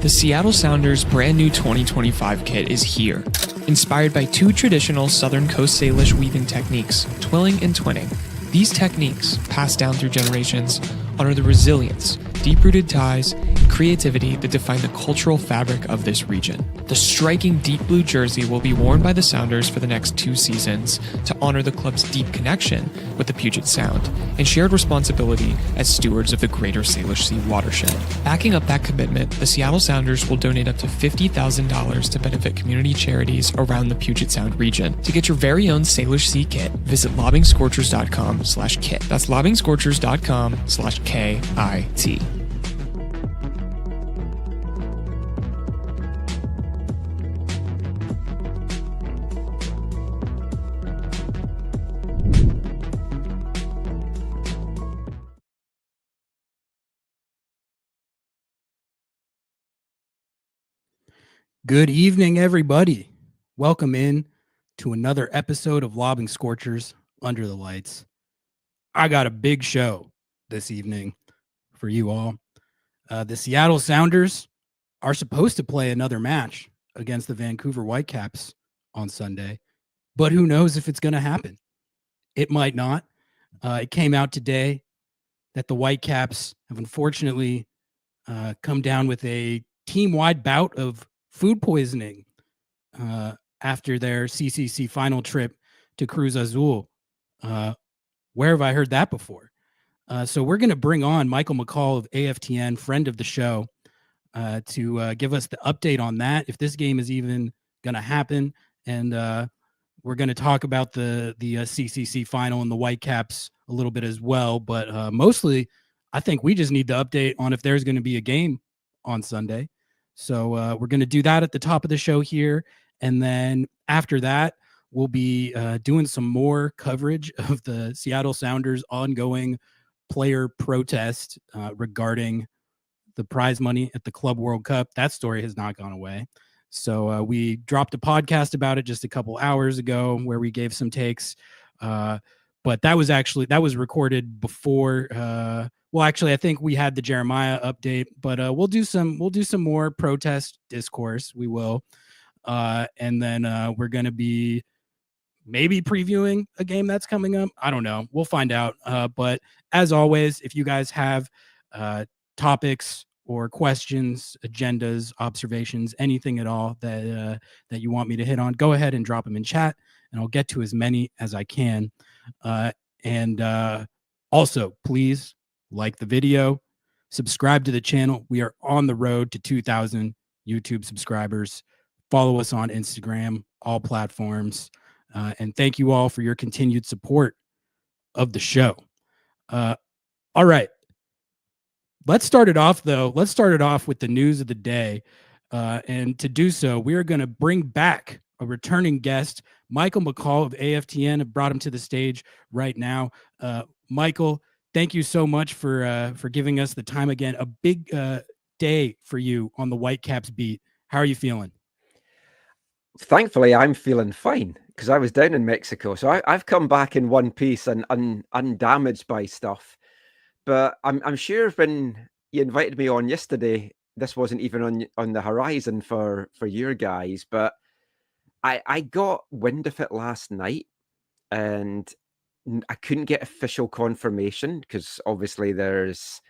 The Seattle Sounders' brand new 2025 kit is here. Inspired by two traditional Southern Coast Salish weaving techniques, twilling and twinning. These techniques, passed down through generations, honor the resilience, deep-rooted ties, and creativity that define the cultural fabric of this region. The striking deep blue jersey will be worn by the Sounders for the next 2 seasons to honor the club's deep connection with the Puget Sound and shared responsibility as stewards of the greater Salish Sea watershed. Backing up that commitment, the Seattle Sounders will donate up to $50,000 to benefit community charities around the Puget Sound region. To get your very own Salish Sea kit, visit lobbingscorchers.com/kit. That's lobbingscorchers.com/KIT. Good evening, everybody. Welcome in to another episode of Lobbing Scorchers Under the Lights. I got a big show this evening for you all. The Seattle Sounders are supposed to play another match against the Vancouver Whitecaps on Sunday, but who knows if it's going to happen. It might not. It came out today that the Whitecaps have unfortunately come down with a team-wide bout of food poisoning after their CCC final trip to Cruz Azul. Where have I heard that before? So we're going to bring on Michael McColl of AFTN, friend of the show, to give us the update on that, if this game is even going to happen. And we're going to talk about the CCC final and the Whitecaps a little bit as well. But mostly, I think we just need the update on if there's going to be a game on Sunday. So we're going to do that at the top of the show here. And then after that, we'll be doing some more coverage of the Seattle Sounders' ongoing player protest regarding the prize money at the Club World Cup. That story has not gone away. So we dropped a podcast about it just a couple hours ago where we gave some takes. But that was recorded before. Well, actually, I think we had the Jeremiah update, but we'll do some more protest discourse. We will, and then we're going to be maybe previewing a game that's coming up. I don't know. We'll find out. But as always, if you guys have topics or questions, agendas, observations, anything at all that you want me to hit on, go ahead and drop them in chat, and I'll get to as many as I can. And also, please like the video, subscribe to the channel. We are on the road to 2,000 YouTube subscribers. Follow us on Instagram, all platforms. And thank you all for your continued support of the show. All right. Let's start it off, though. Let's start it off with the news of the day. And to do so, we are going to bring back a returning guest, Michael McColl of AFTN. I brought him to the stage right now. Michael, thank you so much for giving us the time again. A big day for you on the Whitecaps beat. How are you feeling? Thankfully, I'm feeling fine because I was down in Mexico. So I've come back in one piece and undamaged by stuff. But I'm sure when you invited me on yesterday, this wasn't even on the horizon for your guys. But I got wind of it last night, and I couldn't get official confirmation because obviously there's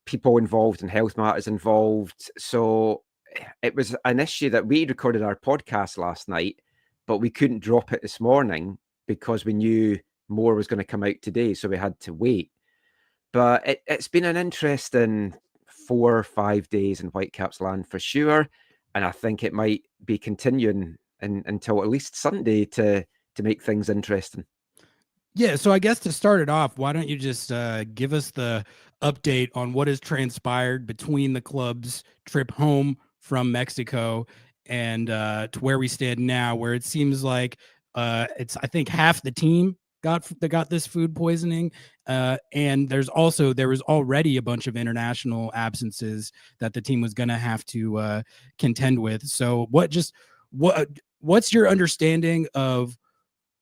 people involved and health matters involved. So it was an issue that we recorded our podcast last night, but we couldn't drop it this morning because we knew more was going to come out today. So we had to wait. But it's been an interesting 4 or 5 days in Whitecaps land for sure. And I think it might be continuing until at least Sunday to make things interesting. Yeah, so I guess to start it off, why don't you just give us the update on what has transpired between the club's trip home from Mexico and to where we stand now, where it seems like I think half the team got this food poisoning, and there was already a bunch of international absences that the team was going to have to contend with. So what's your understanding of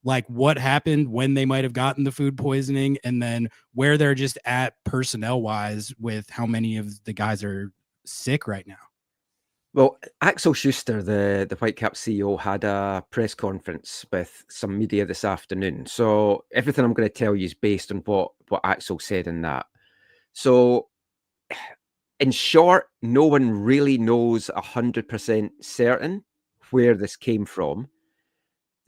like what happened when they might have gotten the food poisoning, and then where they're just at personnel wise with how many of the guys are sick right now? Well, Axel Schuster, the Whitecaps CEO, had a press conference with some media this afternoon. So everything I'm going to tell you is based on what Axel said in that. So in short, no one really knows 100% certain where this came from.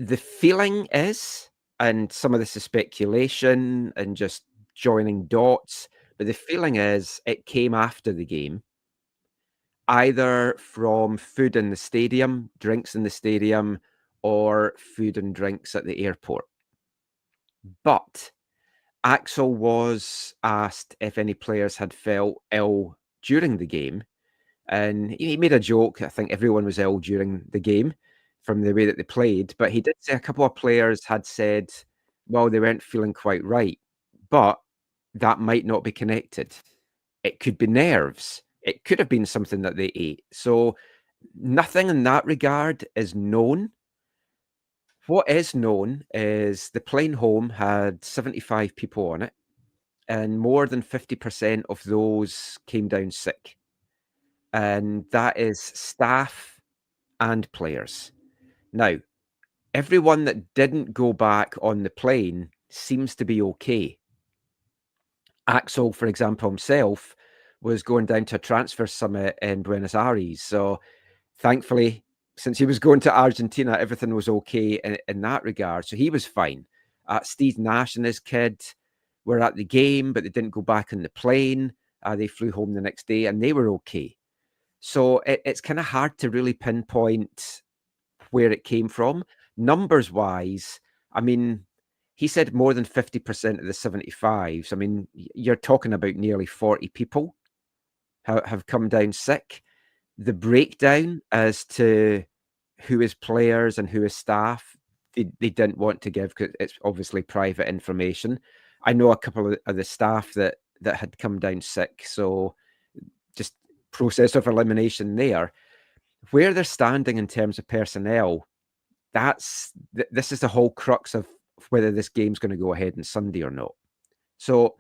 The feeling is, and some of this is speculation and just joining dots, but the feeling is it came after the game, either from food in the stadium, drinks in the stadium, or food and drinks at the airport. But Axel was asked if any players had felt ill during the game, and he made a joke. I think everyone was ill during the game from the way that they played, but he did say a couple of players had said, well, they weren't feeling quite right, but that might not be connected. It could be nerves. It could have been something that they ate. So nothing in that regard is known. What is known is the plane home had 75 people on it, and more than 50% of those came down sick. And that is staff and players. Now, everyone that didn't go back on the plane seems to be okay. Axel, for example, himself was going down to a transfer summit in Buenos Aires. So thankfully, since he was going to Argentina, everything was okay in that regard. So he was fine. Steve Nash and his kid were at the game, but they didn't go back on the plane. They flew home the next day and they were okay. So it's kind of hard to really pinpoint where it came from. Numbers wise, I mean, he said more than 50% of the 75s. I mean, you're talking about nearly 40 people have come down sick. The breakdown as to who is players and who is staff, they didn't want to give because it's obviously private information. I know a couple of the staff that had come down sick, so just process of elimination there. Where they're standing in terms of personnel, this is the whole crux of whether this game's going to go ahead on Sunday or not. So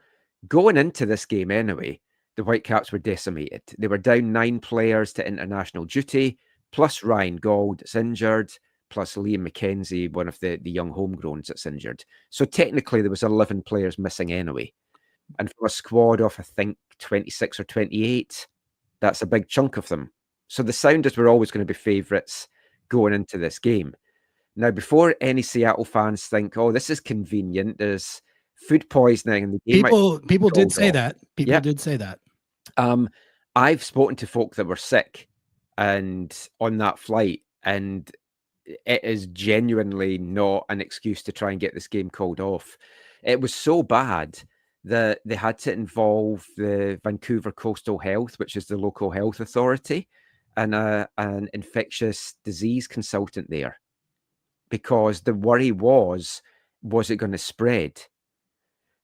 going into this game anyway, the Whitecaps were decimated. They were down 9 players to international duty, plus Ryan Gauld that's injured, plus Liam McKenzie, one of the young homegrowns that's injured. So technically there was 11 players missing anyway. And from a squad of, I think, 26 or 28, that's a big chunk of them. So the Sounders were always going to be favourites going into this game. Now, before any Seattle fans think, oh, this is convenient, there's food poisoning and the game people did say off. that. People did say that. I've spoken to folk that were sick and on that flight, and it is genuinely not an excuse to try and get this game called off. It was so bad that they had to involve the Vancouver Coastal Health, which is the local health authority, and an infectious disease consultant there, because the worry was it going to spread?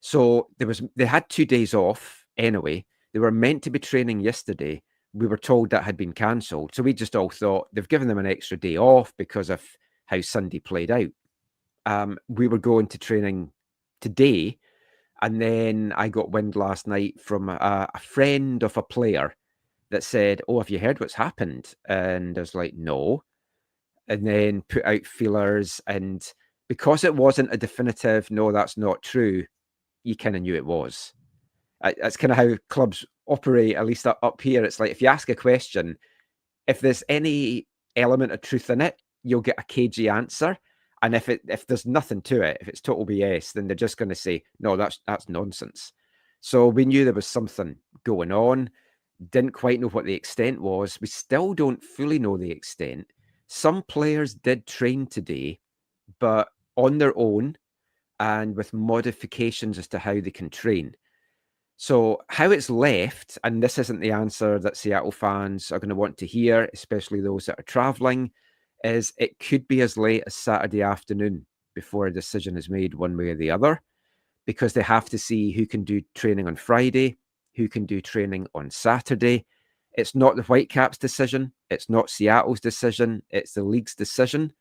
So they had 2 days off anyway. They were meant to be training yesterday. We were told that had been cancelled. So we just all thought they've given them an extra day off because of how Sunday played out. We were going to training today, and then I got wind last night from a friend of a player that said, oh, have you heard what's happened? And I was like, no. And then put out feelers, and because it wasn't a definitive, no, that's not true, you kind of knew it was. That's kind of how clubs operate, at least up here. It's like if you ask a question, if there's any element of truth in it, you'll get a cagey answer. And if there's nothing to it, if it's total BS, then they're just going to say, no, that's nonsense. So we knew there was something going on. Didn't quite know what the extent was. We still don't fully know the extent. Some players did train today, but on their own and with modifications as to how they can train. So how it's left, and this isn't the answer that Seattle fans are going to want to hear, especially those that are traveling, is it could be as late as Saturday afternoon before a decision is made one way or the other, because they have to see who can do training on Friday, who can do training on Saturday. It's not the Whitecaps' decision. It's not Seattle's decision. It's the league's decision.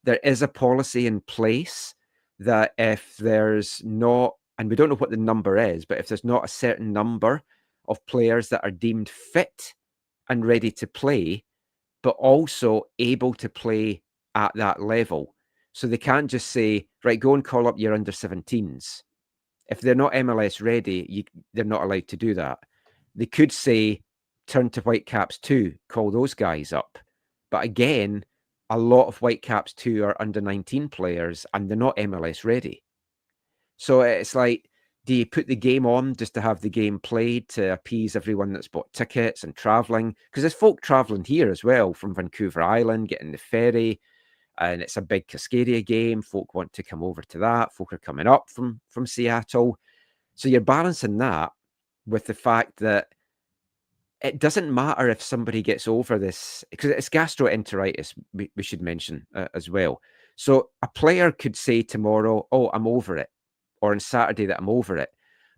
There is a policy in place that if there's not, and we don't know what the number is, but if there's not a certain number of players that are deemed fit and ready to play, but also able to play at that level. So they can't just say, right, go and call up your under 17s. If they're not MLS ready, they're not allowed to do that. They could say, turn to Whitecaps 2, call those guys up. But again, a lot of Whitecaps 2 are under 19 players and they're not MLS ready. So it's like, do you put the game on just to have the game played to appease everyone that's bought tickets and traveling? Because there's folk traveling here as well from Vancouver Island, getting the ferry, and it's a big Cascadia game. Folk want to come over to that. Folk are coming up from Seattle. So you're balancing that with the fact that it doesn't matter if somebody gets over this, because it's gastroenteritis, we should mention as well. So a player could say tomorrow, oh, I'm over it, or on Saturday that I'm over it,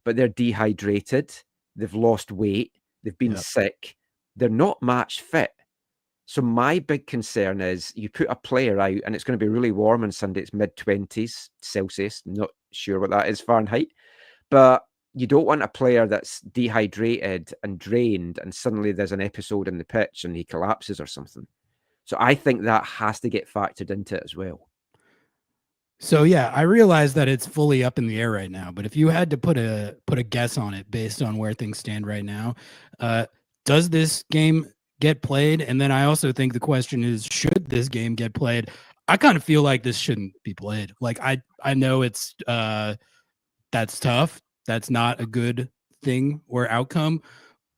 but they're dehydrated, they've lost weight, they've been sick, they're not match fit. So my big concern is you put a player out and it's going to be really warm on Sunday. It's mid-20s Celsius. Not sure what that is Fahrenheit. But you don't want a player that's dehydrated and drained and suddenly there's an episode in the pitch and he collapses or something. So I think that has to get factored into it as well. So yeah, I realize that it's fully up in the air right now, but if you had to put a guess on it based on where things stand right now, does this game get played? And then I also think the question is, should this game get played? I kind of feel like this shouldn't be played. Like I know it's that's tough. That's not a good thing or outcome,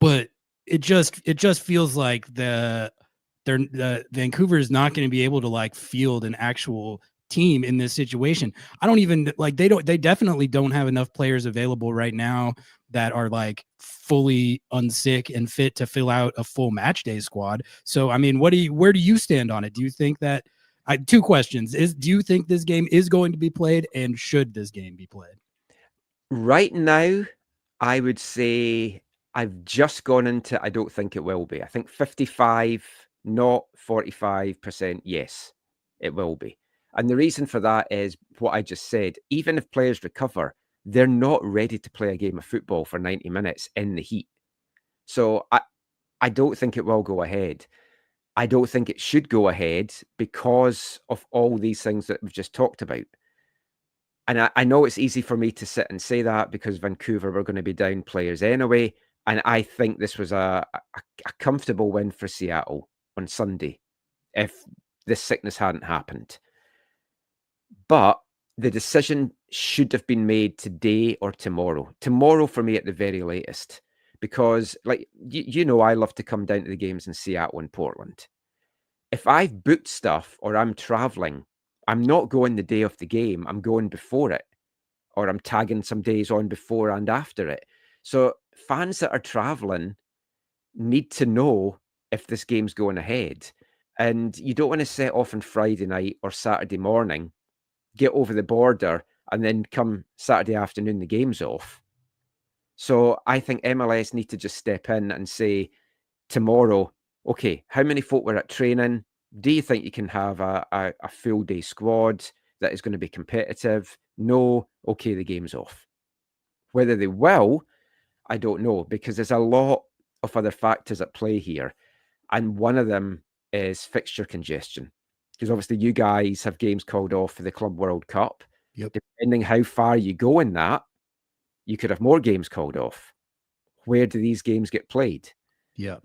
but it just feels like the Vancouver is not going to be able to like field an actual team in this situation. I don't even like they definitely don't have enough players available right now that are like fully unsick and fit to fill out a full match day squad. So I mean, where do you stand on it? Do you think that two questions do you think this game is going to be played, and should this game be played? Right now, I would say I've just gone into I don't think it will be. I think 55, not 45% yes, it will be. And the reason for that is what I just said. Even if players recover, they're not ready to play a game of football for 90 minutes in the heat. So I don't think it will go ahead. I don't think it should go ahead because of all these things that we've just talked about. And I know it's easy for me to sit and say that because Vancouver were going to be down players anyway. And I think this was a comfortable win for Seattle on Sunday if this sickness hadn't happened. But the decision should have been made today or tomorrow. Tomorrow for me at the very latest. Because, like, you know, I love to come down to the games in Seattle and Portland. If I've booked stuff or I'm traveling, I'm not going the day of the game. I'm going before it, or I'm tagging some days on before and after it. So fans that are traveling need to know if this game's going ahead. And you don't want to set off on Friday night or Saturday morning, get over the border, and then come Saturday afternoon, the game's off. So I think MLS need to just step in and say tomorrow, okay, how many folk were at training? Do you think you can have a full day squad that is going to be competitive? No. Okay, the game's off. Whether they will, I don't know, because there's a lot of other factors at play here. And one of them is fixture congestion. Because obviously you guys have games called off for the Club World Cup. Yep. Depending how far you go in that, you could have more games called off. Where do these games get played? Yeah.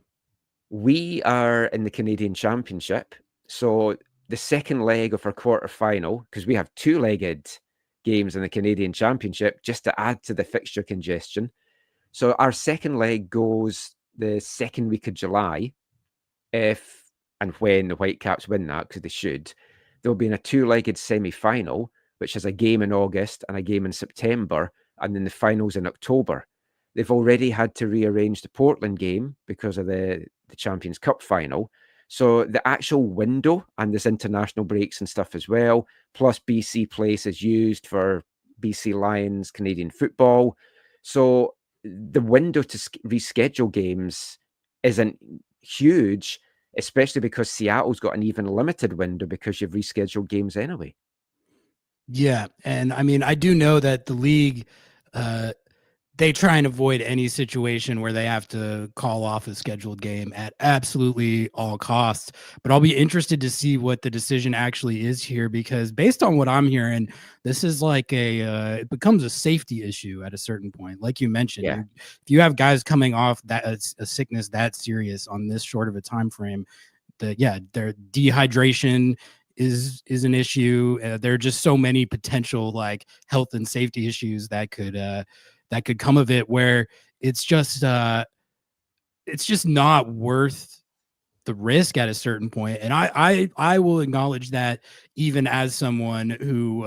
We are in the Canadian Championship. So the second leg of our quarterfinal, because we have two-legged games in the Canadian Championship, just to add to the fixture congestion. So our second leg goes the second week of July. If and when the Whitecaps win that, because they should, they'll be in a two-legged semi-final, which has a game in August and a game in September, and then the finals in October. They've already had to rearrange the Portland game because of the Champions Cup final. So the actual window, and there's international breaks and stuff as well, plus BC Place is used for BC Lions Canadian football. So the window to reschedule games isn't huge, especially because Seattle's got an even limited window because you've rescheduled games anyway. Yeah. And I mean, I do know that the league they try and avoid any situation where they have to call off a scheduled game at absolutely all costs. But I'll be interested to see what the decision actually is here, because based on what I'm hearing, this is like it becomes a safety issue at a certain point. Like you mentioned, Yeah. if you have guys coming off that a sickness that serious on this short of a time frame, their dehydration is an issue. There are just so many potential like health and safety issues that could come of it, where it's just not worth the risk at a certain point. And I will acknowledge that, even as someone who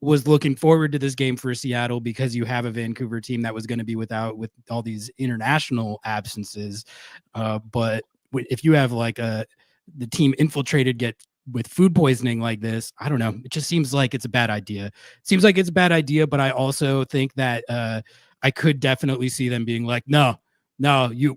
was looking forward to this game for Seattle, because you have a Vancouver team that was going to be with all these international absences. But if you have like the team infiltrated with food poisoning like this, I don't know. It just seems like it's a bad idea. It seems like it's a bad idea, but I also think that I could definitely see them being like, no, you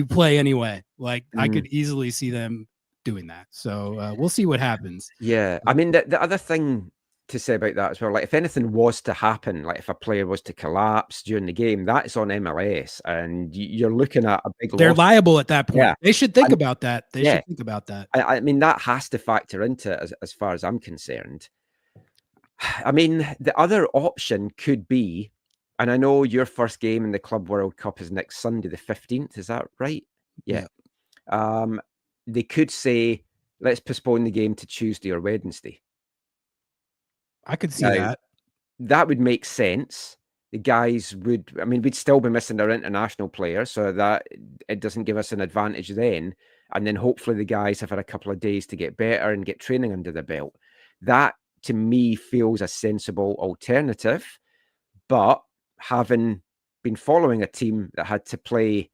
play anyway. Like I could easily see them doing that. So we'll see what happens. Yeah. I mean, the other thing to say about that as well, like if anything was to happen, like if a player was to collapse during the game, that is on MLS, and you're looking at a big They're loss. liable at that point. Yeah. They should think about that. They Yeah. should think about that. I mean, that has to factor into it as far as I'm concerned. I mean, the other option could be, and I know your first game in the Club World Cup is next Sunday, the 15th. Is that right? Yeah. They could say, let's postpone the game to Tuesday or Wednesday. I could see Now, that. that would make sense. The guys would, I mean, we'd still be missing our international players, so that it doesn't give us an advantage then. And then hopefully the guys have had a couple of days to get better and get training under the belt. That, to me, feels a sensible alternative. But having been following a team that had to play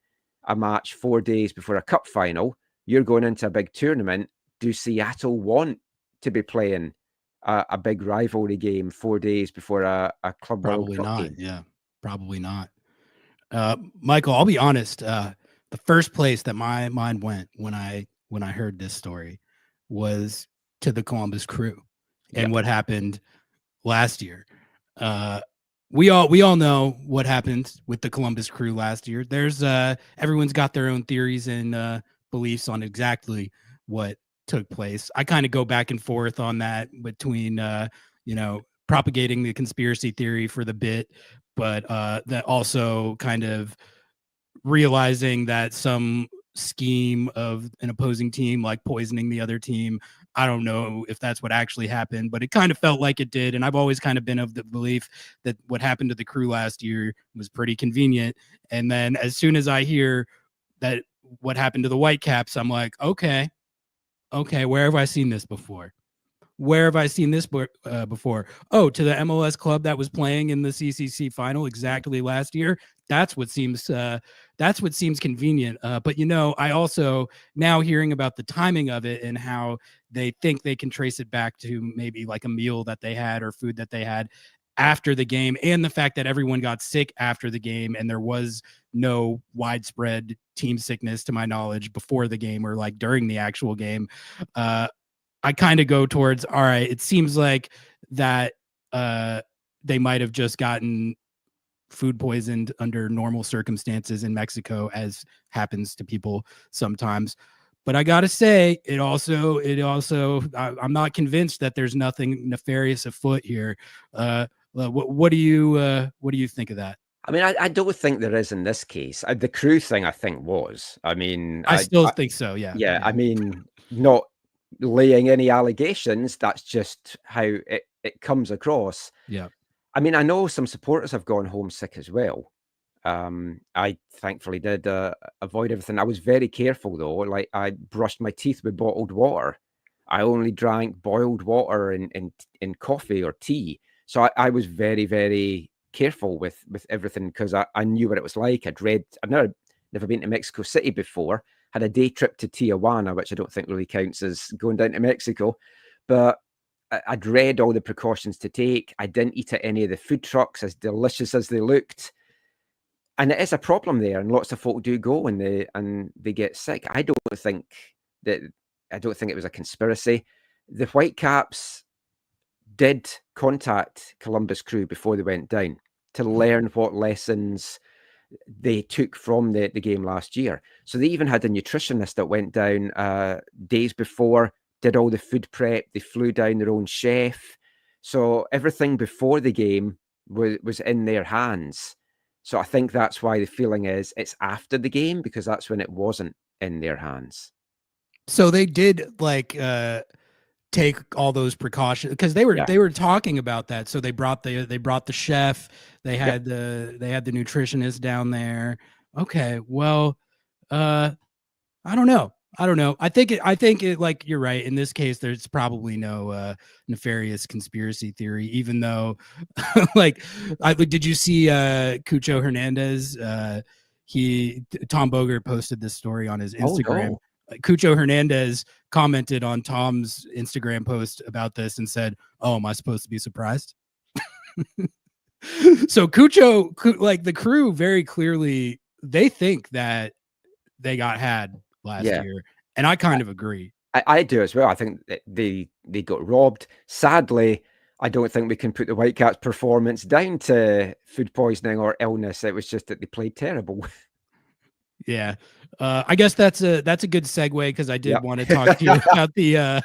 a match 4 days before a cup final, you're going into a big tournament. Do Seattle want to be playing a big rivalry game 4 days before a Club World Cup game? Yeah, probably not. Michael, I'll be honest. The first place that my mind went when I heard this story was to the Columbus Crew and what happened last year. We all know what happened with the Columbus Crew last year. There's everyone's got their own theories and beliefs on exactly what took place. I kind of go back and forth on that between propagating the conspiracy theory for the bit, but that also kind of realizing that some scheme of an opposing team like poisoning the other team, I don't know if that's what actually happened, but it kind of felt like it did. And I've always kind of been of the belief that what happened to the Crew last year was pretty convenient. And then as soon as I hear that what happened to the Whitecaps, I'm like, okay, where have I seen this before? Where have I seen this before? Oh, to the MLS club that was playing in the CCC final exactly last year. That's what seems convenient. But I also, now hearing about the timing of it and how they think they can trace it back to maybe like a meal that they had or food that they had after the game, and the fact that everyone got sick after the game and there was no widespread team sickness to my knowledge before the game or like during the actual game. I kind of go towards, all right, it seems like that they might have just gotten food poisoned under normal circumstances in Mexico, as happens to people sometimes. But I gotta say, it also, I'm not convinced that there's nothing nefarious afoot here. What do you think of that? I mean, I don't think there is in this case. The Crew thing, I think, was. I mean, I still think so. Yeah. Yeah. I mean, not laying any allegations. That's just how it comes across. Yeah. I mean, I know some supporters have gone homesick as well. I thankfully did avoid everything. I was very careful though. Like I brushed my teeth with bottled water. I only drank boiled water in coffee or tea. So I was very, very careful with everything, because I knew what it was like. I'd never been to Mexico City before. Had a day trip to Tijuana, which I don't think really counts as going down to Mexico, but I'd read all the precautions to take. I didn't eat at any of the food trucks, as delicious as they looked. And it is a problem there, and lots of folk do go and they get sick. I don't think it was a conspiracy. The Whitecaps did contact Columbus Crew before they went down. to learn what lessons they took from the game last year. So they even had a nutritionist that went down days before, did all the food prep. They flew down their own chef. So everything before the game was in their hands. So I think that's why the feeling is it's after the game, because that's when it wasn't in their hands. So they did take all those precautions, because they were talking about that. So they brought the chef, they had the nutritionist down there. Okay, well, I don't know. I think it like, you're right. In this case, there's probably no nefarious conspiracy theory, even though did you see Cucho Hernandez? Tom Bogert posted this story on his Instagram. No. Cucho Hernandez commented on Tom's Instagram post about this and said, "Oh, am I supposed to be surprised?" So Cucho, the crew, very clearly, they think that they got had last year, and I kind of agree. I do as well. I think that they got robbed. Sadly, I don't think we can put the Whitecaps' performance down to food poisoning or illness. It was just that they played terrible. Yeah. I guess that's a good segue, because I did want to talk to you about the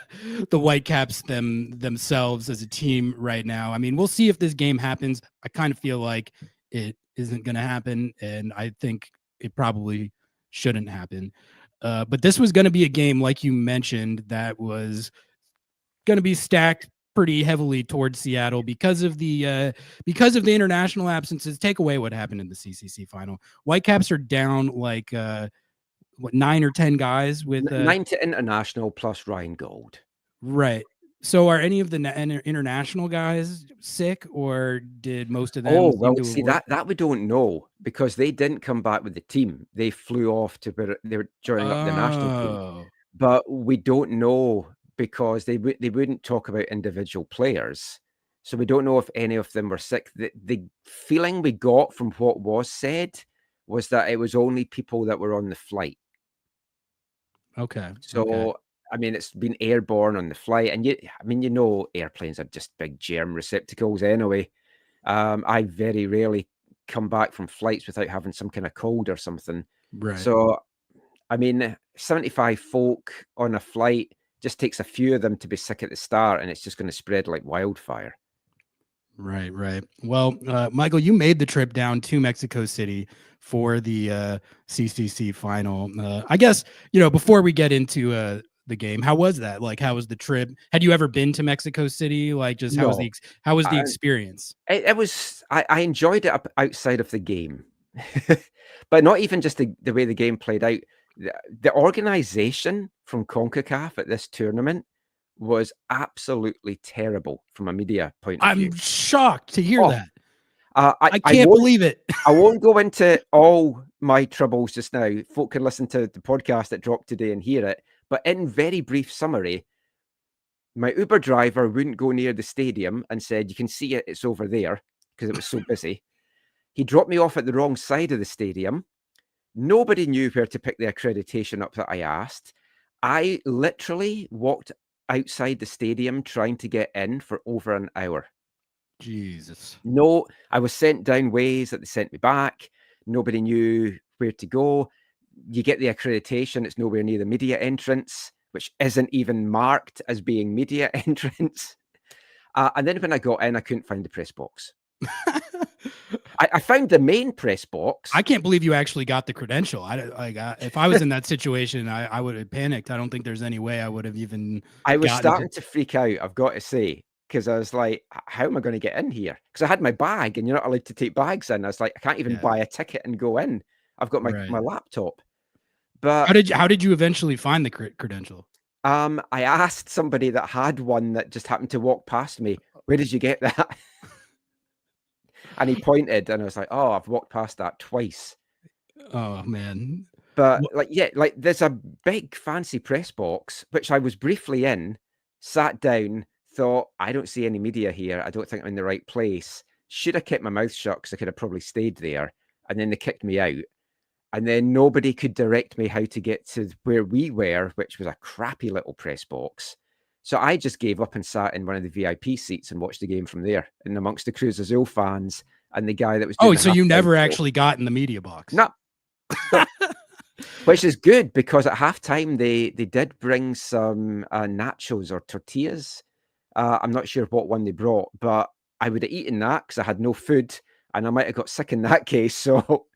Whitecaps themselves as a team right now. I mean, we'll see if this game happens. I kind of feel like it isn't going to happen, and I think it probably shouldn't happen. But this was going to be a game, like you mentioned, that was going to be stacked pretty heavily towards Seattle because of the international absences. Take away what happened in the CCC final. Whitecaps are down 9 or 10 guys with 9 to international plus Ryan Gold. Right. So are any of the international guys sick, or did most of them? Oh, well, see, that we don't know, because they didn't come back with the team. They flew off to where they were joining up the national team. But we don't know, because they wouldn't talk about individual players. So we don't know if any of them were sick. The feeling we got from what was said was that it was only people that were on the flight. Okay. So, I mean, it's been airborne on the flight, and airplanes are just big germ receptacles anyway. I very rarely come back from flights without having some kind of cold or something. Right. So, I mean, 75 folk on a flight, just takes a few of them to be sick at the start, and it's just going to spread like wildfire. Right. Well, Michael, you made the trip down to Mexico City for the CCC final. I guess, before we get into the game, how was that? Like, how was the trip? Had you ever been to Mexico City? Like, just how was the experience? It was. I enjoyed it outside of the game, but not even just the way the game played out. The organization from CONCACAF at this tournament was absolutely terrible from a media point of view. I'm shocked to hear that. I can't believe it. I won't go into all my troubles just now. Folk can listen to the podcast that dropped today and hear it. But in very brief summary, my Uber driver wouldn't go near the stadium and said, "You can see it, it's over there," because it was so busy. He dropped me off at the wrong side of the stadium. Nobody knew where to pick the accreditation up that I asked. I literally walked outside the stadium trying to get in for over an hour. Jesus. No, I was sent down ways that they sent me back. Nobody knew where to go. You get the accreditation, it's nowhere near the media entrance, which isn't even marked as being media entrance. And then when I got in, I couldn't find the press box. I found the main press box. I can't believe you actually got the credential. If I was in that situation, I would have panicked. I don't think there's any way I would have even. I was starting to freak out, I've got to say, because I was like, how am I going to get in here? Because I had my bag, and you're not allowed to take bags in. I was like, I can't even buy a ticket and go in. I've got my laptop. But how did you eventually find the credential? I asked somebody that had one that just happened to walk past me, "Where did you get that?" And he pointed, and I was like, "Oh, I've walked past that twice." Oh man. But there's a big fancy press box, which I was briefly in, sat down, thought, I don't see any media here. I don't think I'm in the right place. Should have kept my mouth shut, because I could have probably stayed there. And then they kicked me out. And then nobody could direct me how to get to where we were, which was a crappy little press box. So I just gave up and sat in one of the VIP seats and watched the game from there, and amongst the Cruz Azul fans and the guy that was doing Oh, the so you halftime never show- actually got in the media box? No. Which is good, because at halftime they did bring some nachos or tortillas. I'm not sure what one they brought, but I would have eaten that because I had no food, and I might have got sick in that case. So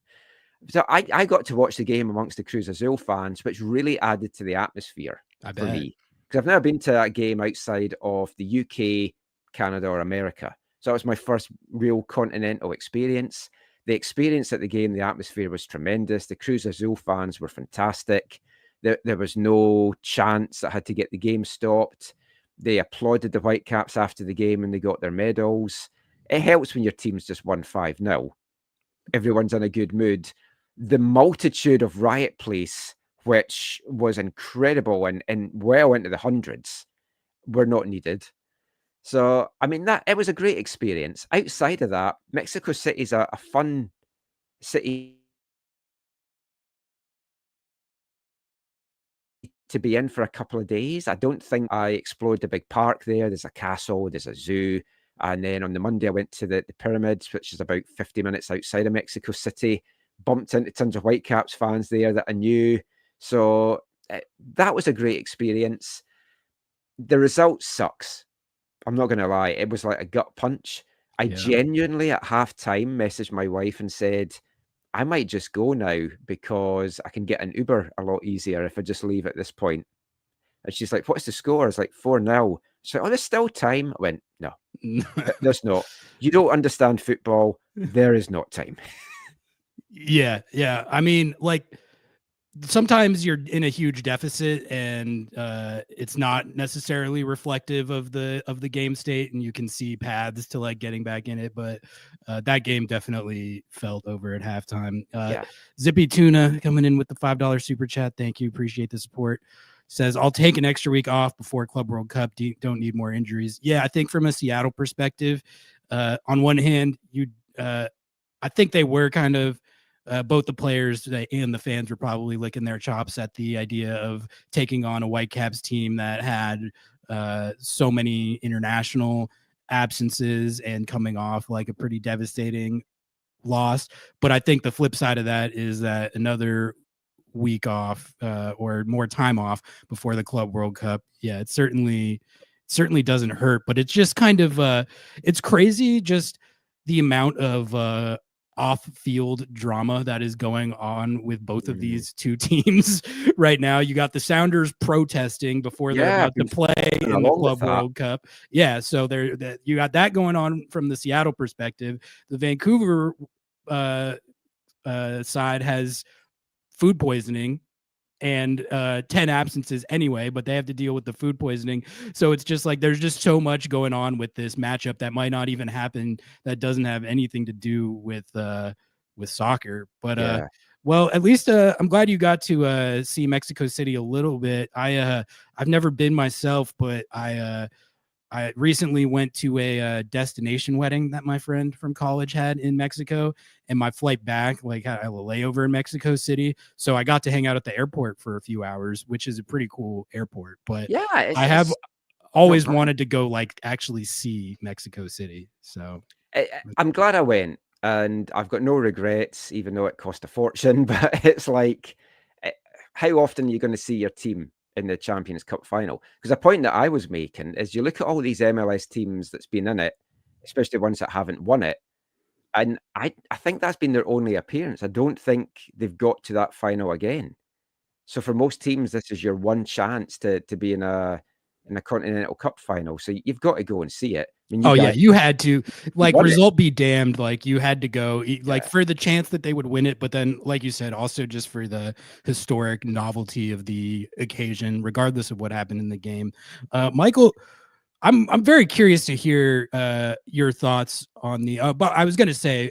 I got to watch the game amongst the Cruz Azul fans, which really added to the atmosphere for me, because I've never been to a game outside of the UK, Canada, or America. So that was my first real continental experience. The experience at the game, the atmosphere was tremendous. The Cruz Azul fans were fantastic. There was no chance that had to get the game stopped. They applauded the Whitecaps after the game and they got their medals. It helps when your team's just won 5-0. Everyone's in a good mood. The multitude of Riot Place, which was incredible and well into the hundreds, were not needed. So, I mean, it was a great experience. Outside of that, Mexico City is a fun city to be in for a couple of days. I don't think I explored the big park there. There's a castle, there's a zoo. And then on the Monday, I went to the pyramids, which is about 50 minutes outside of Mexico City. Bumped into tons of Whitecaps fans there that I knew. So that was a great experience. The result sucks. I'm not going to lie. It was like a gut punch. I genuinely at halftime messaged my wife and said, I might just go now because I can get an Uber a lot easier if I just leave at this point. And she's like, what's the score? I was like, 4-0. She's like, oh, there's still time. I went, no, there's not. You don't understand football. There is not time. Yeah. I mean, like, sometimes you're in a huge deficit and it's not necessarily reflective of the game state, and you can see paths to like getting back in it, but that game definitely felt over at halftime. Zippy Tuna coming in with the $5 super chat. Thank you. Appreciate the support. Says, I'll take an extra week off before Club World Cup. Don't need more injuries. Yeah, I think from a Seattle perspective, on one hand, I think they were kind of both the players and the fans were probably licking their chops at the idea of taking on a Whitecaps team that had so many international absences and coming off like a pretty devastating loss. But I think the flip side of that is that another week off or more time off before the Club World Cup, it certainly doesn't hurt. But it's just kind of it's crazy just the amount of off-field drama that is going on with both of these two teams right now. You got the Sounders protesting before they're about to play in the Club World Cup. Yeah, so you got that going on from the Seattle perspective. The Vancouver side has food poisoning and 10 absences anyway, but they have to deal with the food poisoning. So it's just like there's just so much going on with this matchup that might not even happen, that doesn't have anything to do with soccer. But well, at least I'm glad you got to see Mexico City a little bit. I've never been myself, but I recently went to a destination wedding that my friend from college had in Mexico, and my flight back, like, had a layover in Mexico City. So I got to hang out at the airport for a few hours, which is a pretty cool airport. But I have always wanted to go, like, actually see Mexico City. So I'm glad I went, and I've got no regrets, even though it cost a fortune. But it's like, how often are you going to see your team in the Champions Cup final? Because a point that I was making is you look at all these MLS teams that's been in it, especially ones that haven't won it, and I think that's been their only appearance. I don't think they've got to that final again. So for most teams, this is your one chance to be in a Continental Cup final. So you've got to go and see it. I mean, you had to, like, result be damned. Like, you had to go, like, for the chance that they would win it. But then, like you said, also just for the historic novelty of the occasion, regardless of what happened in the game. Michael, I'm very curious to hear your thoughts on the. But I was going to say,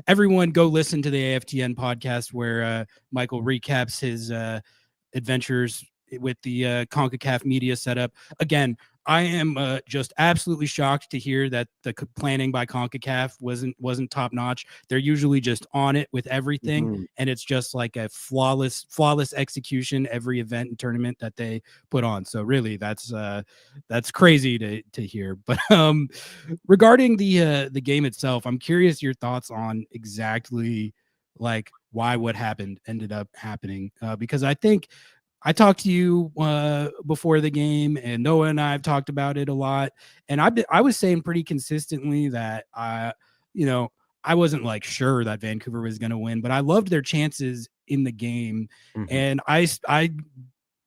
everyone go listen to the AFTN podcast where Michael recaps his adventures with the CONCACAF media setup. Again, I am just absolutely shocked to hear that the planning by CONCACAF wasn't top notch. They're usually just on it with everything, and it's just like a flawless execution every event and tournament that they put on. So really, that's crazy to hear. But regarding the game itself, I'm curious your thoughts on exactly like why what happened ended up happening, because I think I talked to you before the game, and Noah and I have talked about it a lot. And I was saying pretty consistently that I wasn't like sure that Vancouver was going to win, but I loved their chances in the game, and I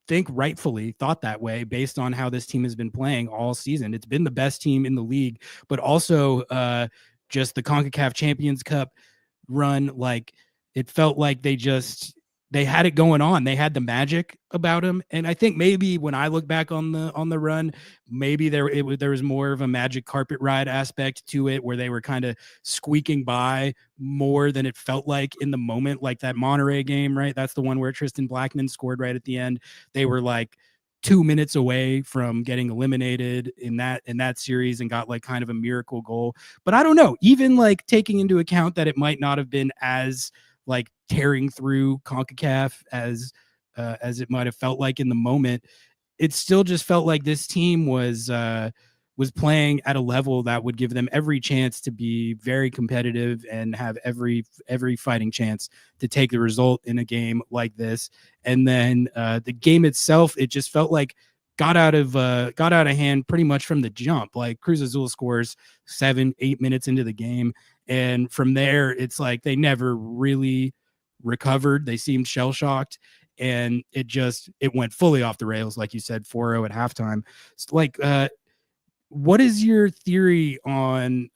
think rightfully thought that way based on how this team has been playing all season. It's been the best team in the league, but also just the CONCACAF Champions Cup run, like it felt like they had it going on. They had the magic about them, and I think maybe when I look back on the run, maybe there was more of a magic carpet ride aspect to it, where they were kind of squeaking by more than it felt like in the moment. Like that Monterey game, right? That's the one where Tristan Blackman scored right at the end. They were like 2 minutes away from getting eliminated in that series and got like kind of a miracle goal. But I don't know, even like taking into account that it might not have been as like tearing through CONCACAF as it might have felt like in the moment, it still just felt like this team was playing at a level that would give them every chance to be very competitive and have every fighting chance to take the result in a game like this. And then the game itself, it just felt like got out of hand pretty much from the jump. Like Cruz Azul scores 7-8 minutes into the game, and from there it's like they never really recovered. They seemed shell shocked, and it went fully off the rails, like you said, 4-0 at halftime. Like what is your theory on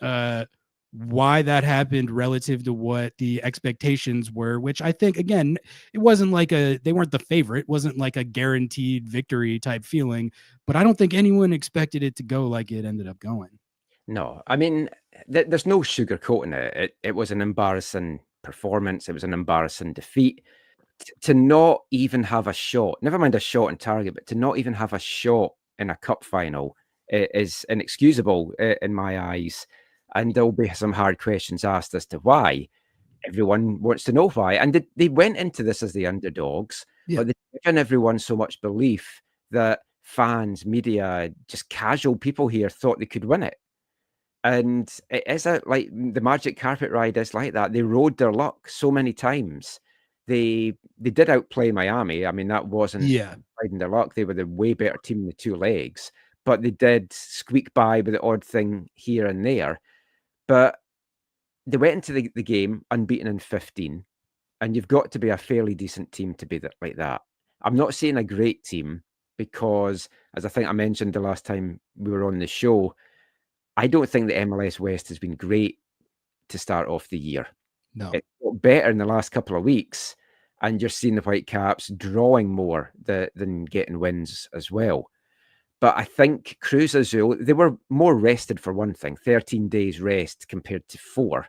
why that happened relative to what the expectations were, which I think, again, it wasn't like they weren't the favorite. It wasn't like a guaranteed victory type feeling, but I don't think anyone expected it to go like it ended up going. No, I mean, there's no sugarcoating it. It was an embarrassing performance. It was an embarrassing defeat. To not even have a shot, never mind a shot on target, but to not even have a shot in a cup final is inexcusable in my eyes. And there'll be some hard questions asked as to why. Everyone wants to know why. And they went into this as the underdogs, but they've given everyone so much belief that fans, media, just casual people here thought they could win it. And it is like the magic carpet ride is like that. They rode their luck so many times. They did outplay Miami. I mean, that wasn't riding their luck. They were the way better team in the two legs, but they did squeak by with the odd thing here and there. But they went into the game unbeaten in 15, and you've got to be a fairly decent team to be like that. I'm not saying a great team because, as I think I mentioned the last time we were on the show, I don't think the MLS West has been great to start off the year. No, it got better in the last couple of weeks, and you're seeing the Whitecaps drawing more than getting wins as well. But I think Cruz Azul, they were more rested for one thing, 13 days rest compared to 4.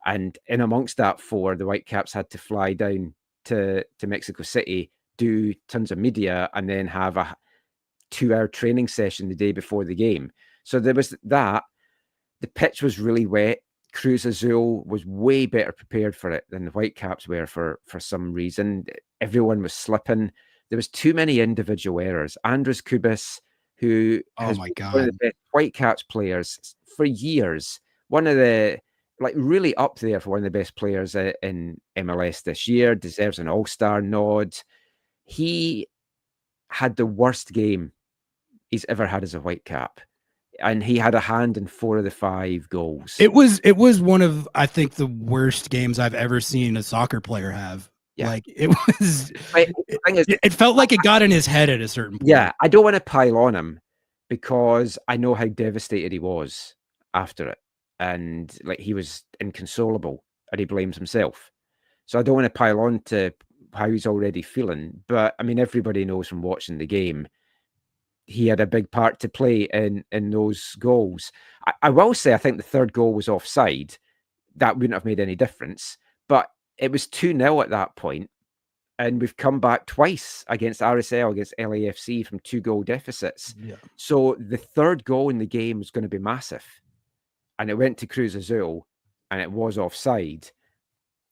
And in amongst that 4, the Whitecaps had to fly down to Mexico City, do tons of media, and then have a 2-hour training session the day before the game. So there was that. The pitch was really wet. Cruz Azul was way better prepared for it than the Whitecaps were for some reason. Everyone was slipping. There was too many individual errors. Andres Kubas, who has been one of the best Whitecaps players for years, one of the, like, really up there for one of the best players in MLS this year, deserves an all-star nod. He had the worst game he's ever had as a Whitecap. And he had a hand in 4 of the 5 goals. It was one of, I think, the worst games I've ever seen a soccer player have. Yeah. Like it was, it felt like it got in his head at a certain point. Yeah, I don't want to pile on him because I know how devastated he was after it. And like he was inconsolable and he blames himself. So I don't want to pile on to how he's already feeling. But I mean, everybody knows from watching the game, he had a big part to play in those goals. I will say, I think the third goal was offside. That wouldn't have made any difference, but it was 2-0 at that point. And we've come back twice against RSL, against LAFC from 2-goal deficits. Yeah. So the third goal in the game was going to be massive. And it went to Cruz Azul and it was offside.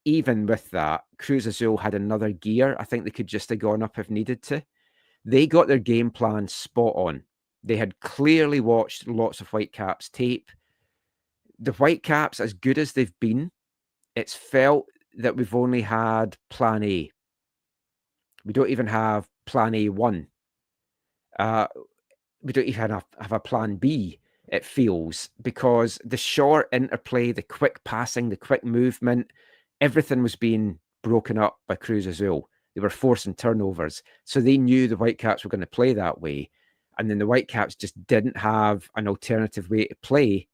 Even with that, Cruz Azul had another gear. I think they could just have gone up if needed to. They got their game plan spot on. They had clearly watched lots of Whitecaps tape. The Whitecaps, as good as they've been, it's felt that we've only had plan A. We don't even have plan A1. We don't even have a plan B, it feels, because the short interplay, the quick passing, the quick movement, everything was being broken up by Cruz Azul. They were forcing turnovers. So they knew the Whitecaps were going to play that way. And then the Whitecaps just didn't have an alternative way to play.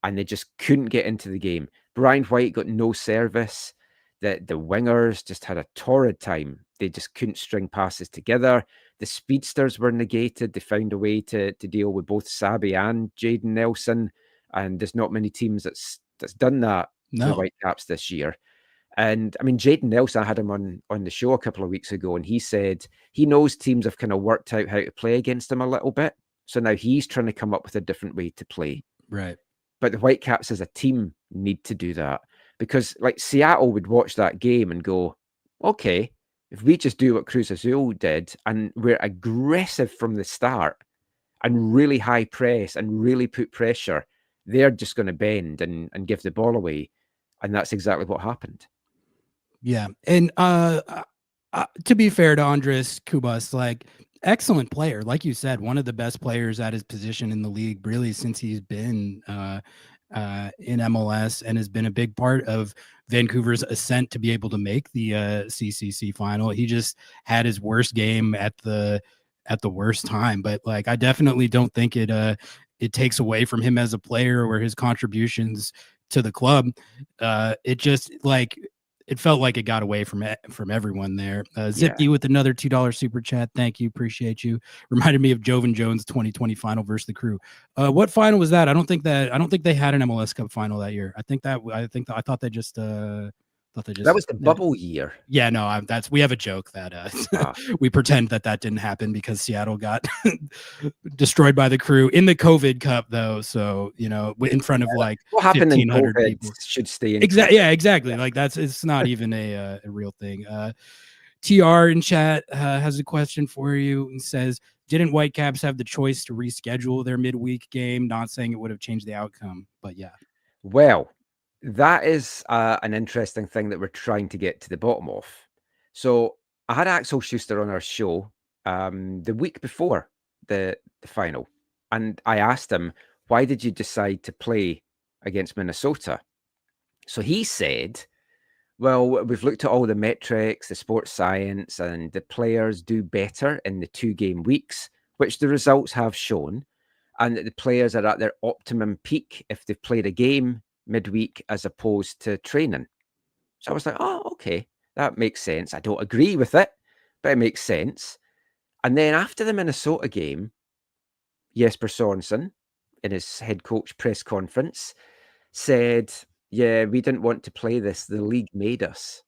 And they just couldn't get into the game. Brian White got no service. The wingers just had a torrid time. They just couldn't string passes together. The speedsters were negated. They found a way to deal with both Sabi and Jaden Nelson. And there's not many teams that's done that for the Whitecaps this year. And I mean, Jaden Nelson, I had him on the show a couple of weeks ago, and he said he knows teams have kind of worked out how to play against him a little bit. So now he's trying to come up with a different way to play. Right. But the Whitecaps as a team need to do that, because like Seattle would watch that game and go, okay, if we just do what Cruz Azul did and we're aggressive from the start and really high press and really put pressure, they're just going to bend and give the ball away. And that's exactly what happened. Yeah. And to be fair to Andres Kubas, like, excellent player. Like you said, one of the best players at his position in the league, really, since he's been in MLS, and has been a big part of Vancouver's ascent to be able to make the CCC final. He just had his worst game at the worst time. But like, I definitely don't think it takes away from him as a player or his contributions to the club. It just, like, it felt like it got away from everyone there. Zipkey with another $2 super chat. Thank you. Appreciate you. Reminded me of Jovan Jones 2020 final versus the Crew. What final was that? I don't think they had an MLS Cup final that year. I thought they just that was the bubble year. Yeah, no, we have a joke that we pretend that didn't happen because Seattle got destroyed by the Crew in the COVID Cup, though. So, you know, in front of like what happened in COVID people should stay in. Exactly. Yeah, exactly. Yeah. Like it's not even a real thing. TR in chat has a question for you and says, didn't Whitecaps have the choice to reschedule their midweek game? Not saying it would have changed the outcome, but yeah. Well, that is an interesting thing that we're trying to get to the bottom of. So I had Axel Schuster on our show the week before the final, and I asked him, why did you decide to play against Minnesota? So he said, well, we've looked at all the metrics, the sports science, and the players do better in the 2-game weeks, which the results have shown, and that the players are at their optimum peak if they've played a game midweek as opposed to training. So I was like, oh, okay, that makes sense. I don't agree with it, but it makes sense. And then after the Minnesota game, Jesper Sorenson, in his head coach press conference, said, yeah, we didn't want to play this. The league made us.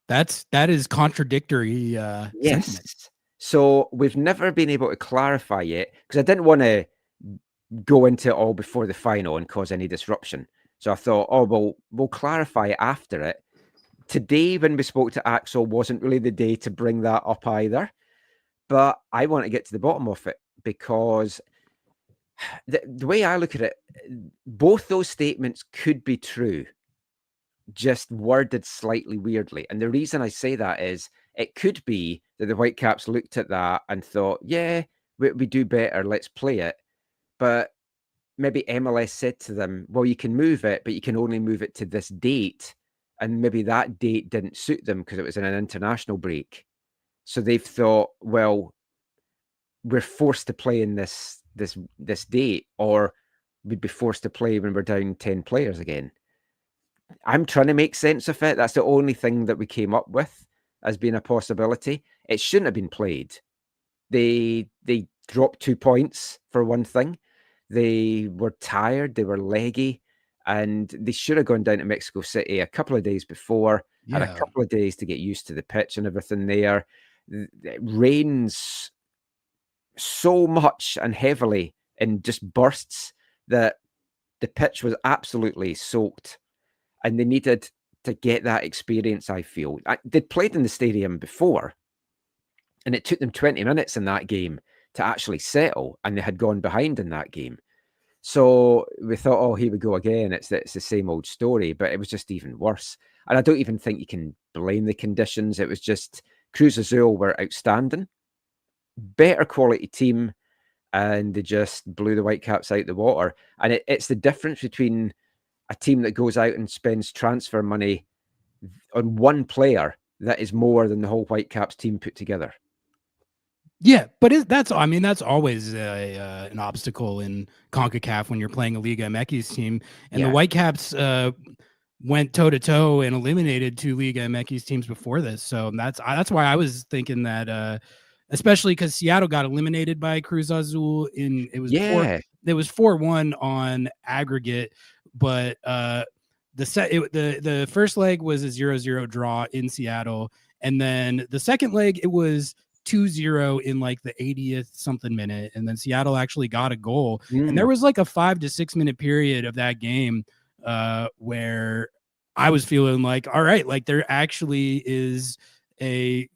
That is contradictory. Yes. Sentiment. So we've never been able to clarify yet, because I didn't want to go into it all before the final and cause any disruption. So I thought, oh, we'll clarify it after it. Today, when we spoke to Axel, wasn't really the day to bring that up either. But I want to get to the bottom of it, because the way I look at it, both those statements could be true, just worded slightly weirdly. And the reason I say that is it could be that the Whitecaps looked at that and thought, yeah, we do better, let's play it. But maybe MLS said to them, well, you can move it, but you can only move it to this date. And maybe that date didn't suit them because it was in an international break. So they've thought, well, we're forced to play in this date, or we'd be forced to play when we're down 10 players again. I'm trying to make sense of it. That's the only thing that we came up with as being a possibility. It shouldn't have been played. They dropped 2 points for one thing. They were tired. They were leggy, and they should have gone down to Mexico City a couple of days before, Had a couple of days to get used to the pitch and everything there. It rains so much and heavily in just bursts that the pitch was absolutely soaked, and they needed to get that experience, I feel. They'd played in the stadium before, and it took them 20 minutes in that game to actually settle, and they had gone behind in that game. So we thought, oh, here we go again. It's the same old story, but it was just even worse. And I don't even think you can blame the conditions. It was just Cruz Azul were outstanding, better quality team, and they just blew the Whitecaps out the water. And it's the difference between a team that goes out and spends transfer money on one player that is more than the whole Whitecaps team put together. Yeah, but that's always an obstacle in CONCACAF when you're playing a Liga MX team. And the Whitecaps went toe-to-toe and eliminated two Liga MX teams before this. So that's why I was thinking that, especially because Seattle got eliminated by Cruz Azul it was 4-1 on aggregate, but the first leg was a 0-0 draw in Seattle, and then the second leg it was 2-0 in like the 80th something minute, and then Seattle actually got a goal, and there was like a 5 to 6 minute period of that game where I was feeling like, all right, like there actually is a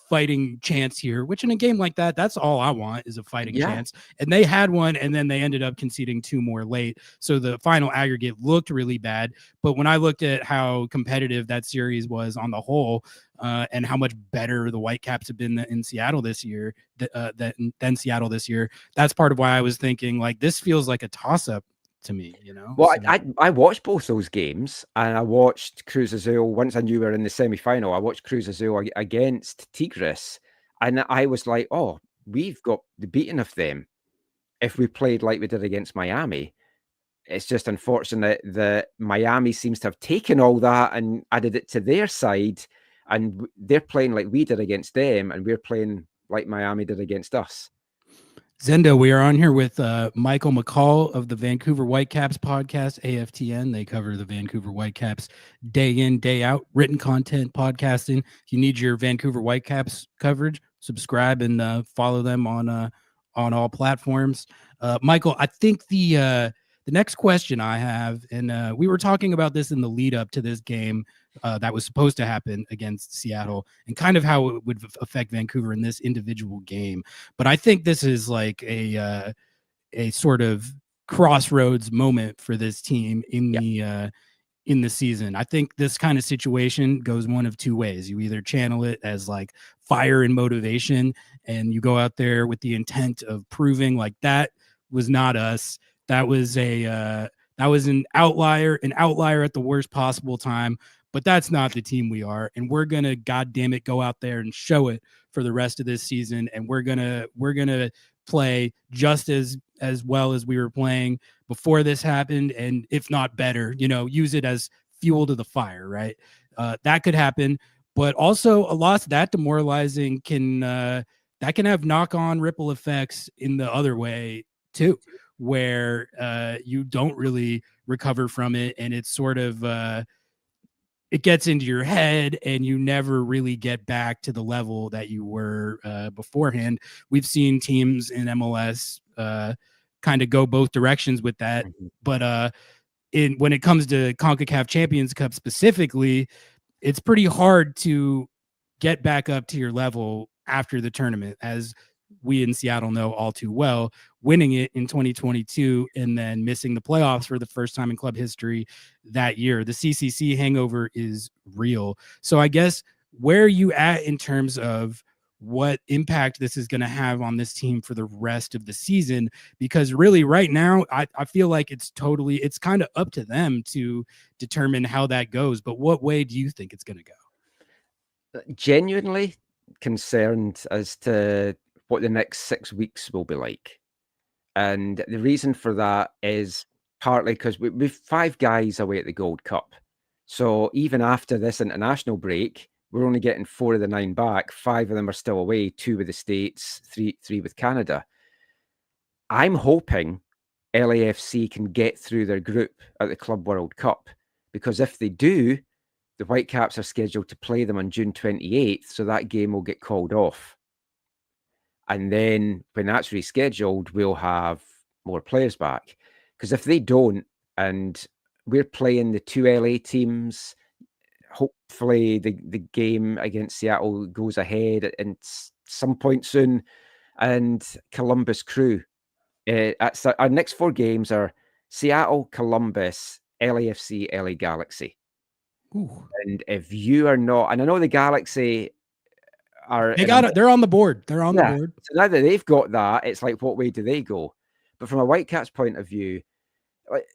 fighting chance here, which in a game like that, that's all I want is a fighting chance. And they had one, and then they ended up conceding two more late. So the final aggregate looked really bad. But when I looked at how competitive that series was on the whole, and how much better the Whitecaps have been in Seattle this year than Seattle this year, that's part of why I was thinking like this feels like a toss-up to me, you know. Well, so I watched both those games, and I watched Cruz Azul once I knew we were in the semi-final. I watched Cruz Azul against Tigres, and I was like, oh, we've got the beating of them if we played like we did against Miami. It's just unfortunate that Miami seems to have taken all that and added it to their side, and they're playing like we did against them, and we're playing like Miami did against us. Zendo, we are on here with Michael McColl of the Vancouver Whitecaps podcast, AFTN. They cover the Vancouver Whitecaps day in, day out, written content, podcasting. If you need your Vancouver Whitecaps coverage, subscribe and follow them on all platforms. Michael, I think the next question I have, and we were talking about this in the lead up to this game that was supposed to happen against Seattle, and kind of how it would affect Vancouver in this individual game. But I think this is like a sort of crossroads moment for this team in the season. I think this kind of situation goes one of two ways. You either channel it as like fire and motivation, and you go out there with the intent of proving like that was not us. That was an outlier at the worst possible time, but that's not the team we are. And we're going to, goddamn it, go out there and show it for the rest of this season. And we're going to play just as well as we were playing before this happened. And if not better, use it as fuel to the fire, right? That could happen, but also a loss that demoralizing can have knock-on ripple effects in the other way too, where you don't really recover from it, and it's sort of it gets into your head, and you never really get back to the level that you were beforehand. We've seen teams in MLS kind of go both directions with that, but when it comes to CONCACAF Champions Cup specifically, it's pretty hard to get back up to your level after the tournament, as we in Seattle know all too well, winning it in 2022 and then missing the playoffs for the first time in club history that year. The CCC hangover is real. So I guess where are you at in terms of what impact this is going to have on this team for the rest of the season? Because really right now, I feel like it's kind of up to them to determine how that goes. But what way do you think it's going to go? Genuinely concerned as to what the next 6 weeks will be like. And the reason for that is partly because we've 5 guys away at the Gold Cup. So even after this international break, we're only getting 4 of the 9 back. 5 of them are still away, 2 with the States, 3 with Canada. I'm hoping LAFC can get through their group at the Club World Cup, because if they do, the Whitecaps are scheduled to play them on June 28th, so that game will get called off. And then when that's rescheduled, we'll have more players back. Because if they don't, and we're playing the two LA teams, hopefully the game against Seattle goes ahead at some point soon, and Columbus Crew. Our next 4 games are Seattle, Columbus, LAFC, LA Galaxy. Ooh. And if you are not, and I know the Galaxy are they're on the board. They're on the board. So now that they've got that, it's like, what way do they go? But from a Whitecaps point of view, like,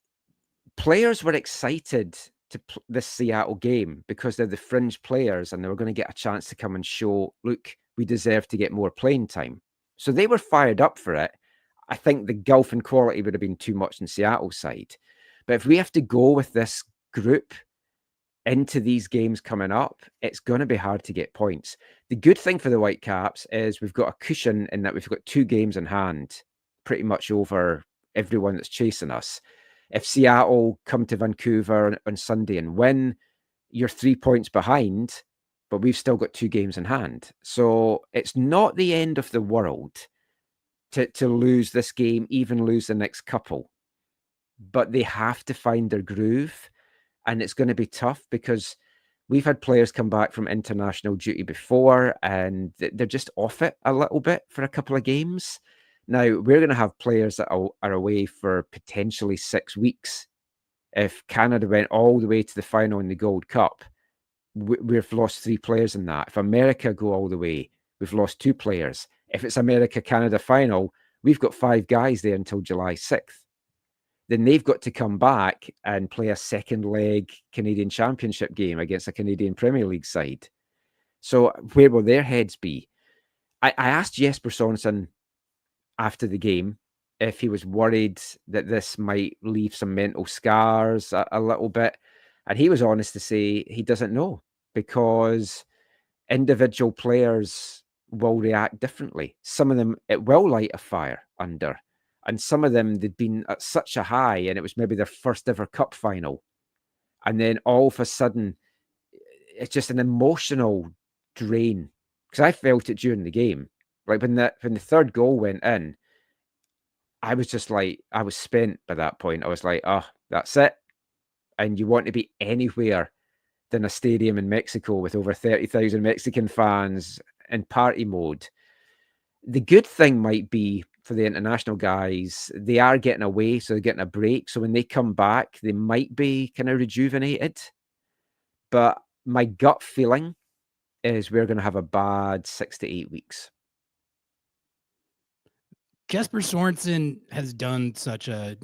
players were excited to this Seattle game because they're the fringe players and they were going to get a chance to come and show, look, we deserve to get more playing time. So they were fired up for it. I think the gulf in quality would have been too much on Seattle's side. But if we have to go with this group into these games coming up, it's going to be hard to get points. The good thing for the Whitecaps is we've got a cushion in that we've got 2 games in hand, pretty much over everyone that's chasing us. If Seattle come to Vancouver on Sunday and win, you're 3 points behind, but we've still got 2 games in hand. So it's not the end of the world to lose this game, even lose the next couple. But they have to find their groove. And it's going to be tough because we've had players come back from international duty before and they're just off it a little bit for a couple of games. Now, we're going to have players that are away for potentially 6 weeks. If Canada went all the way to the final in the Gold Cup, we've lost 3 players in that. If America go all the way, we've lost 2 players. If it's America-Canada final, we've got 5 guys there until July 6th. Then they've got to come back and play a second leg Canadian Championship game against a Canadian Premier League side. So where will their heads be? I asked Jesper Sorenson after the game if he was worried that this might leave some mental scars a little bit. And he was honest to say he doesn't know because individual players will react differently. Some of them, it will light a fire under. And some of them, they'd been at such a high and it was maybe their first ever cup final. And then all of a sudden, it's just an emotional drain. Because I felt it during the game. Like when the 3rd goal went in, I was just like, I was spent by that point. I was like, oh, that's it. And you want to be anywhere than a stadium in Mexico with over 30,000 Mexican fans in party mode. The good thing might be for the international guys, they are getting away, so they're getting a break. So when they come back, they might be kind of rejuvenated. But my gut feeling is we're going to have a bad 6 to 8 weeks. Jesper Sorenson has done such a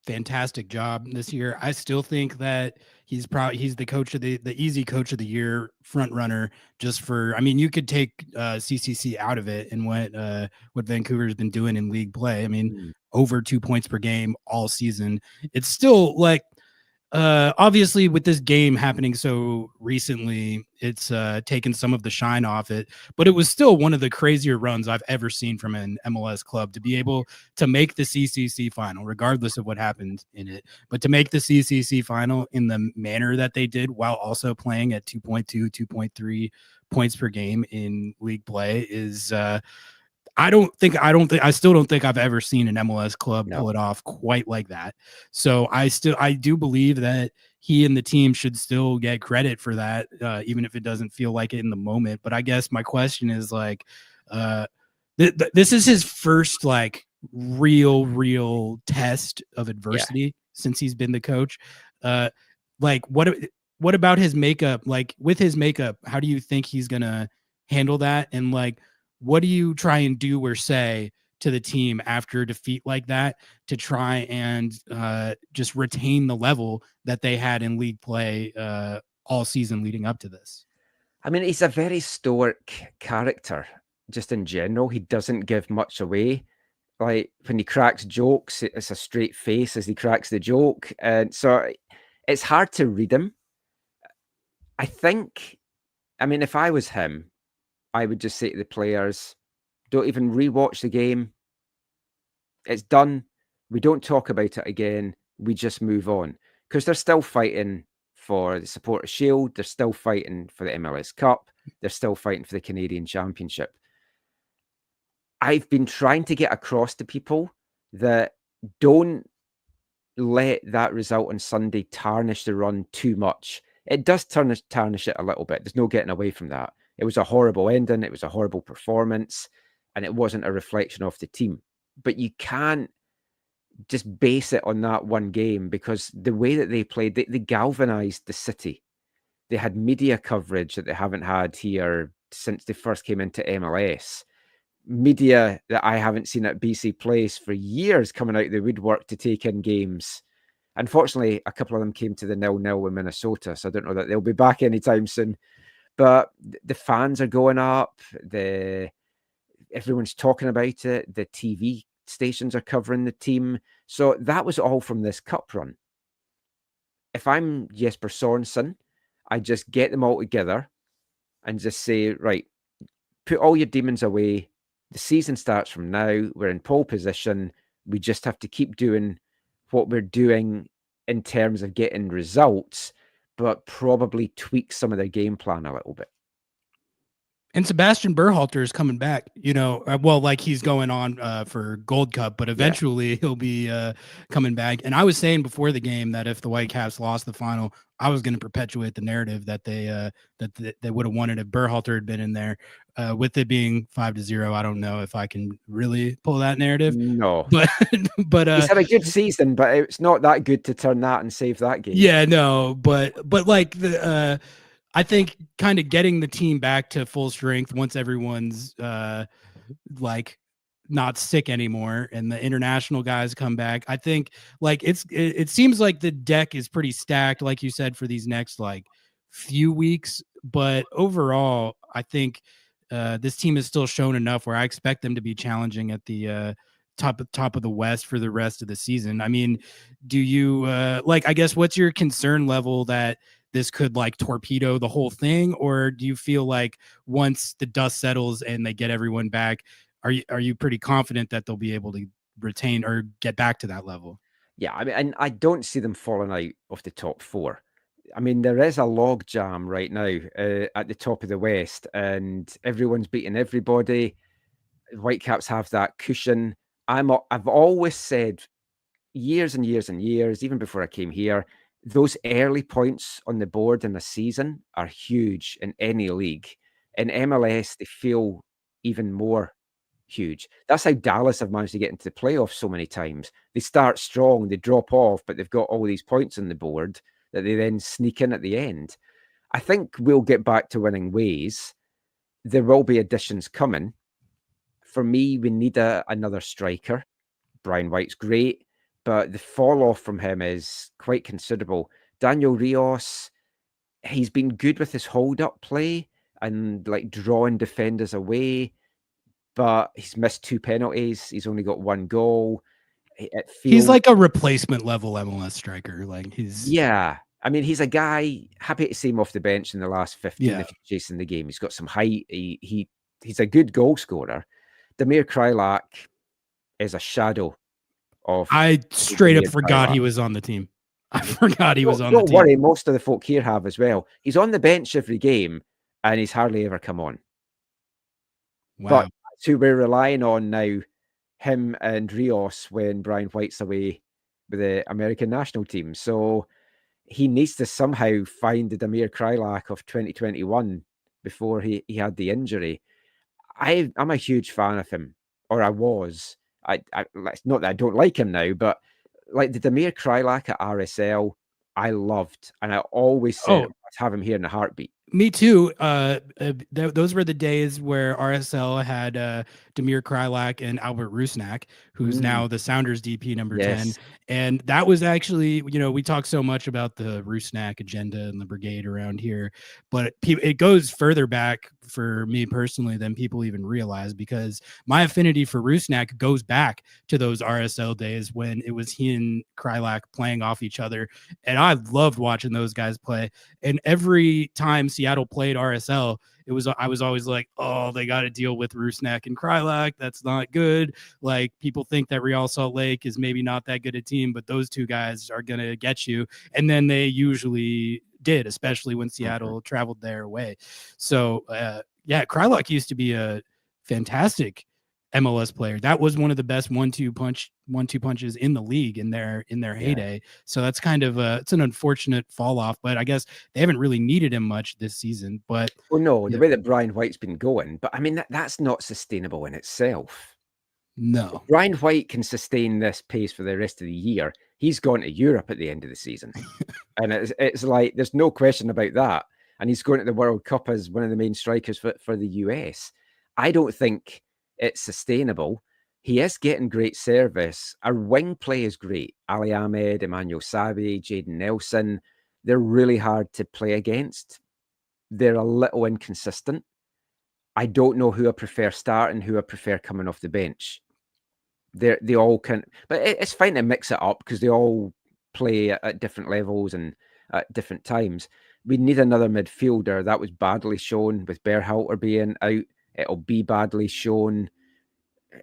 fantastic job this year. I still think that he's the coach of the easy coach of the year front runner. Just for, I mean, you could take CCC out of it and what Vancouver's been doing in league play. I mean, over 2 points per game all season. It's still like, obviously with this game happening so recently, it's taken some of the shine off it, but it was still one of the crazier runs I've ever seen from an MLS club to be able to make the CCC final, regardless of what happened in it, but to make the CCC final in the manner that they did while also playing at 2.2, 2.3 points per game in league play is, I still don't think I've ever seen an MLS club pull it off quite like that. So I do believe that he and the team should still get credit for that, even if it doesn't feel like it in the moment. But I guess my question is like, this is his first like real test of adversity since he's been the coach. Like what about his makeup? Like with his makeup, how do you think he's gonna handle that? And like, what do you try and do or say to the team after a defeat like that to try and just retain the level that they had in league play all season leading up to this? I mean, he's a very stoic character, just in general. He doesn't give much away. Like when he cracks jokes, it's a straight face as he cracks the joke. And so it's hard to read him. I mean, if I was him, I would just say to the players, don't even rewatch the game. It's done. We don't talk about it again. We just move on because they're still fighting for the Supporters Shield. They're still fighting for the MLS Cup. They're still fighting for the Canadian Championship. I've been trying to get across to people that don't let that result on Sunday tarnish the run too much. It does tarnish it a little bit. There's no getting away from that. It was a horrible ending. It was a horrible performance, and it wasn't a reflection of the team. But you can't just base it on that one game, because the way that they played, they galvanized the city. They had media coverage that they haven't had here since they first came into MLS. Media that I haven't seen at BC Place for years coming out of the woodwork to take in games. Unfortunately, a couple of them came to the 0-0 with Minnesota, so I don't know that they'll be back anytime soon. But the fans are going up. Everyone's talking about it. The TV stations are covering the team. So that was all from this cup run. If I'm Jesper Sorenson, I just get them all together and just say, right, put all your demons away. The season starts from now. We're in pole position. We just have to keep doing what we're doing in terms of getting results, but probably tweak some of their game plan a little bit. And Sebastian Berhalter is coming back, like he's going on for Gold Cup, but eventually he'll be coming back. And I was saying before the game that if the Whitecaps lost the final, I was going to perpetuate the narrative that they would have won it if Berhalter had been in there. With it being 5-0, I don't know if I can really pull that narrative. No, but he's had a good season, but it's not that good to turn that and save that game. Yeah, no, but like I think kind of getting the team back to full strength once everyone's like not sick anymore and the international guys come back. I think like it seems like the deck is pretty stacked, like you said, for these next like few weeks. But overall, I think this team has still shown enough where I expect them to be challenging at the top of the West for the rest of the season. I mean, do you I guess what's your concern level that this could like torpedo the whole thing, or do you feel like once the dust settles and they get everyone back, are you pretty confident that they'll be able to retain or get back to that level? Yeah, I mean, and I don't see them falling out of the top four. I mean, there is a log jam right now at the top of the West, and everyone's beating everybody. Whitecaps have that cushion. I've always said years and years and years, even before I came here, those early points on the board in a season are huge in any league. In MLS, they feel even more huge. That's how Dallas have managed to get into the playoffs so many times. They start strong, they drop off, but they've got all these points on the board that they then sneak in at the end. I think we'll get back to winning ways. There will be additions coming. For me, we need another striker. Brian White's great, but the fall off from him is quite considerable. Daniel Rios, he's been good with his hold-up play and like drawing defenders away, but he's missed 2 penalties. He's only got 1 goal. He's like a replacement level MLS striker. Like yeah. I mean, he's a guy happy to see him off the bench in the last 15 if you're chasing the game. He's got some height. He's a good goal scorer. Damir Krylak is a shadow of. I straight up forgot he was on the team. I forgot he was on the team. Don't worry, most of the folk here have as well. He's on the bench every game, and he's hardly ever come on. Wow. But that's who we're relying on now, him and Rios, when Brian White's away with the American national team. So he needs to somehow find the Damir Krylak of 2021 before he had the injury. I'm a huge fan of him, or I was. It's not that I don't like him now, but like the Damir Krylak at RSL, I loved, and I always said I'd have him here in a heartbeat. Me too. Those were the days where RSL had Damir Krylak and Albert Rusnak, who's now the Sounders DP number 10. And that was actually, we talk so much about the Rusnak agenda and the brigade around here, but it goes further back for me personally than people even realize, because my affinity for Rusnak goes back to those RSL days when it was he and Krylak playing off each other. And I loved watching those guys play. And every time Seattle played RSL, I was always like, oh, they got to deal with Rusnak and Krylak. That's not good. Like, people think that Real Salt Lake is maybe not that good a team, but those two guys are going to get you. And then they usually did, especially when Seattle traveled their way. So yeah, Kryluk used to be a fantastic MLS player. That was one of the best one-two punches in the league in their heyday. So that's kind of it's an unfortunate fall off, but I guess they haven't really needed him much this season. But the way that Brian White's been going, but I mean that's not sustainable in itself. No, if Brian White can sustain this pace for the rest of the year, he's gone to Europe at the end of the season, and it's like there's no question about that. And he's going to the World Cup as one of the main strikers for the US. I don't think it's sustainable. He is getting great service. Our wing play is great. Ali Ahmed, Emmanuel Sabi, Jaden Nelson. They're really hard to play against. They're a little inconsistent. I don't know who I prefer starting, who I prefer coming off the bench. They all can, but it's fine to mix it up because they all play at different levels and at different times. We need another midfielder. That was badly shown with Berhalter being out. It'll be badly shown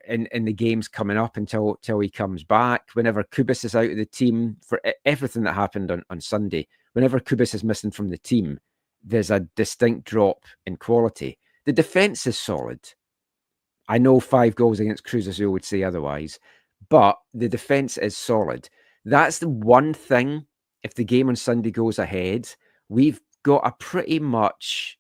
in the games coming up until he comes back. Whenever Kubas is out of the team, for everything that happened on Sunday, whenever Kubas is missing from the team, there's a distinct drop in quality. The defense is solid. I know 5 goals against Cruz Azul would say otherwise, but the defense is solid. That's the one thing. If the game on Sunday goes ahead, we've got a pretty much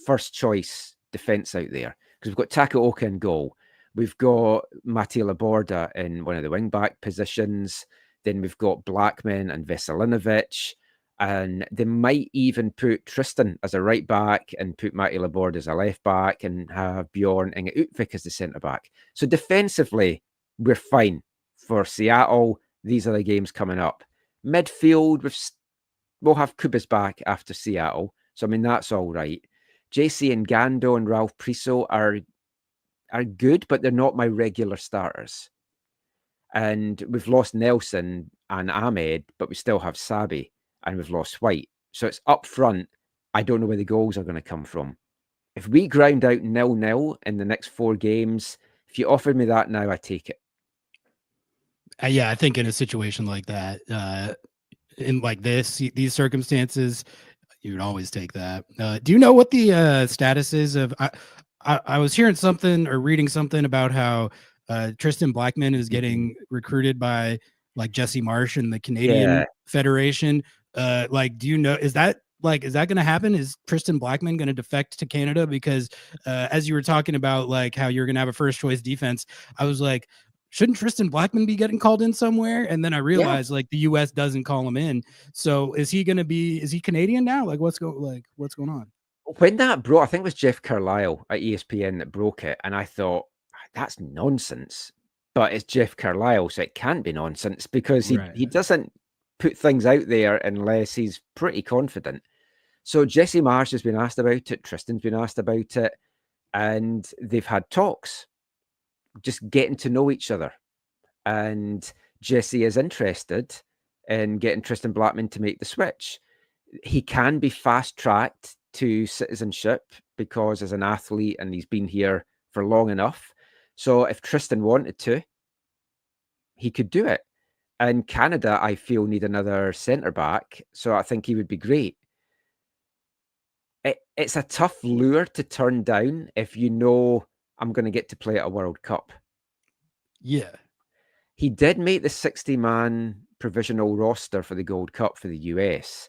first choice defense out there because we've got Takaoka in goal. We've got Matej Laborda in one of the wing back positions. Then we've got Blackman and Veselinovic. And they might even put Tristan as a right back and put Matej Laborda as a left back and have Bjorn Inge Utvik as the centre back. So defensively, we're fine. For Seattle, these are the games coming up. Midfield, we'll have Kubas back after Seattle. So, I mean, that's all right. JC and Gando and Ralph Priso are good, but they're not my regular starters. And we've lost Nelson and Ahmed, but we still have Sabi. And we've lost White. So it's up front. I don't know where the goals are going to come from. If we ground out 0-0 in the next 4 games, if you offered me that now, I take it. Yeah, I think in a situation like that, in like these circumstances, you would always take that. Do you know what the status is of? I was hearing something or reading something about how Tristan Blackman is getting recruited by like Jesse Marsh and the Canadian Federation. Like, do you know, is that going to happen? Is Tristan Blackman going to defect to Canada? Because as you were talking about like how you're going to have a first choice defense, I was like, shouldn't Tristan Blackman be getting called in somewhere? And then I realized like the US doesn't call him in. So is he Canadian now? Like what's going on? When that broke, I think it was Jeff Carlisle at ESPN that broke it. And I thought, that's nonsense. But it's Jeff Carlisle, so it can't be nonsense because he doesn't put things out there unless he's pretty confident. So Jesse Marsh has been asked about it. Tristan's been asked about it. And they've had talks, just getting to know each other. And Jesse is interested in getting Tristan Blackman to make the switch. He can be fast-tracked to citizenship because as an athlete and he's been here for long enough. So if Tristan wanted to, he could do it. And Canada, I feel, need another centre back. So I think he would be great. It's a tough lure to turn down if you know I'm going to get to play at a World Cup. Yeah. He did make the 60-man provisional roster for the Gold Cup for the US.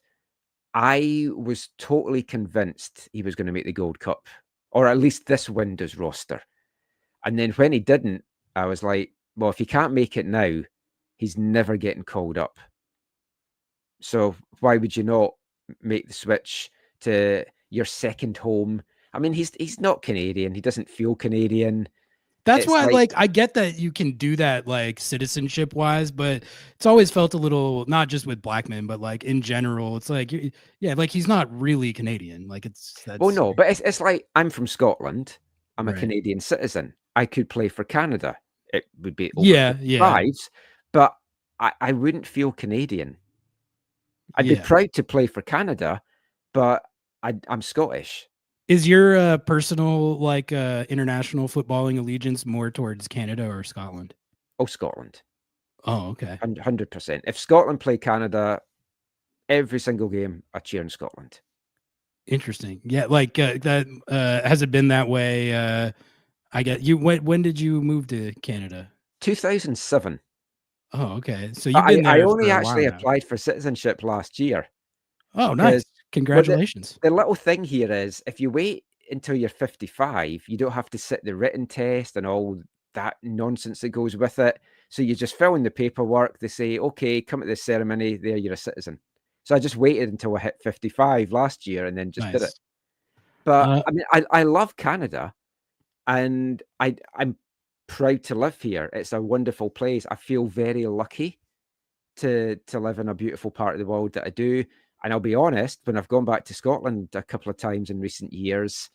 I was totally convinced he was going to make the Gold Cup, or at least this window's roster. And then when he didn't, I was like, well, if he can't make it now, he's never getting called up. So why would you not make the switch to your second home? I mean, he's not Canadian. He doesn't feel Canadian. That's why, like, I get that you can do that, like, citizenship wise, but it's always felt a little, not just with Blackman, but like in general, it's like, yeah, like he's not really Canadian. Like well, no, but it's like I'm from Scotland. I'm a Right. Canadian citizen. I could play for Canada. It would be over fives, but I wouldn't feel Canadian. I'd be proud to play for Canada, but I'm Scottish. Is your personal, like, international footballing allegiance more towards Canada or Scotland? Oh, Scotland. Oh, okay. 100%. If Scotland play Canada, every single game I cheer in Scotland. Interesting. Yeah, like that. Has it been that way? I get you. When did you move to Canada? 2007. Oh, okay. So you've been I there only for a while actually now. applied for citizenship last year. Oh, nice. Because Congratulations. the little thing here is, if you wait until you're 55, you don't have to sit the written test and all that nonsense that goes with it. So you just fill in the paperwork. They say, okay, come to the ceremony. There, you're a citizen. So I just waited until I hit 55 last year and then just did it. Nice. But I mean, I love Canada, and I'm proud to live here. It's a wonderful place. I feel very lucky to live in a beautiful part of the world that I do. And I'll be honest, when I've gone back to Scotland a couple of times in recent years,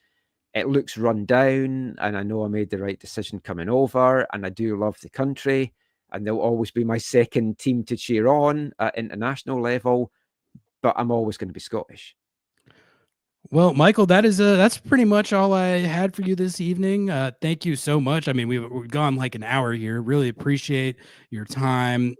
it looks run down, and I know I made the right decision coming over, and I do love the country, and they'll always be my second team to cheer on at international level, but I'm always going to be Scottish. Well, Michael, that's pretty much all I had for you this evening. Thank you so much. I mean, we've gone like an hour here. Really appreciate your time.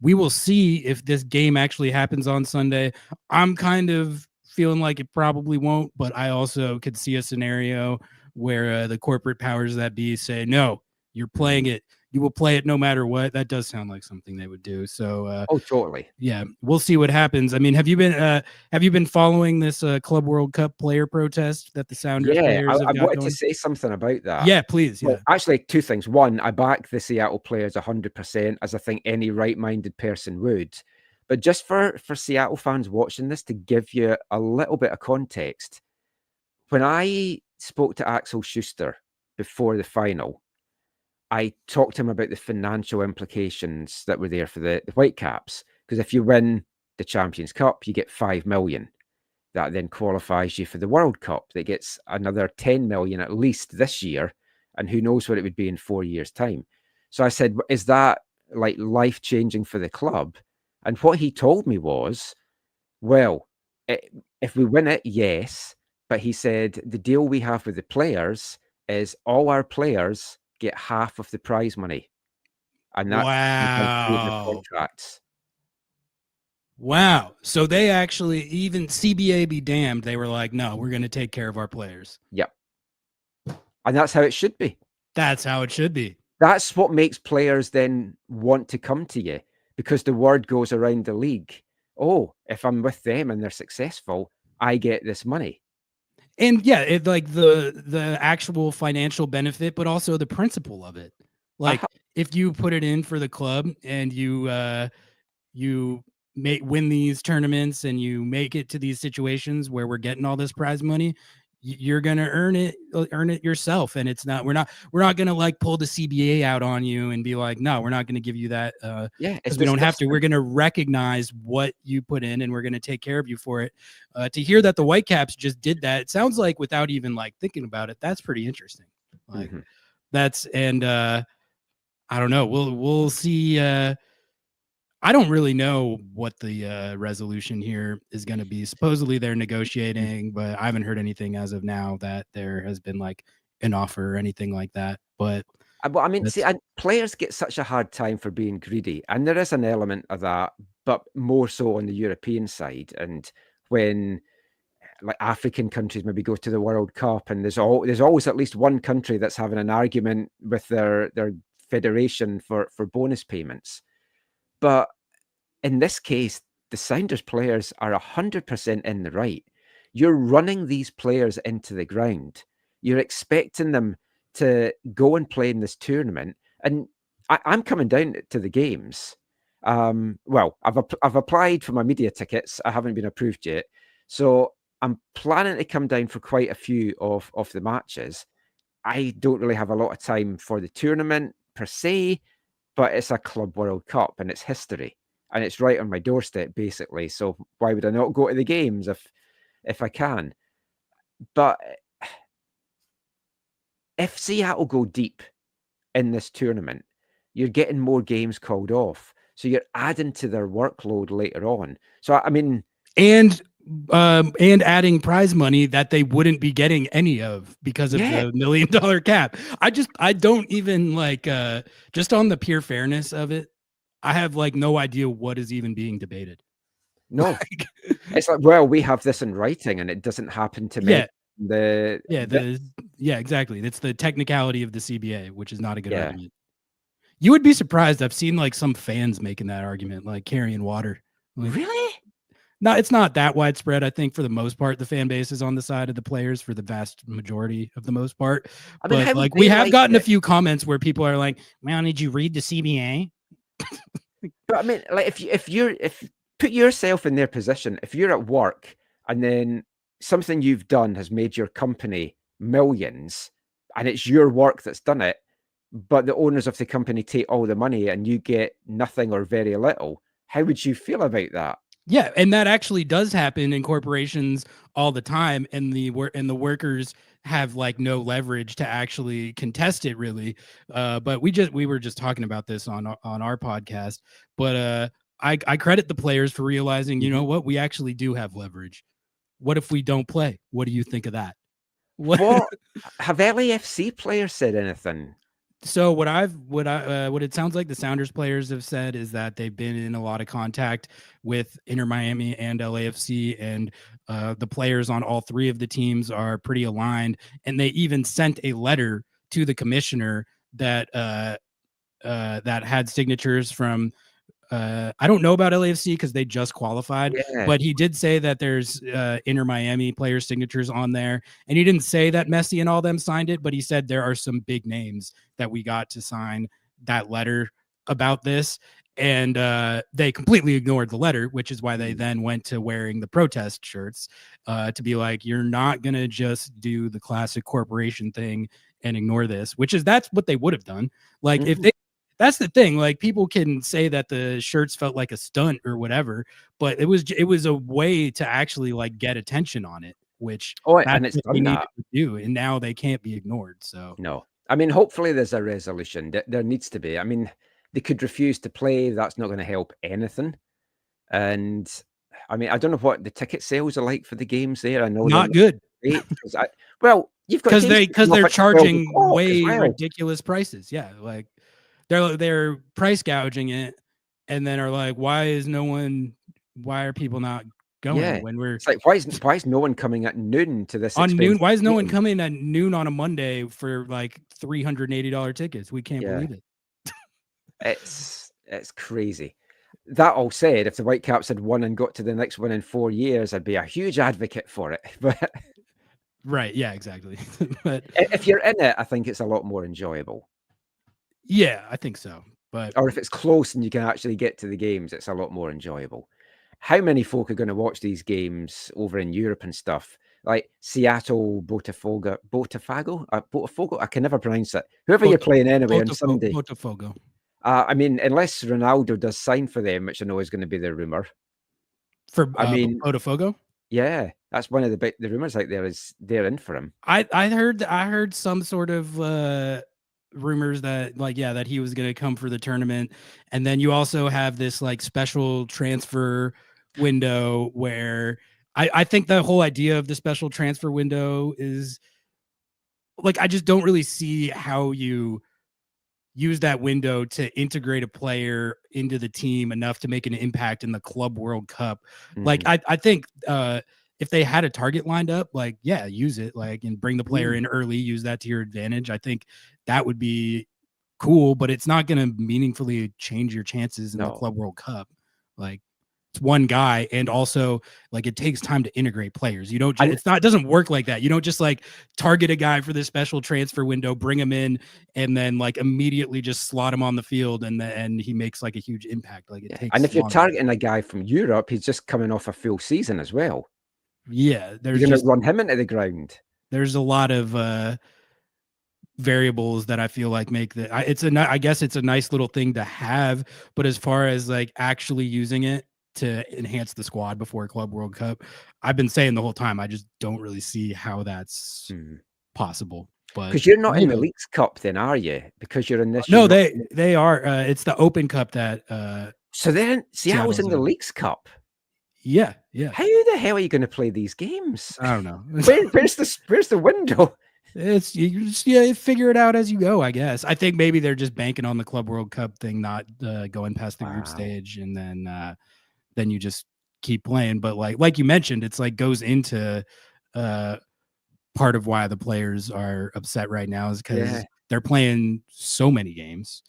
We will see if this game actually happens on Sunday. I'm kind of feeling like it probably won't, but I also could see a scenario where the corporate powers that be say, no, you're playing it. You will play it no matter what. That does sound like something they would do. So, Oh, totally. yeah, we'll see what happens. I mean, have you been following this Club World Cup player protest that the Sounders Yeah, players I have got wanted going? to say something about that. Yeah, please. Well, Yeah. actually, two things. One, I back the Seattle players 100%, as I think any right-minded person would. But just for Seattle fans watching this, to give you a little bit of context, when I spoke to Axel Schuster before the final, I talked to him about the financial implications that were there for the Whitecaps. Because if you win the Champions Cup, you get 5 million. That then qualifies you for the World Cup. That gets another 10 million at least this year. And who knows what it would be in 4 years' time. So I said, is that like life-changing for the club? And what he told me was, well, if we win it, yes. But he said the deal we have with the players is all our players get half of the prize money. And that's through the Wow. contracts. Wow. So they actually, even CBA be damned, they were like, no, we're going to take care of our players. Yep. And that's how it should be. That's how it should be. That's what makes players then want to come to you, because the word goes around the league. Oh, if I'm with them and they're successful, I get this money. And yeah, it like the actual financial benefit, but also the principle of it. Like if you put it in for the club and you win these tournaments and you make it to these situations where we're getting all this prize money, you're gonna earn it yourself. And it's not we're not gonna like pull the CBA out on you and be like, no, we're not gonna give you that. Because we don't have to. We're gonna recognize what you put in and we're gonna take care of you for it. To hear that the Whitecaps just did that, it sounds like without even like thinking about it, that's pretty interesting. Like that's and I don't know. We'll see. I don't really know what the resolution here is going to be. Supposedly they're negotiating, but I haven't heard anything as of now that there has been like an offer or anything like that. But I mean, see, players get such a hard time for being greedy, and there is an element of that, but more so on the European side. And when like African countries maybe go to the World Cup, and there's always at least one country that's having an argument with their federation for bonus payments. But in this case, the Sounders players are 100% in the right. You're running these players into the ground. You're expecting them to go and play in this tournament. And I'm coming down to the games. Well, I've applied for my media tickets. I haven't been approved yet. So I'm planning to come down for quite a few of the matches. I don't really have a lot of time for the tournament per se, but it's a Club World Cup and it's history. And it's right on my doorstep, basically. So why would I not go to the games if I can? But if Seattle go deep in this tournament, you're getting more games called off. So you're adding to their workload later on. So I mean, and adding prize money that they wouldn't be getting any of because of the $1 million cap. I don't even like just on the pure fairness of it. I have like no idea what is even being debated. No. It's like, well, we have this in writing and it doesn't happen to me. Exactly. It's the technicality of the CBA, which is not a good Yeah. argument. You would be surprised. I've seen like some fans making that argument, like carrying water. Like, Really? no, it's not that widespread. I think for the most part, the fan base is on the side of the players for the vast majority of the most part. I mean, But how like would we they have like gotten a it? few comments where people are like, "Man, did you read the CBA?" But I mean, like, if put yourself in their position, if you're at work and then something you've done has made your company millions, and it's your work that's done it, but the owners of the company take all the money and you get nothing or very little, how would you feel about that? Yeah, and that actually does happen in corporations all the time, and the workers have like no leverage to actually contest it, really. But we were just talking about this on our podcast. But I credit the players for realizing, you know what, we actually do have leverage. What if we don't play? What do you think of that? What have LAFC players said anything? So what it sounds like the Sounders players have said is that they've been in a lot of contact with Inter Miami and LAFC, and the players on all three of the teams are pretty aligned. And they even sent a letter to the commissioner that that had signatures from. I don't know about LAFC because they just qualified, Yeah. but he did say that there's Inter Miami player signatures on there. And he didn't say that Messi and all them signed it, but he said there are some big names that we got to sign that letter about this. And they completely ignored the letter, which is why they then went to wearing the protest shirts to be like, you're not going to just do the classic corporation thing and ignore this, that's what they would have done. Like if they, that's the thing. Like people can say that the shirts felt like a stunt or whatever, but it was a way to actually like get attention on it, which And it's what they done needed that. to do, and now they can't be ignored. So No. I mean, hopefully there's a resolution. There needs to be. I mean, they could refuse to play. That's not going to help anything. And I mean, I don't know what the ticket sales are like for the games there. I know they're not good great because you've got games because kicking off they're at 12 charging o'clock as way well. ridiculous prices. Yeah, like they're price gouging it, and then are like, why are people not going when we're It's like why is no one coming at noon to this on noon? expensive Why is no one game? coming at noon on a Monday for like $380 tickets? We can't believe it. It's crazy. That all said, if the Whitecaps had won and got to the next one in 4 years, I'd be a huge advocate for it. But right, yeah, exactly. But if you're in it, I think it's a lot more enjoyable. Yeah, I think so. But Or if it's close and you can actually get to the games, it's a lot more enjoyable. How many folk are going to watch these games over in Europe and stuff? Like Seattle, Botafogo? I can never pronounce it. Whoever you're playing anyway on Sunday. Botafogo. I mean, unless Ronaldo does sign for them, which I know is going to be the rumor. For Botafogo? Yeah, that's one of the rumors out there is they're in for him. I heard some sort of rumors that that he was going to come for the tournament, and then you also have this like special transfer window where I think the whole idea of the special transfer window is like I just don't really see how you use that window to integrate a player into the team enough to make an impact in the Club World Cup. Like I think if they had a target lined up, like use it, like, and bring the player in early, use that to your advantage. I think that would be cool, but it's not going to meaningfully change your chances in the Club World Cup. Like it's one guy, and also like it takes time to integrate players. You don't it doesn't work like that. You don't just like target a guy for this special transfer window, bring him in, and then like immediately just slot him on the field, and he makes like a huge impact. Like it takes. And if you're targeting a guy from Europe, he's just coming off a full season as well. Yeah, you're going to run him into the ground. There's a lot of variables that I feel like make that. I guess it's a nice little thing to have, but as far as like actually using it to enhance the squad before Club World Cup, I've been saying the whole time I just don't really see how that's possible. But because you're not in the Leagues Cup, then are you? Because you're in this. No, they are. It's the Open Cup that. So then, I was in the Leagues Cup. Yeah. How the hell are you going to play these games? I don't know. Where's the window? It's you just figure it out as you go, I guess. I think maybe they're just banking on the Club World Cup thing not going past the group stage, and then you just keep playing. But like you mentioned, it's like goes into part of why the players are upset right now is because they're playing so many games.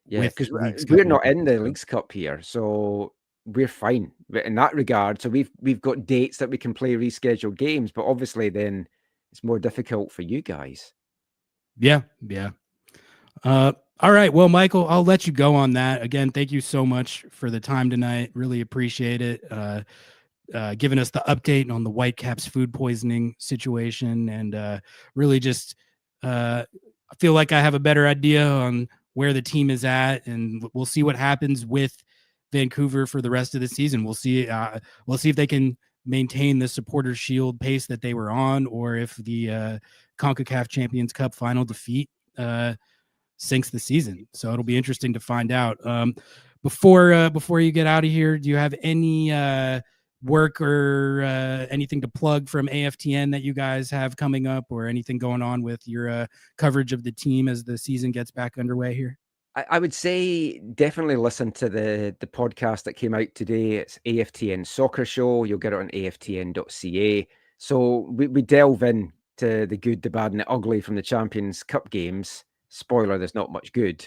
Yeah, because weeks we're coming not up. in the Leagues Cup here, so we're fine in that regard. So we've got dates that we can play rescheduled games, but obviously then it's more difficult for you guys. Yeah. All right. Well, Michael, I'll let you go on that. Again, thank you so much for the time tonight. Really appreciate it. Giving us the update on the Whitecaps food poisoning situation, and really just I feel like I have a better idea on where the team is at, and we'll see what happens with Vancouver for the rest of the season. We'll see if they can maintain the Supporters Shield pace that they were on, or if the CONCACAF Champions Cup final defeat sinks the season. So it'll be interesting to find out. Before you get out of here, do you have any work or anything to plug from AFTN that you guys have coming up, or anything going on with your coverage of the team as the season gets back underway here? I would say definitely listen to the podcast that came out today. It's AFTN Soccer Show. You'll get it on aftn.ca. So we delve in to the good, the bad, and the ugly from the Champions Cup games. Spoiler, there's not much good.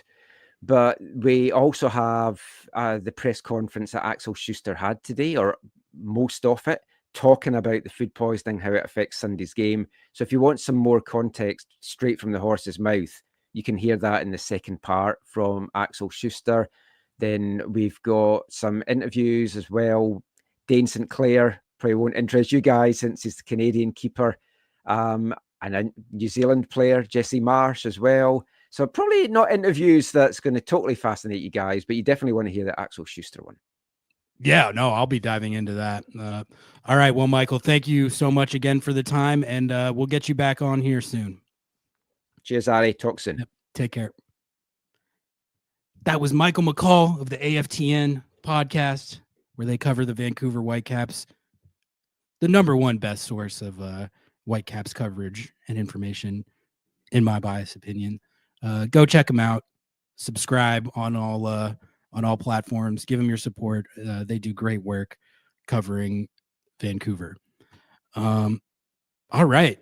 But we also have the press conference that Axel Schuster had today, or most of it, talking about the food poisoning, how it affects Sunday's game. So if you want some more context straight from the horse's mouth, you can hear that in the second part from Axel Schuster. Then we've got some interviews as well. Dane St. Clair probably won't interest you guys since he's the Canadian keeper. And a New Zealand player, Jesse Marsh, as well. So probably not interviews that's going to totally fascinate you guys, but you definitely want to hear the Axel Schuster one. Yeah, no, I'll be diving into that. All right. Well, Michael, thank you so much again for the time, and we'll get you back on here soon. Cheers, Ari. Talk soon. Yep. Take care. That was Michael McColl of the AFTN podcast, where they cover the Vancouver Whitecaps, the number one best source of Whitecaps coverage and information, in my biased opinion. Go check them out. Subscribe on all platforms. Give them your support. They do great work covering Vancouver. All right,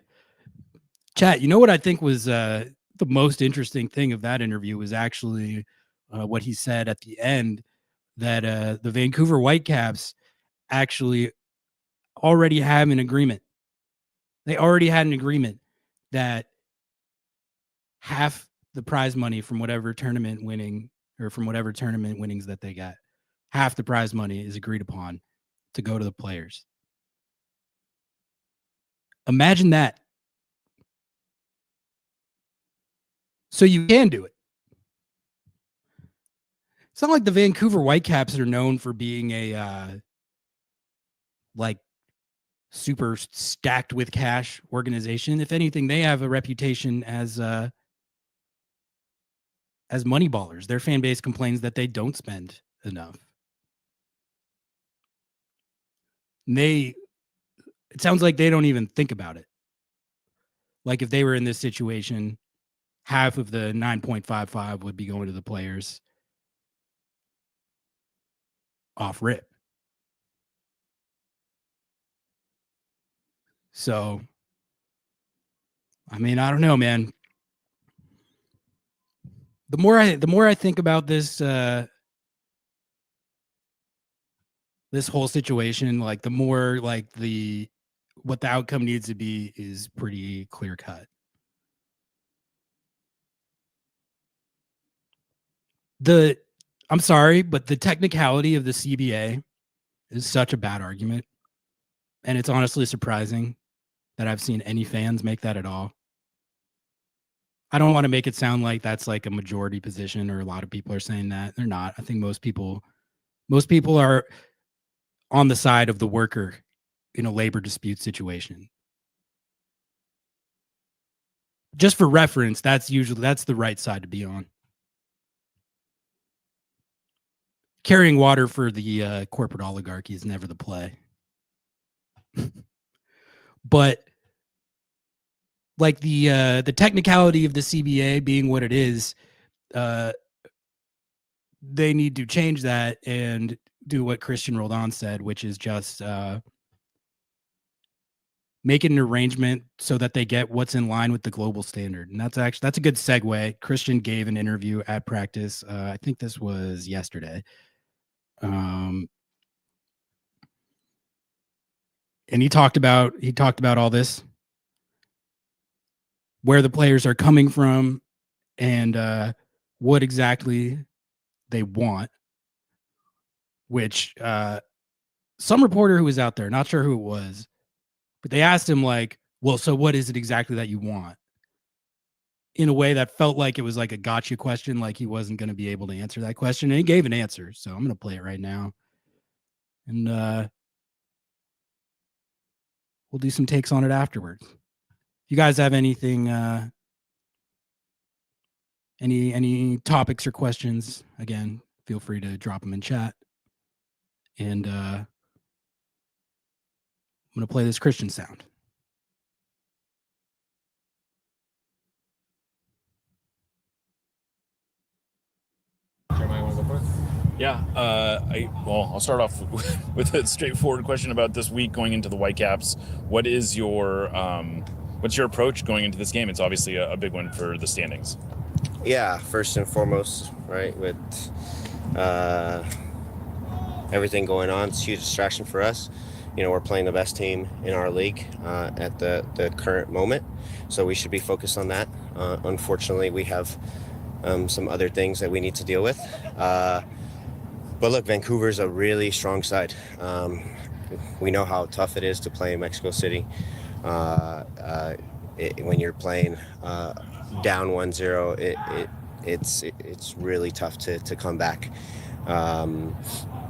chat. You know what I think was the most interesting thing of that interview was actually what he said at the end, that the Vancouver Whitecaps actually already have an agreement. They already had an agreement that half the prize money from whatever tournament winning, or from whatever tournament winnings that they get, half the prize money is agreed upon to go to the players. Imagine that. So you can do it. It's not like the Vancouver Whitecaps are known for being a like super stacked with cash organization. If anything, they have a reputation as money ballers. Their fan base complains that they don't spend enough. It sounds like they don't even think about it. Like if they were in this situation, half of the 9.55 would be going to the players off rip. So, I mean, I don't know, man. The more I think about this this whole situation, like the more like what the outcome needs to be is pretty clear cut. I'm sorry, but the technicality of the CBA is such a bad argument. And it's honestly surprising that I've seen any fans make that at all. I don't want to make it sound like that's like a majority position, or a lot of people are saying that. They're not. I think most people are on the side of the worker in a labor dispute situation. Just for reference, that's the right side to be on. Carrying water for the corporate oligarchy is never the play. But like the technicality of the CBA being what it is, they need to change that and do what Christian Roldan said, which is just make it an arrangement so that they get what's in line with the global standard. And that's a good segue. Christian gave an interview at practice. I think this was yesterday. And he talked about all this, where the players are coming from and what exactly they want, which some reporter who was out there, not sure who it was, but they asked him like, well, so what is it exactly that you want? In a way that felt like it was like a gotcha question, like he wasn't going to be able to answer that question. And he gave an answer. So I'm going to play it right now. And we'll do some takes on it afterwards. If you guys have anything, any topics or questions, again, feel free to drop them in chat. And I'm going to play this Christian sound. Yeah, I'll start off with a straightforward question about this week going into the Whitecaps. What is your what's your approach going into this game? It's obviously a big one for the standings. Yeah, first and foremost, right, with everything going on, it's a huge distraction for us. You know, we're playing the best team in our league at the current moment, so we should be focused on that. Unfortunately, we have some other things that we need to deal with. But look, Vancouver's a really strong side. We know how tough it is to play in Mexico City. When you're playing down 1-0, it's really tough to come back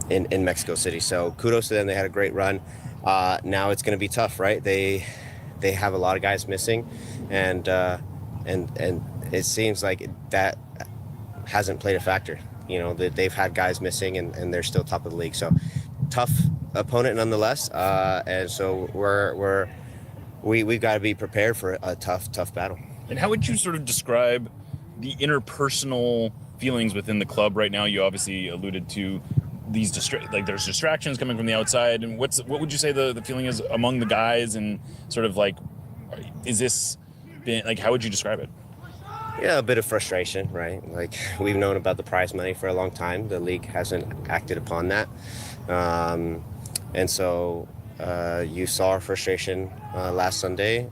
in Mexico City. So kudos to them. They had a great run. Now it's going to be tough, right? They have a lot of guys missing, and it seems like that hasn't played a factor. You know, they've had guys missing and they're still top of the league. So tough opponent nonetheless. And so we've got to be prepared for a tough battle. And how would you sort of describe the interpersonal feelings within the club right now? You obviously alluded to these there's distractions coming from the outside. And what would you say the feeling is among the guys, and sort of like, is this been like, how would you describe it? Yeah, a bit of frustration, right? Like, we've known about the prize money for a long time. The league hasn't acted upon that. And so you saw our frustration last Sunday.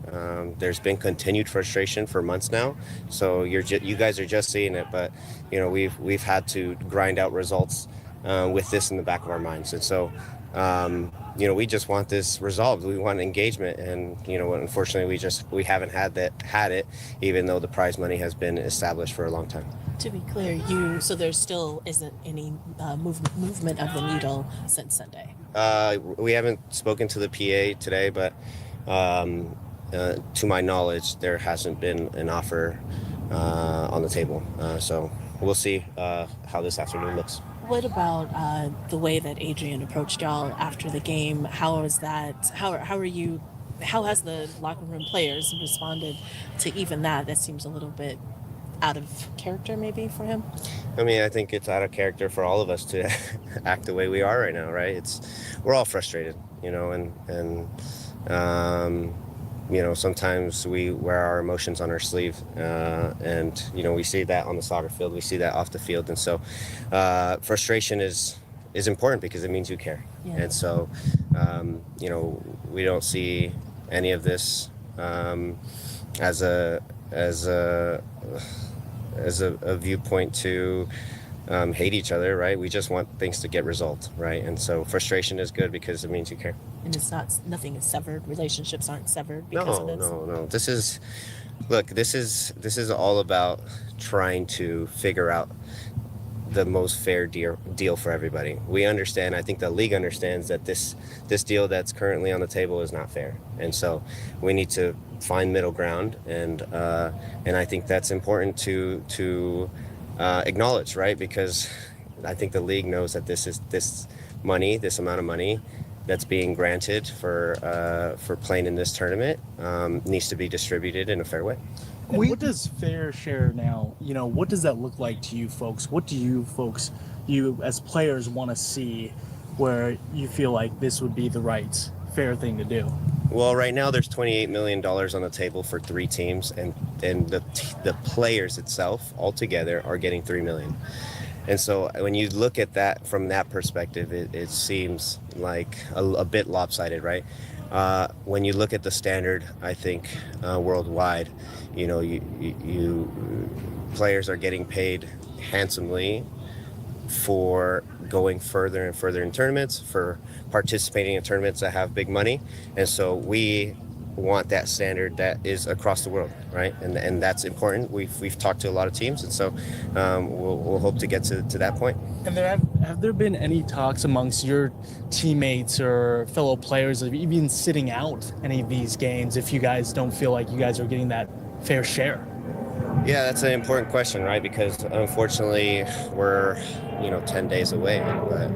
There's been continued frustration for months now. So you guys are just seeing it, but you know, we've had to grind out results with this in the back of our minds. And so you know, we just want this resolved. We want engagement, and you know, unfortunately, we haven't had it, even though the prize money has been established for a long time. To be clear, so there still isn't any movement of the needle since Sunday. We haven't spoken to the PA today, but to my knowledge, there hasn't been an offer on the table. So we'll see how this afternoon looks. What about the way that Adrian approached y'all after the game? How is that? How has the locker room players responded to even that? That seems a little bit out of character maybe for him. I mean, I think it's out of character for all of us to act the way we are right now, right? We're all frustrated, you know, and you know, sometimes we wear our emotions on our sleeve, and you know, we see that on the soccer field, we see that off the field, and so frustration is important because it means you care. Yeah. And so you know, we don't see any of this as a viewpoint to hate each other, right? We just want things to get resolved, right? And so frustration is good because it means you care. And nothing is severed. Relationships aren't severed because of this. No. This is all about trying to figure out the most fair deal for everybody. We understand, I think the league understands that this deal that's currently on the table is not fair. And so we need to find middle ground, and I think that's important to acknowledge, right? Because I think the league knows that this amount of money that's being granted for playing in this tournament needs to be distributed in a fair way. And what does fair share now, you know, what does that look like to you folks? What do you folks you as players want to see, where you feel like this would be the right, fair thing to do? Well, right now there's $28 million on the table for 3 teams, and the players itself altogether are getting $3 million. And so when you look at that from that perspective, it seems like a bit lopsided, right? When you look at the standard, I think worldwide, you players are getting paid handsomely for going further and further in tournaments, for participating in tournaments that have big money. And so we want that standard that is across the world, right? And that's important. We've talked to a lot of teams, and so we'll hope to get to that point. And have there been any talks amongst your teammates or fellow players of even sitting out any of these games if you guys don't feel like you guys are getting that fair share? Yeah, that's an important question, right? Because unfortunately, we're 10 days away. But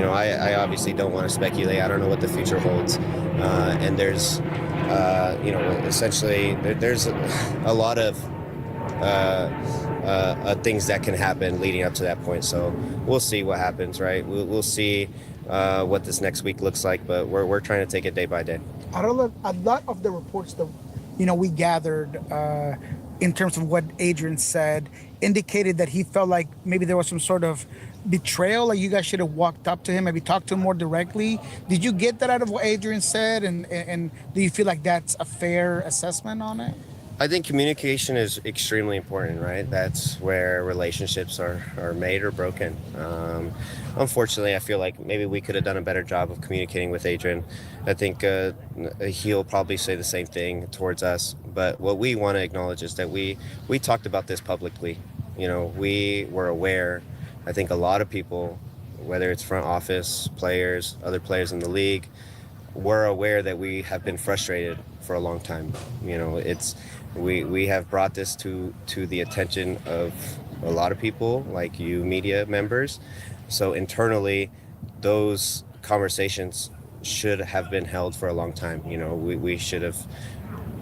I obviously don't want to speculate. I don't know what the future holds, and there's essentially there's a lot of things that can happen leading up to that point. So we'll see what happens, right? We'll see what this next week looks like, but we're trying to take it day by day. A lot of the reports that we gathered in terms of what Adrian said indicated that he felt like maybe there was some sort of betrayal, like you guys should have walked up to him, maybe talked to him more directly. Did you get that out of what Adrian said, and do you feel like that's a fair assessment on it? I think communication is extremely important, right? That's where relationships are made or broken. Unfortunately, I feel like maybe we could have done a better job of communicating with Adrian. I think he'll probably say the same thing towards us. But what we want to acknowledge is that we talked about this publicly. We were aware. I think a lot of people, whether it's front office, players, other players in the league, were aware that we have been frustrated for a long time. We have brought this to the attention of a lot of people, like you media members. So internally, those conversations should have been held for a long time. We should have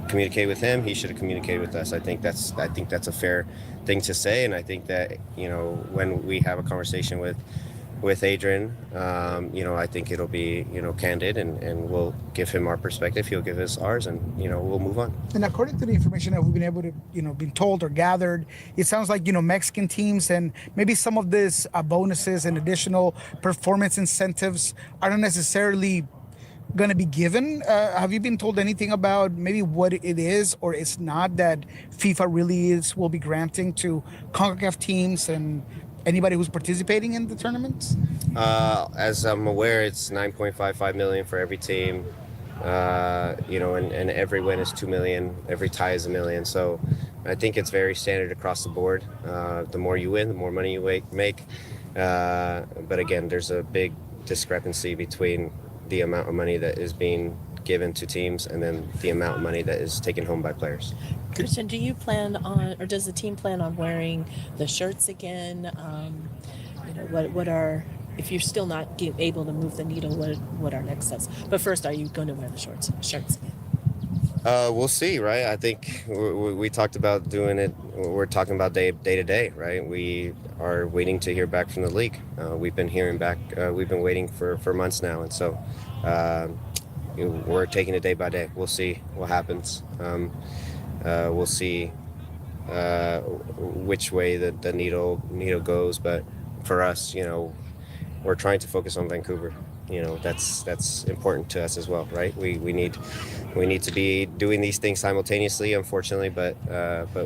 communicated with him. He should have communicated with us. I think that's a fair thing to say. And I think that, when we have a conversation with Adrian, I think it'll be, candid, and we'll give him our perspective. He'll give us ours, and, we'll move on. And according to the information that we've been able to, been told or gathered, it sounds like, Mexican teams and maybe some of these bonuses and additional performance incentives are not necessarily going to be given. Have you been told anything about maybe what it is or it's not that FIFA really will be granting to CONCACAF teams and anybody who's participating in the tournaments? As I'm aware, it's $9.55 million for every team, and every win is $2 million, every tie is $1 million. So I think it's very standard across the board. The more you win, the more money you make. But again, there's a big discrepancy between the amount of money that is being given to teams and then the amount of money that is taken home by players. Christian, do you plan on, or does the team plan on wearing the shirts again? What are, if you're still not able to move the needle, what are next steps? But first, are you going to wear the shirts again? We'll see, right? I think we talked about doing it. We're talking about day to day, right? We are waiting to hear back from the league. We've been hearing back. We've been waiting for months now, and so we're taking it day by day. We'll see what happens. We'll see which way the needle goes. But for us, we're trying to focus on Vancouver. That's important to us as well, right? We need to be doing these things simultaneously, unfortunately, but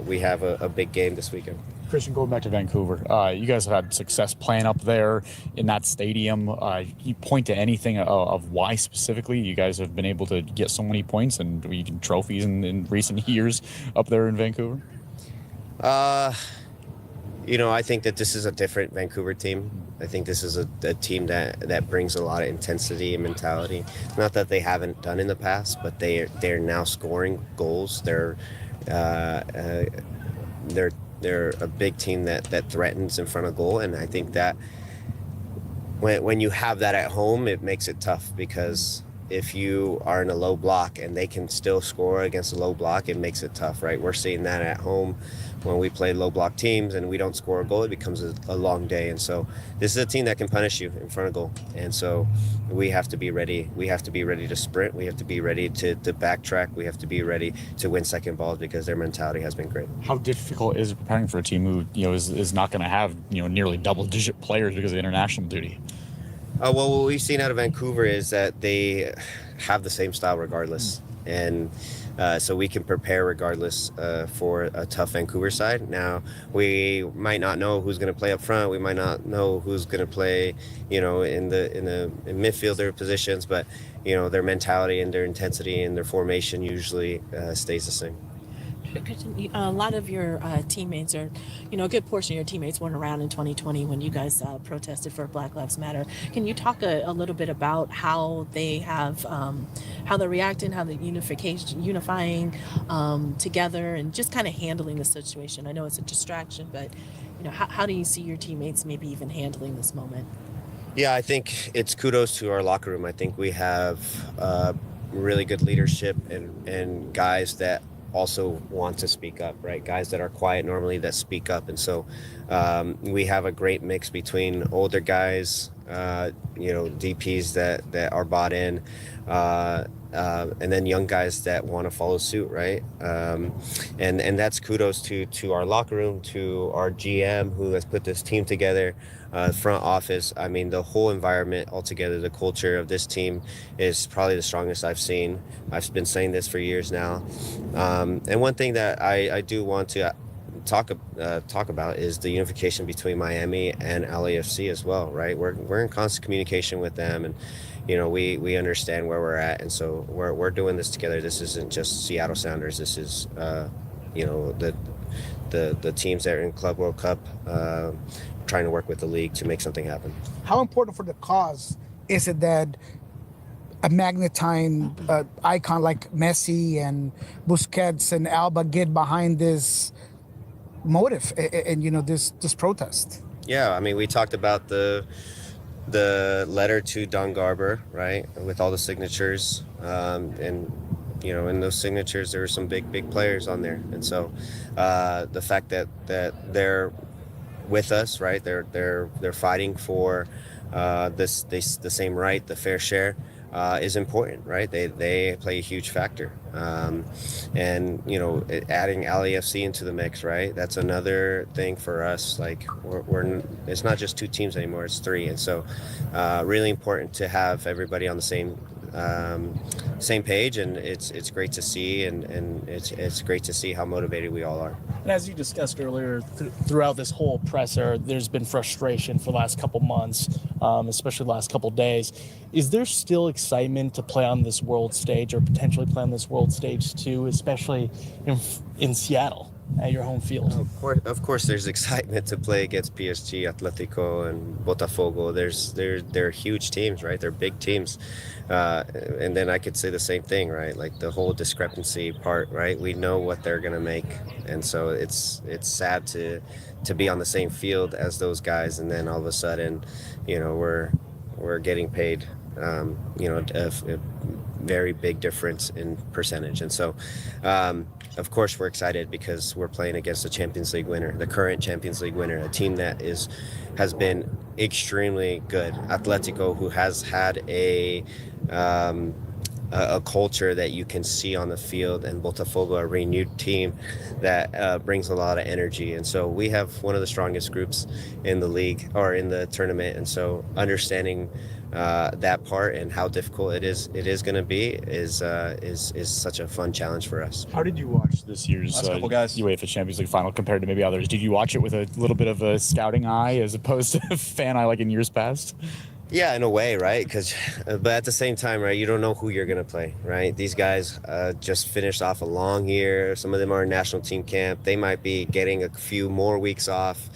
we have a big game this weekend. Christian, going back to Vancouver, you guys have had success playing up there in that stadium. You point to anything of why specifically you guys have been able to get so many points and even trophies in recent years up there in Vancouver? I think that this is a different Vancouver team. I think this is a team that brings a lot of intensity and mentality. Not that they haven't done in the past, but they're now scoring goals. They're a big team that threatens in front of goal, and I think that when you have that at home, it makes it tough because if you are in a low block and they can still score against a low block, it makes it tough, right? We're seeing that at home when we play low block teams and we don't score a goal, it becomes a long day. And so this is a team that can punish you in front of goal. And so we have to be ready. We have to be ready to sprint. We have to be ready to backtrack. We have to be ready to win second balls because their mentality has been great. How difficult is it preparing for a team who, is not going to have, nearly double-digit players because of international duty? Well, what we've seen out of Vancouver is that they have the same style regardless. And so we can prepare regardless for a tough Vancouver side. Now, we might not know who's going to play up front. We might not know who's going to play, in midfielder positions. But, their mentality and their intensity and their formation usually stays the same. A lot of your teammates, or a good portion of your teammates, weren't around in 2020 when you guys protested for Black Lives Matter. Can you talk a little bit about how they have, how they're reacting, how they're unifying together, and just kind of handling the situation? I know it's a distraction, but how do you see your teammates maybe even handling this moment? Yeah, I think it's kudos to our locker room. I think we have really good leadership and guys that also want to speak up, right? Guys that are quiet normally that speak up. And so we have a great mix between older guys, DPs that are bought in, and then young guys that want to follow suit, right? And that's kudos to our locker room, to our GM who has put this team together, front office. I mean, the whole environment altogether, the culture of this team is probably the strongest I've seen. I've been saying this for years now. And one thing that I do want to talk about is the unification between Miami and LAFC as well, right? We're in constant communication with them, and we understand where we're at, and so we're doing this together. This isn't just Seattle Sounders. This is the teams that are in Club World Cup, trying to work with the league to make something happen. How important for the cause is it that a magnetine icon like Messi and Busquets and Alba get behind this motive and this protest? Yeah, I mean, we talked about the letter to Don Garber, right, with all the signatures, and in those signatures there were some big players on there, and so the fact that they're with us, right, they're fighting for the same right, the fair share, is important, right? They play a huge factor, and adding LAFC into the mix, right? That's another thing for us. Like we're it's not just two teams anymore; it's three, and so really important to have everybody on the same page, and it's great to see, and it's great to see how motivated we all are. And as you discussed earlier, throughout this whole presser, there's been frustration for the last couple months, especially the last couple days. Is there still excitement to play on this world stage, or potentially play on this world stage too, especially in Seattle at your home field? Of course, there's excitement to play against PSG, Atletico, and Botafogo. They're huge teams, right? They're big teams. And then I could say the same thing, right? Like the whole discrepancy part, right? We know what they're going to make. And so it's sad to be on the same field as those guys. And then all of a sudden, we're getting paid, a very big difference in percentage. And so, of course, we're excited because we're playing against the Champions League winner, the current Champions League winner, a team that has been extremely good. Atletico, who has had a culture that you can see on the field, and Botafogo, a renewed team that brings a lot of energy. And so we have one of the strongest groups in the league or in the tournament. And so understanding that part and how difficult it is going to be is such a fun challenge for us. How did you watch this year's UEFA Champions League final compared to maybe others? Did you watch it with a little bit of a scouting eye as opposed to a fan eye like in years past? Yeah, in a way, right? But at the same time, right, you don't know who you're going to play, right? These guys just finished off a long year. Some of them are in national team camp. They might be getting a few more weeks off.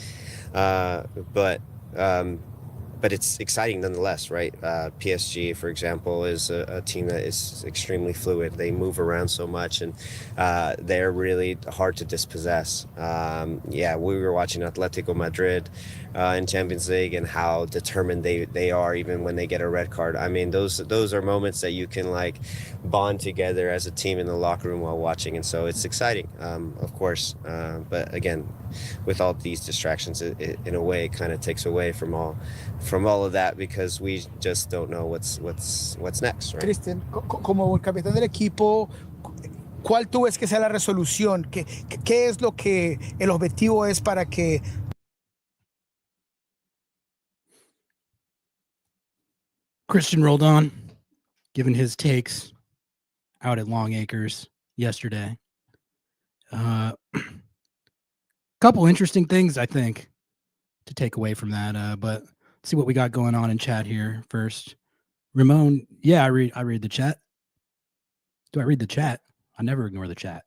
But it's exciting nonetheless, right? PSG, for example, is a team that is extremely fluid. They move around so much, and they're really hard to dispossess. We were watching Atletico Madrid in Champions League, and how determined they are even when they get a red card. I mean, those are moments that you can like bond together as a team in the locker room while watching, and so it's exciting, of course. But again, with all these distractions, it in a way kind of takes away from all of that, because we just don't know what's next, right? Cristian, como el capitán del equipo, ¿cuál tú ves que sea la resolución? ¿Qué es lo que el objetivo es para que Christian Roldan giving his takes out at Long Acres yesterday. Couple interesting things, I think, to take away from that. But let's see what we got going on in chat here first. Ramon, yeah, I read the chat. Do I read the chat? I never ignore the chat.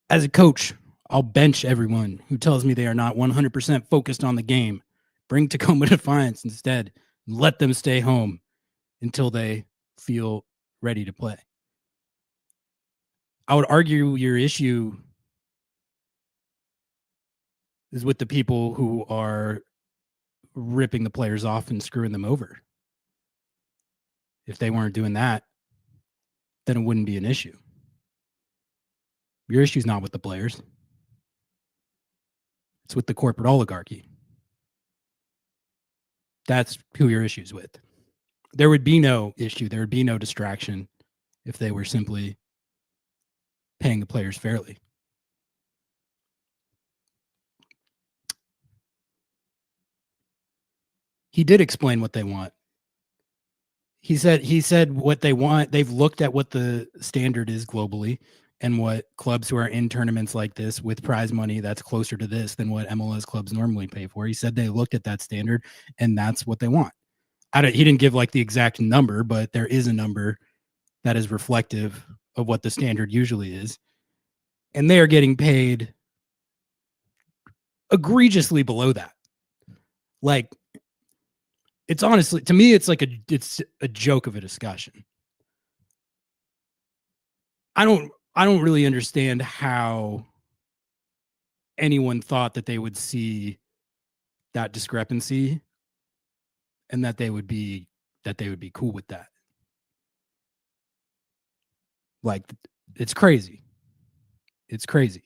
As a coach, I'll bench everyone who tells me they are not 100% focused on the game. Bring Tacoma Defiance instead. And let them stay home until they feel ready to play. I would argue your issue is with the people who are ripping the players off and screwing them over. If they weren't doing that, then it wouldn't be an issue. Your issue is not with the players. It's with the corporate oligarchy. That's who your issue is with. There would be no issue. There would be no distraction if they were simply paying the players fairly. He did explain what they want. He said what they want. They've looked at what the standard is globally and what clubs who are in tournaments like this with prize money that's closer to this than what MLS clubs normally pay for. He said they looked at that standard and that's what they want. He didn't give like the exact number, but there is a number that is reflective of what the standard usually is. And they are getting paid egregiously below that. Like, it's honestly, to me, it's a joke of a discussion. I don't really understand how anyone thought that they would see that discrepancy and that they would be cool with that. Like, it's crazy. It's crazy.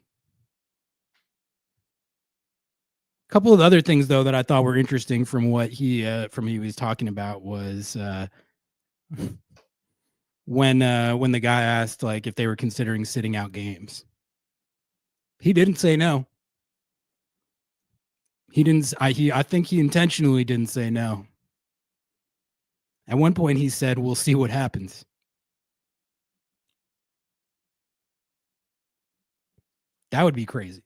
A couple of other things, though, that I thought were interesting from what he was talking about was when the guy asked like if they were considering sitting out games. He didn't say no. He didn't. I think he intentionally didn't say no. At one point, he said, "We'll see what happens." That would be crazy.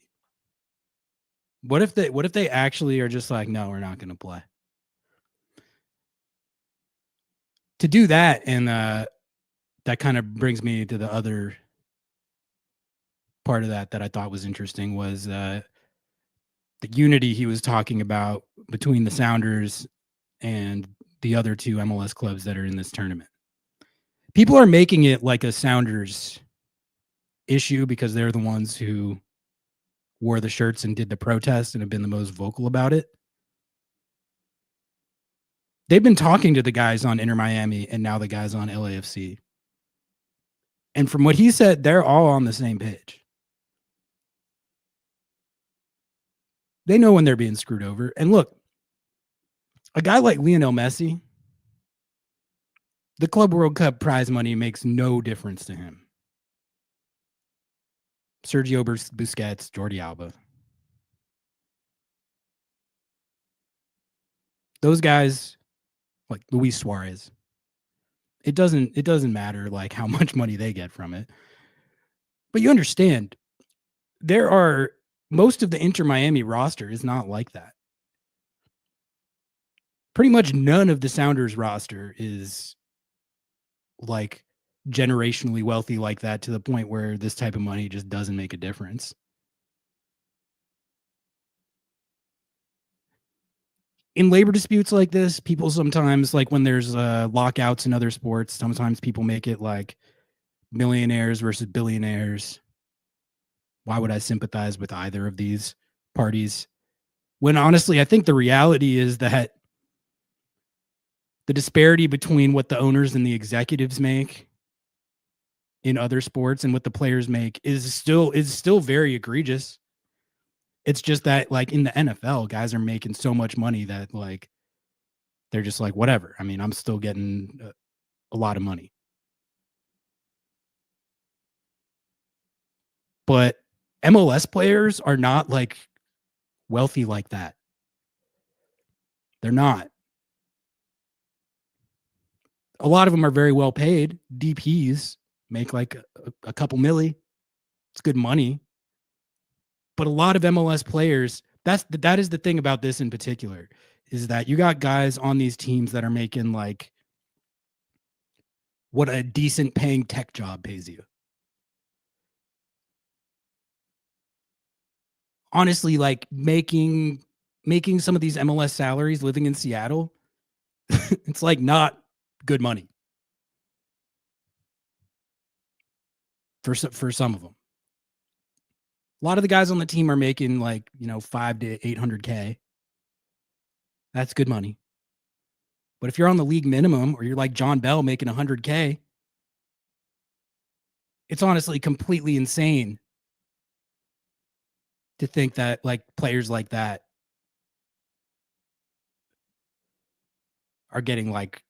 What if they actually are just like, no, we're not going to play? To do that, and that kind of brings me to the other part of that I thought was interesting was the unity he was talking about between the Sounders and the other two MLS clubs that are in this tournament. People are making it like a Sounders issue because they're the ones who wore the shirts and did the protest and have been the most vocal about it. They've been talking to the guys on Inter Miami and now the guys on LAFC. And from what he said, they're all on the same page. They know when they're being screwed over. And look, a guy like Lionel Messi, the Club World Cup prize money makes no difference to him. Sergio Busquets, Jordi Alba. Those guys, like Luis Suarez, it doesn't matter like how much money they get from it. But you understand, most of the Inter Miami roster is not like that. Pretty much none of the Sounders roster is like generationally wealthy like that to the point where this type of money just doesn't make a difference. In labor disputes like this, people sometimes, like when there's lockouts in other sports, sometimes people make it like millionaires versus billionaires. Why would I sympathize with either of these parties? When honestly, I think the reality is that the disparity between what the owners and the executives make in other sports and what the players make is still very egregious. It's just that, like, in the NFL, guys are making so much money that, like, they're just like, whatever. I mean, I'm still getting a lot of money. But MLS players are not, like, wealthy like that. They're not. A lot of them are very well paid. DPs make like a couple milli. It's good money. But a lot of MLS players, that is the thing about this in particular, is that you got guys on these teams that are making like what a decent paying tech job pays you. Honestly, like making some of these MLS salaries living in Seattle, it's like not good money for some of them. A lot of the guys on the team are making like, you know, 5 to 800K. That's good money. But if you're on the league minimum or you're like John Bell making 100K, it's honestly completely insane to think that like players like that are getting like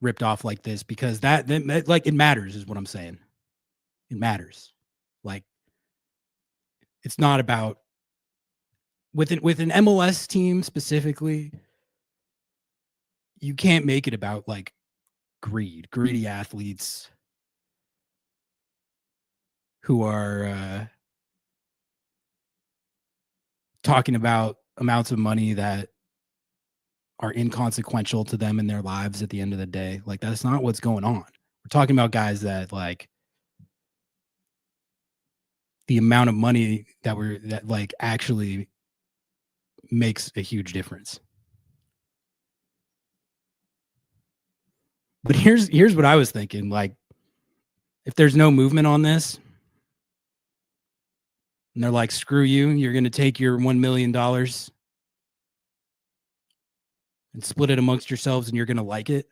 ripped off like this, because that like it matters is what I'm saying. It matters. Like, it's not about with an MLS team specifically, you can't make it about like greedy athletes who are talking about amounts of money that are inconsequential to them in their lives at the end of the day. Like, that's not what's going on. We're talking about guys that like the amount of money that like actually makes a huge difference. But here's what I was thinking. Like, if there's no movement on this, and they're like, screw you, you're going to take your $1 million and split it amongst yourselves and you're going to like it.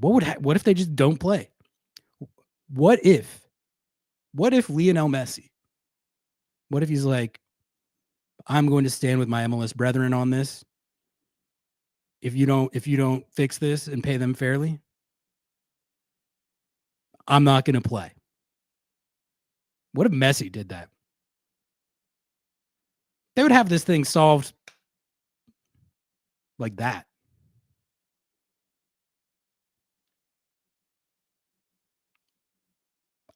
What if they just don't play? What if Lionel Messi, what if he's like, I'm going to stand with my MLS brethren on this. If you don't fix this and pay them fairly, I'm not going to play. What if Messi did that? They would have this thing solved like that.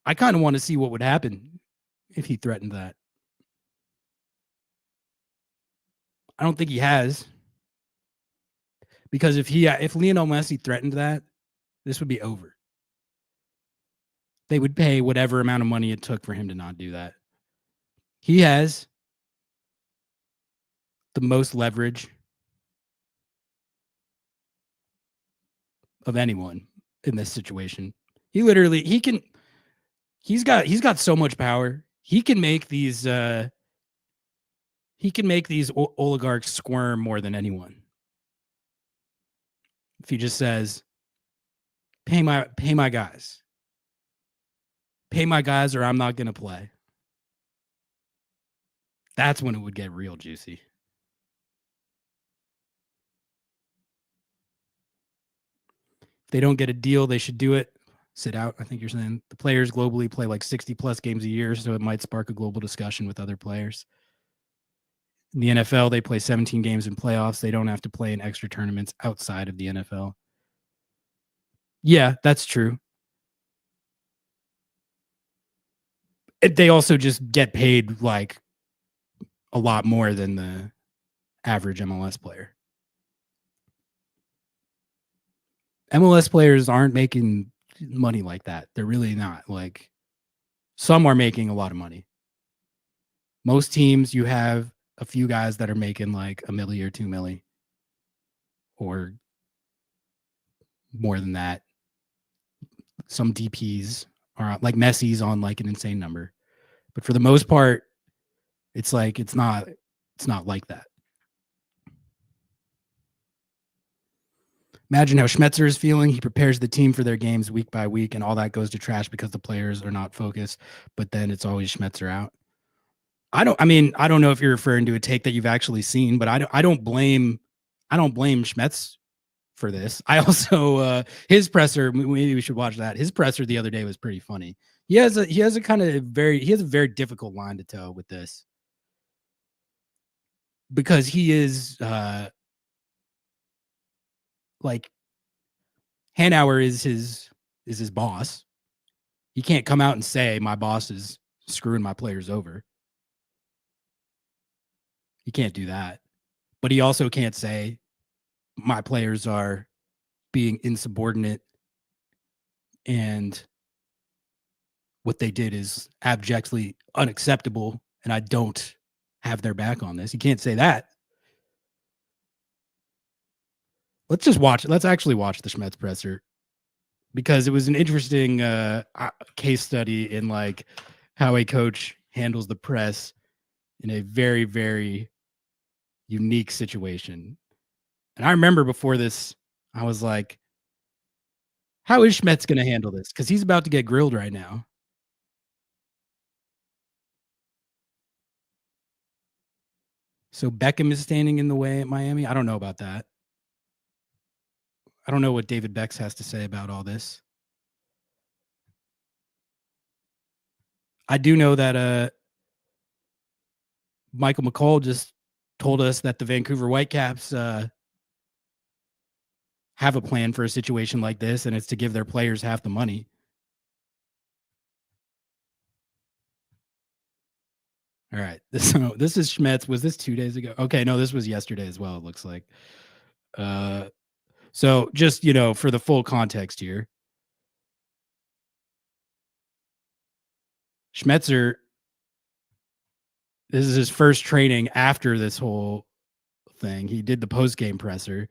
I kind of want to see what would happen if he threatened that. I don't think he has. Because if Lionel Messi threatened that, this would be over. They would pay whatever amount of money it took for him to not do that. He has the most leverage of anyone in this situation. He's got so much power. He can make these oligarchs squirm more than anyone. If he just says, pay my guys. Pay my guys or I'm not going to play. That's when it would get real juicy. If they don't get a deal, they should do it. Sit out. I think you're saying the players globally play like 60 plus games a year, so it might spark a global discussion with other players. In the NFL, they play 17 games in playoffs. They don't have to play in extra tournaments outside of the NFL. Yeah, that's true. They also just get paid like a lot more than the average MLS player. MLS players aren't making money like that. They're really not. Like, some are making a lot of money. Most teams, you have a few guys that are making like $1 million or $2 million or more than that. Some DPs or like Messi's on like an insane number. But for the most part, it's like it's not like that. Imagine how Schmetzer is feeling. He prepares the team for their games week by week, and all that goes to trash because the players are not focused. But then it's always Schmetzer out. I don't know if you're referring to a take that you've actually seen, but I don't blame Schmetz for this. I also his presser, maybe we should watch that. His presser the other day was pretty funny. He has a very difficult line to toe with this, because he is like Hanauer is his boss. He can't come out and say my boss is screwing my players over. He can't do that. But he also can't say my players are being insubordinate and what they did is abjectly unacceptable and I don't have their back on this. He can't say that. Let's actually watch the Schmetz presser, because it was an interesting case study in like how a coach handles the press in a very, very unique situation. And I remember before this, I was like, how is Schmetz going to handle this? Because he's about to get grilled right now. So Beckham is standing in the way at Miami. I don't know about that. I don't know what David Becks has to say about all this. I do know that Michael McColl just told us that the Vancouver Whitecaps have a plan for a situation like this, and it's to give their players half the money. All right. This is Schmetz. Was this 2 days ago? Okay, no, this was yesterday as well, it looks like. So just, for the full context here, Schmetzer, this is his first training after this whole thing. He did the post-game presser,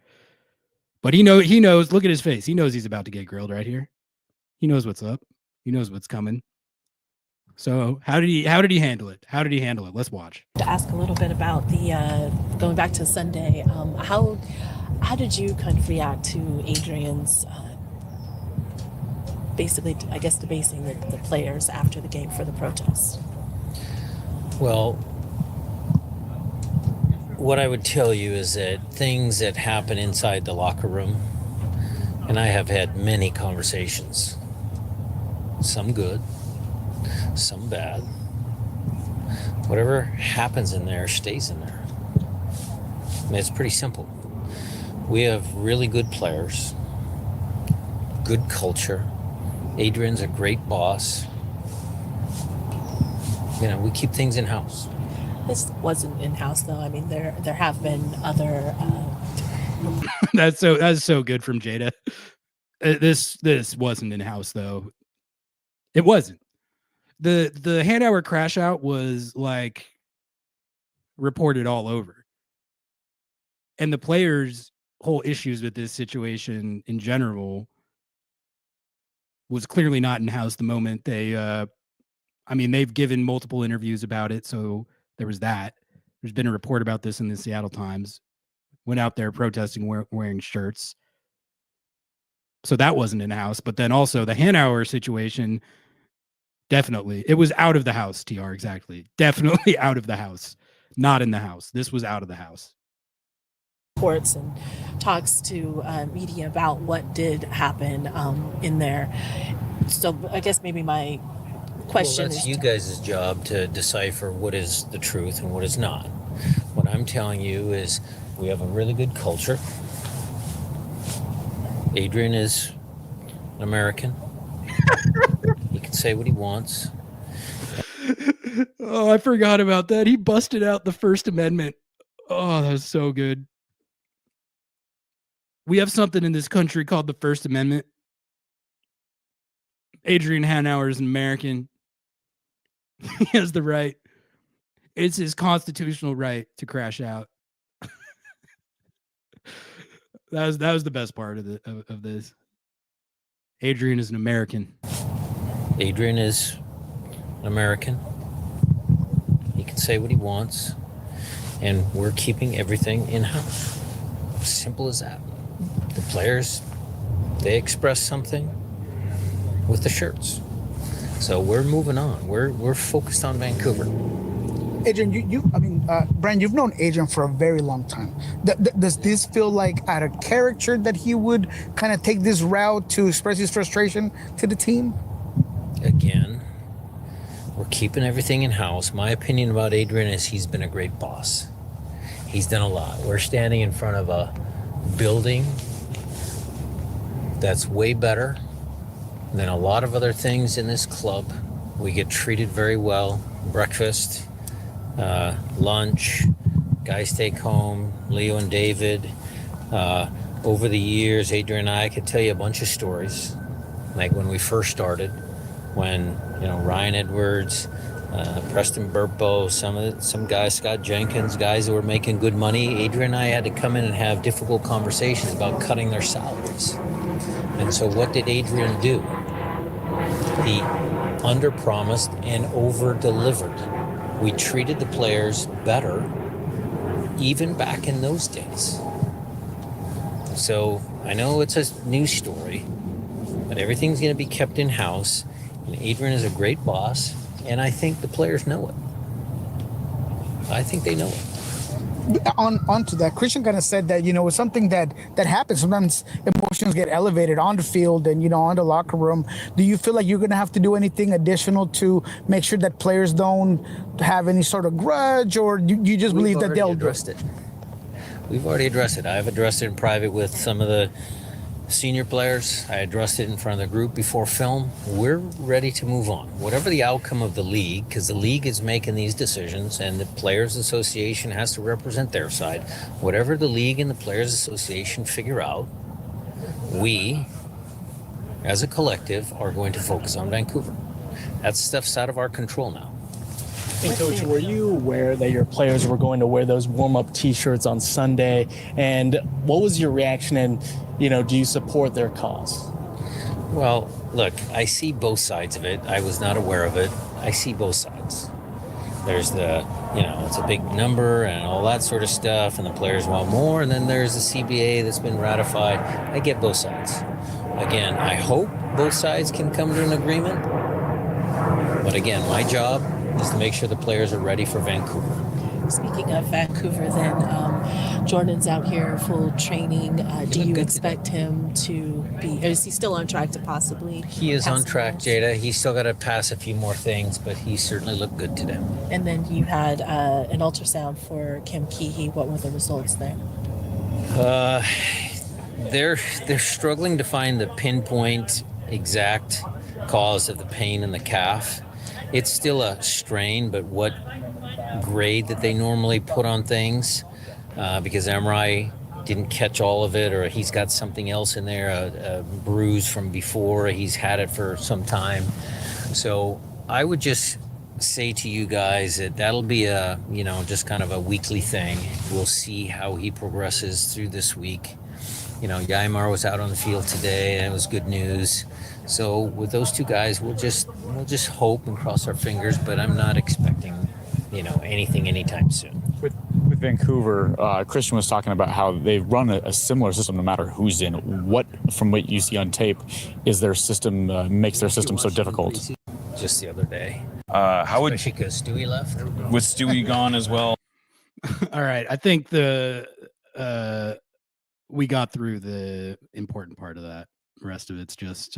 but he knows, look at his face. He knows he's about to get grilled right here. He knows what's up. He knows what's coming. So how did he handle it? Let's watch. To ask a little bit about the going back to Sunday, how did you kind of react to Adrian's basically, I guess, debasing the players after the game for the protests? Well, what I would tell you is that things that happen inside the locker room, and I have had many conversations, some good, some bad. Whatever happens in there stays in there. And it's pretty simple. We have really good players, good culture. Adrian's a great boss. We keep things in-house. This wasn't in-house, though. I mean, there have been other. That's so good from Jada. This wasn't in-house, though. It wasn't. The Hanauer crash out was like reported all over, and the players' whole issues with this situation in general was clearly not in-house the moment they they've given multiple interviews about it, so there was that. There's been a report about this in the Seattle Times. Went out there protesting, wearing shirts. So that wasn't in-house. But then also the Hanauer situation, definitely. It was out of the house, TR, exactly. Definitely out of the house. Not in the house. This was out of the house. Reports and talks to media about what did happen in there. So I guess maybe my question that's is you guys' job to decipher what is the truth and what is not. What I'm telling you is we have a really good culture. Adrian is an American. He can say what he wants. Oh, I forgot about that. He busted out the First Amendment. Oh, that was so good. We have something in this country called the First Amendment. Adrian Hanauer is an American. He has the right. It's his constitutional right to crash out. That was the best part of this. Adrian is an American. Adrian is an American. He can say what he wants, and we're keeping everything in-house. Simple as that. The players, they express something with the shirts. So we're moving on. We're focused on Vancouver. Adrian, Brian, you've known Adrian for a very long time. Does this feel like out of character that he would kind of take this route to express his frustration to the team? Again, we're keeping everything in-house. My opinion about Adrian is he's been a great boss. He's done a lot. We're standing in front of a building that's way better than a lot of other things in this club. We get treated very well. Breakfast, lunch, guys take home, Leo and David. Over the years, Adrian and I could tell you a bunch of stories. Like when we first started, when Ryan Edwards, Preston Burpo, some guys, Scott Jenkins, guys that were making good money, Adrian and I had to come in and have difficult conversations about cutting their salaries. And so what did Adrian do? He under-promised and over-delivered. We treated the players better even back in those days. So I know it's a news story, but everything's going to be kept in-house. And Adrian is a great boss, and I think the players know it. I think they know it. Onto that, Christian kind of said that, it's something that happens. Sometimes emotions get elevated on the field and, on the locker room. Do you feel like you're going to have to do anything additional to make sure that players don't have any sort of grudge, or you just believe that they'll address it? We've already addressed it. I've addressed it in private with some of the senior players. I addressed it in front of the group before film. We're ready to move on. Whatever the outcome of the league, because the league is making these decisions and the Players Association has to represent their side. Whatever the league and the Players Association figure out, we, as a collective, are going to focus on Vancouver. That stuff's out of our control now. And Coach, were you aware that your players were going to wear those warm-up T-shirts on Sunday? And what was your reaction? And, do you support their cause? Well, look, I see both sides of it. I was not aware of it. I see both sides. There's the, it's a big number and all that sort of stuff, and the players want more. And then there's the CBA that's been ratified. I get both sides. Again, I hope both sides can come to an agreement. But again, my job is to make sure the players are ready for Vancouver. Speaking of Vancouver, then, Jordan's out here full training. Do you expect him to be, is he still on track to possibly? He is on track, Jada. He's still got to pass a few more things, but he certainly looked good today. And then you had an ultrasound for Kim Keehee. What were the results there? They're struggling to find the pinpoint exact cause of the pain in the calf. It's still a strain, but what grade that they normally put on things, because MRI didn't catch all of it, or he's got something else in there, a bruise from before, he's had it for some time. So I would just say to you guys that that'll be a, just kind of a weekly thing. We'll see how he progresses through this week. Yaimar was out on the field today, and it was good news. So with those two guys, we'll just hope and cross our fingers, but I'm not expecting, anything anytime soon. With Vancouver, Christian was talking about how they run a similar system no matter who's in. What, from what you see on tape, is their system makes their system so difficult? Just the other day. How would, especially because Stewie left. With Stewie gone as well? All right, I think we got through the important part of that. The rest of it's just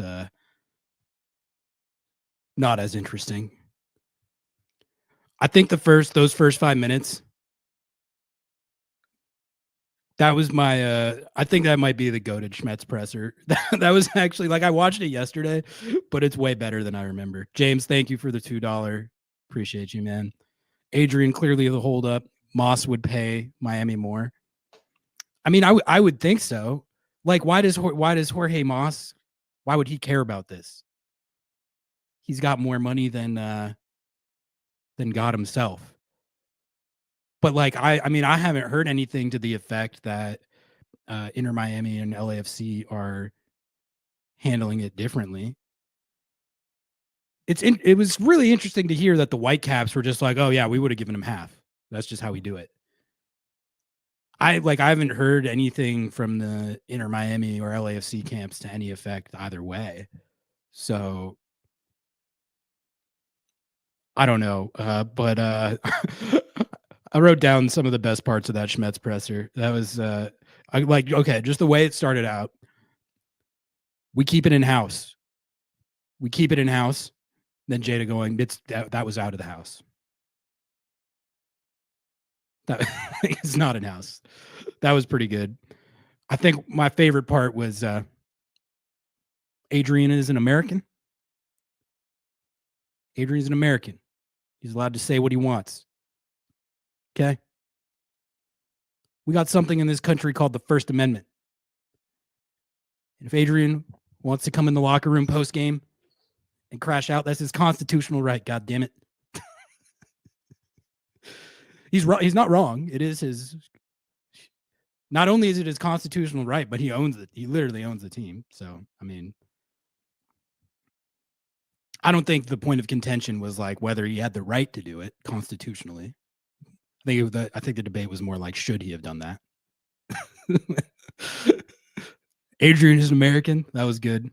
not as interesting. I think those first 5 minutes, that was my I think that might be the goated Schmetzer presser. That was actually, I watched it yesterday, but it's way better than I remember. James, thank you for the $2. Appreciate you, man. Adrian, clearly the holdup. Moss would pay Miami more. I mean, I would think so. Why does Jorge Moss, why would he care about this? He's got more money than God himself. But I haven't heard anything to the effect that Inter Miami and LAFC are handling it differently. It was really interesting to hear that the Whitecaps were just like, oh yeah, we would have given him half. That's just how we do it. I haven't heard anything from the Inter Miami or LAFC camps to any effect either way. So I don't know. But I wrote down some of the best parts of that Schmetzer presser. That was okay, just the way it started out. We keep it in house. We keep it in house. Then Jada going, that was out of the house. That is not in house. That was pretty good. I think my favorite part was Adrian is an American. Adrian's an American. He's allowed to say what he wants. Okay? We got something in this country called the First Amendment. And if Adrian wants to come in the locker room post-game and crash out, that's his constitutional right, God damn it. He's not wrong. It is his. Not only is it his constitutional right, but he owns it. He literally owns the team. So, I mean, I don't think the point of contention was like whether he had the right to do it constitutionally. I think the debate was more like, should he have done that? Adrian is an American. That was good.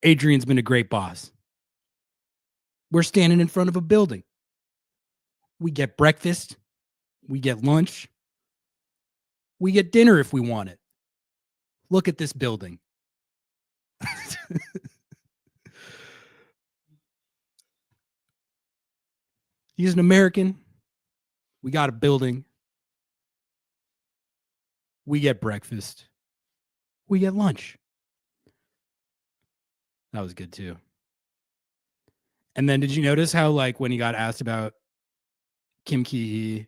Adrian's been a great boss. We're standing in front of a building. We get breakfast. We get lunch. We get dinner if we want it. Look at this building. He's an American. We got a building. We get breakfast. We get lunch. That was good too. And then did you notice how, like, when he got asked about Kim Ki-hee,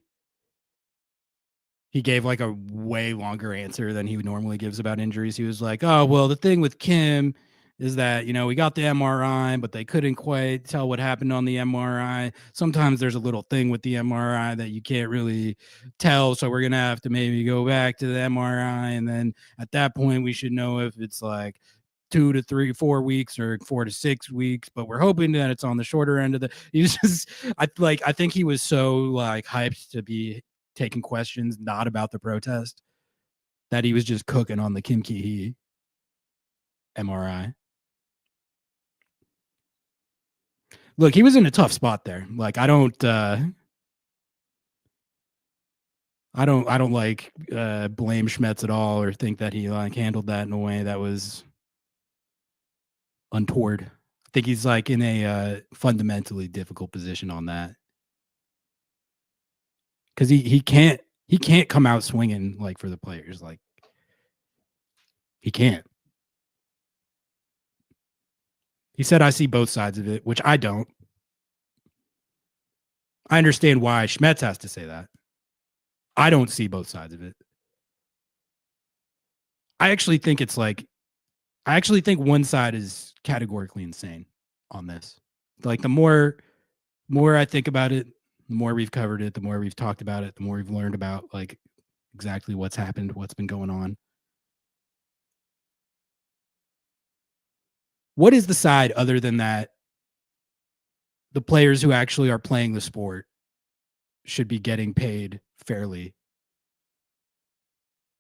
he gave like a way longer answer than he normally gives about injuries. He was like, oh, well, the thing with Kim is that, we got the MRI, but they couldn't quite tell what happened on the MRI. Sometimes there's a little thing with the MRI that you can't really tell. So we're going to have to maybe go back to the MRI. And then at that point, we should know if it's like 2 to 3, 4 weeks or 4 to 6 weeks, but we're hoping that it's on the shorter end of the. He was just, I think he was so like hyped to be taking questions not about the protest that he was just cooking on the Kim Ki-hee MRI. Look, he was in a tough spot there. Like, I don't like blame Schmetzer at all or think that he like handled that in a way that was untoward. I think he's like in a fundamentally difficult position on that, because he can't come out swinging like for the players. Like, he can't. He said, I see both sides of it, which I don't. I understand why Schmetzer has to say that. I don't see both sides of it. I actually think one side is categorically insane on this. Like, the more I think about it, the more we've covered it, the more we've talked about it, the more we've learned about like exactly what's happened, what's been going on. What is the side other than that the players who actually are playing the sport should be getting paid fairly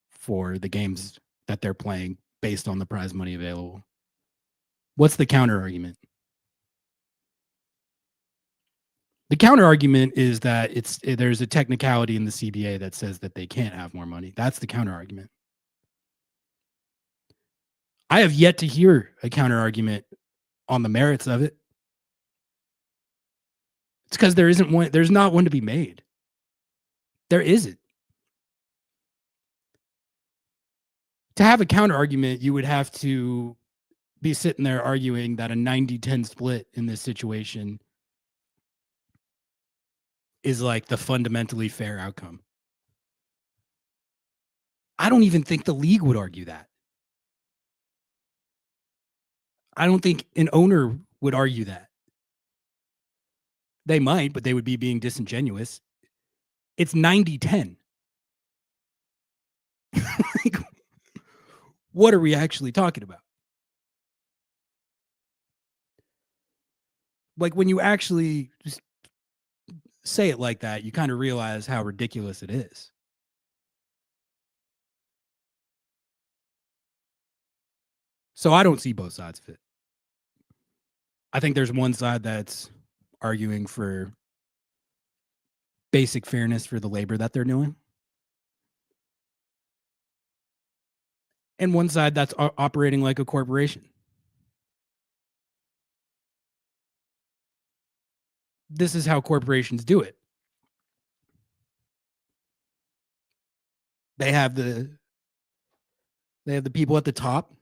for the games that they're playing based on the prize money available? What's the counter argument? The counter argument is that there's a technicality in the CBA that says that they can't have more money. That's the counter argument. I have yet to hear a counter argument on the merits of it. It's because there isn't one. There's not one to be made. There isn't. To have a counter argument, you would have to be sitting there arguing that a 90-10 split in this situation is like the fundamentally fair outcome. I don't even think the league would argue that. I don't think an owner would argue that. They might, but they would be being disingenuous. It's 90-10. Like, what are we actually talking about? like when you actually just say it like that, you kind of realize how ridiculous it is. So I don't see both sides of it. I think there's one side that's arguing for basic fairness for the labor that they're doing, and one side that's operating like a corporation. This is how corporations do it. They have the people at the top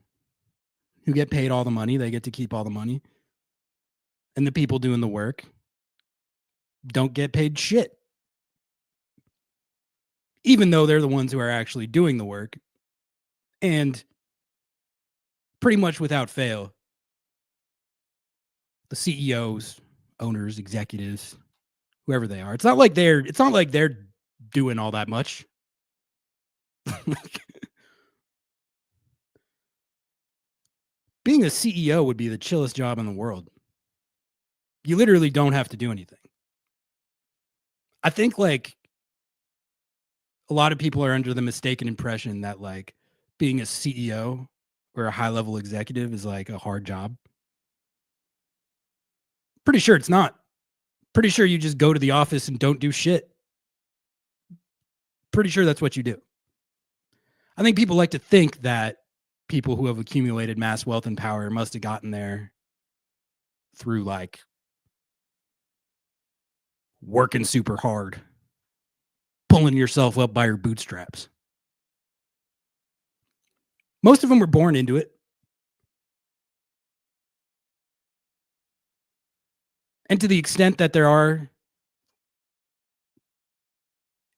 who get paid all the money. They get to keep all the money. And the people doing the work don't get paid shit. Even though they're the ones who are actually doing the work. And pretty much without fail, the CEOs, owners, executives, whoever they are, it's not like they're doing all that much. Being a CEO would be the chillest job in the world. You literally don't have to do anything. I think like a lot of people are under the mistaken impression that like being a CEO or a high level executive is like a hard job. Pretty sure it's not. Pretty sure you just go to the office and don't do shit. Pretty sure that's what you do. I think people like to think that people who have accumulated mass wealth and power must have gotten there through like working super hard, pulling yourself up by your bootstraps. Most of them were born into it. And to the extent that there are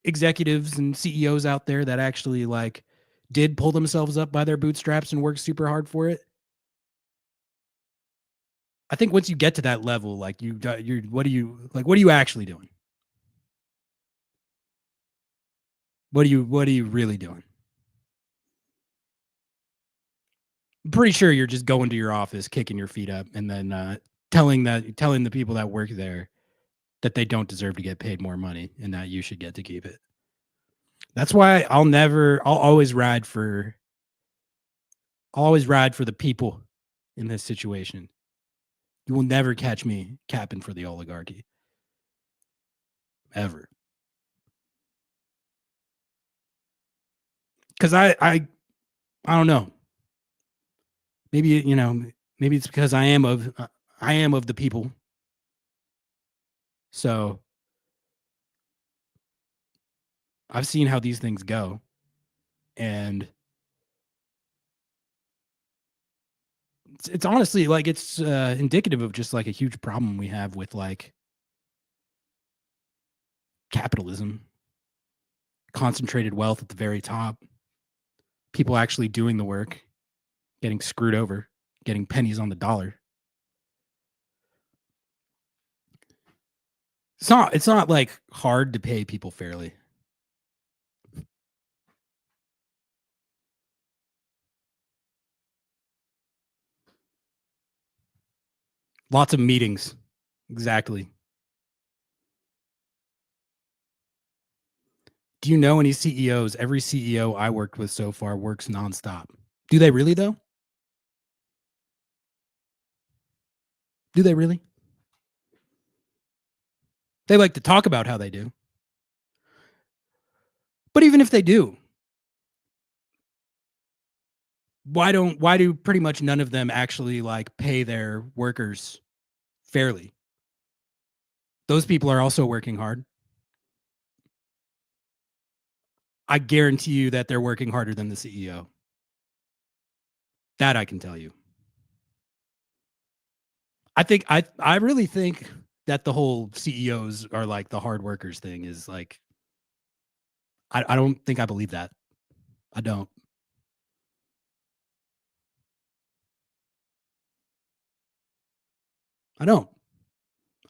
executives and CEOs out there that actually like did pull themselves up by their bootstraps and work super hard for it, I think once you get to that level, like what are you actually doing? What are you really doing? I'm pretty sure you're just going to your office, kicking your feet up, and then telling the people that work there that they don't deserve to get paid more money and that you should get to keep it. That's why I'll always ride for the people in this situation. You will never catch me capping for the oligarchy. Ever. Because I don't know. Maybe it's because I am of the people. So I've seen how these things go, and it's honestly like it's indicative of just like a huge problem we have with like capitalism, concentrated wealth at the very top, people actually doing the work, getting screwed over, getting pennies on the dollar. It's not like hard to pay people fairly. Lots of meetings. Exactly. Do you know any CEOs? Every CEO I worked with so far works nonstop. Do they really, though? Do they really? They like to talk about how they do. But even if they do, why do pretty much none of them actually like pay their workers fairly? Those people are also working hard. I guarantee you that they're working harder than the CEO. That I can tell you. I really think that the whole CEOs are like the hard workers thing is like, I don't think I believe that. I don't.